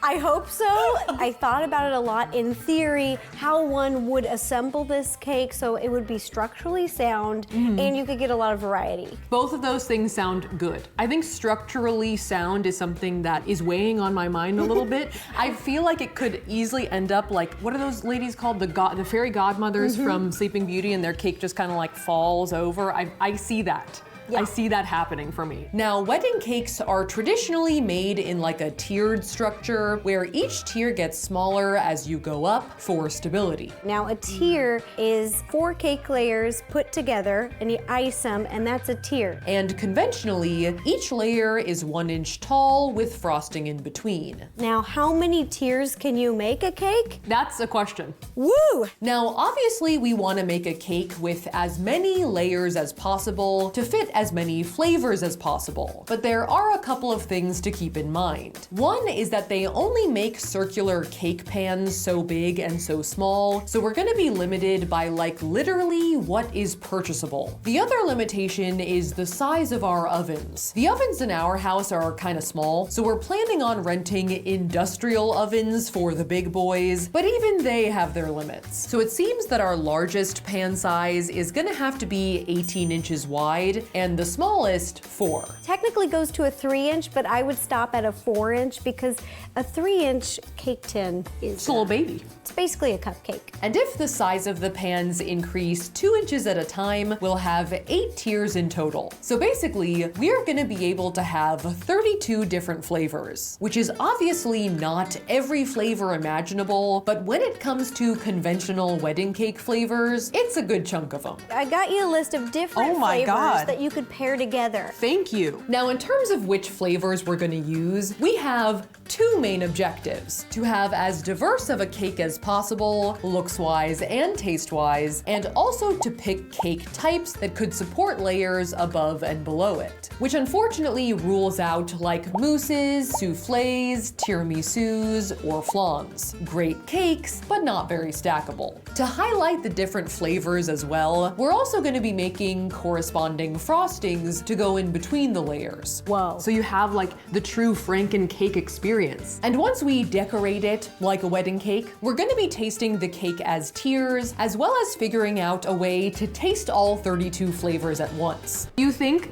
I hope so. I thought about it a lot. In theory, how one would assemble this cake so it would be structurally sound and you could get a lot of variety. Both of those things sound good. I think structurally sound is something that is weighing on my mind a little bit. I feel like it could easily end up like, what are those ladies called? The fairy godmothers from Sleeping Beauty, and their cake just kind of like falls over. I see that. Yeah. I see that happening for me. Now, wedding cakes are traditionally made in like a tiered structure where each tier gets smaller as you go up for stability. Now, a tier is 4 cake layers put together and you ice them, and that's a tier. And conventionally, each layer is 1 inch tall with frosting in between. Now, how many tiers can you make a cake? That's a question. Woo! Now, obviously, we want to make a cake with as many layers as possible to fit as many flavors as possible. But there are a couple of things to keep in mind. One is that they only make circular cake pans so big and so small, so we're gonna be limited by like literally what is purchasable. The other limitation is the size of our ovens. The ovens in our house are kind of small, so we're planning on renting industrial ovens for the big boys, but even they have their limits. So it seems that our largest pan size is gonna have to be 18 inches wide, and the smallest 4. Technically goes to a 3-inch, but I would stop at a 4-inch because a 3-inch cake tin is a little baby. It's basically a cupcake. And if the size of the pans increase 2 inches at a time, we'll have 8 tiers in total. So basically, we're gonna be able to have 32 different flavors, which is obviously not every flavor imaginable, but when it comes to conventional wedding cake flavors, it's a good chunk of them. I got you a list of different flavors that you could pair together. Thank you. Now, in terms of which flavors we're gonna use, we have 2 main objectives: to have as diverse of a cake as possible, looks-wise and taste-wise, and also to pick cake types that could support layers above and below it, which unfortunately rules out like mousses, soufflés, tiramisus, or flans. Great cakes, but not very stackable. To highlight the different flavors as well, we're also gonna be making corresponding frostings to go in between the layers. Whoa. So you have like the true Franken cake experience. And once we decorate it like a wedding cake, we're gonna be tasting the cake as tiers, as well as figuring out a way to taste all 32 flavors at once. You think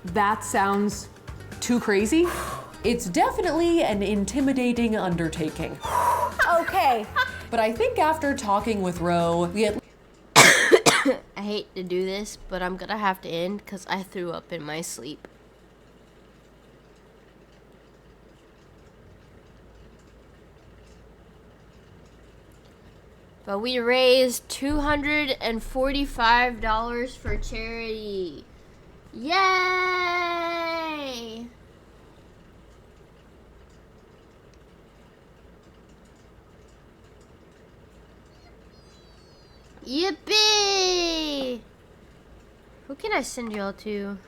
that sounds too crazy? It's definitely an intimidating undertaking. Okay. But I think after talking with Ro, we at I hate to do this, but I'm gonna have to end because I threw up in my sleep. But we raised $245 for charity. Yay! Yippee! Who can I send y'all to?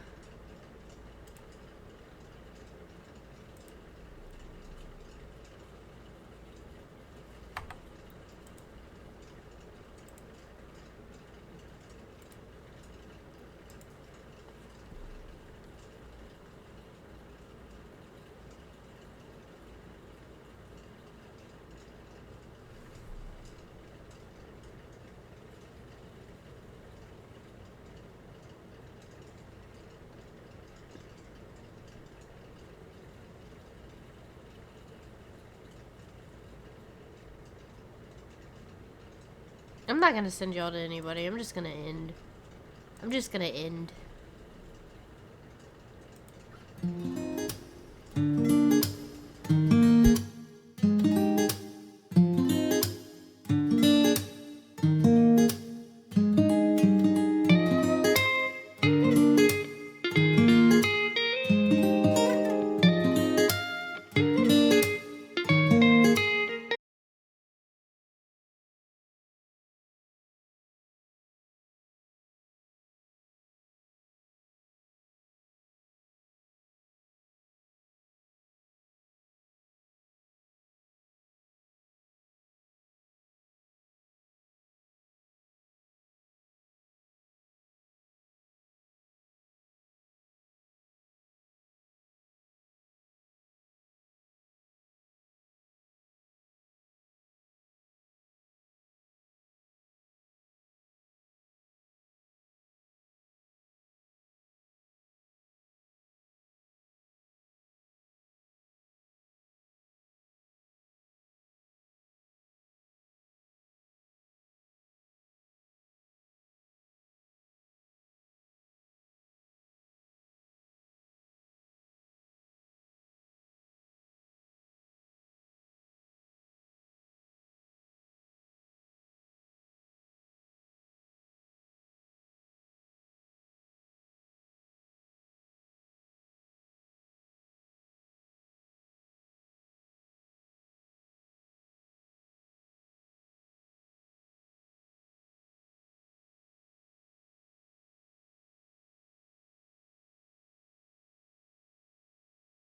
I'm not gonna send y'all to anybody. I'm just gonna end. I'm just gonna end.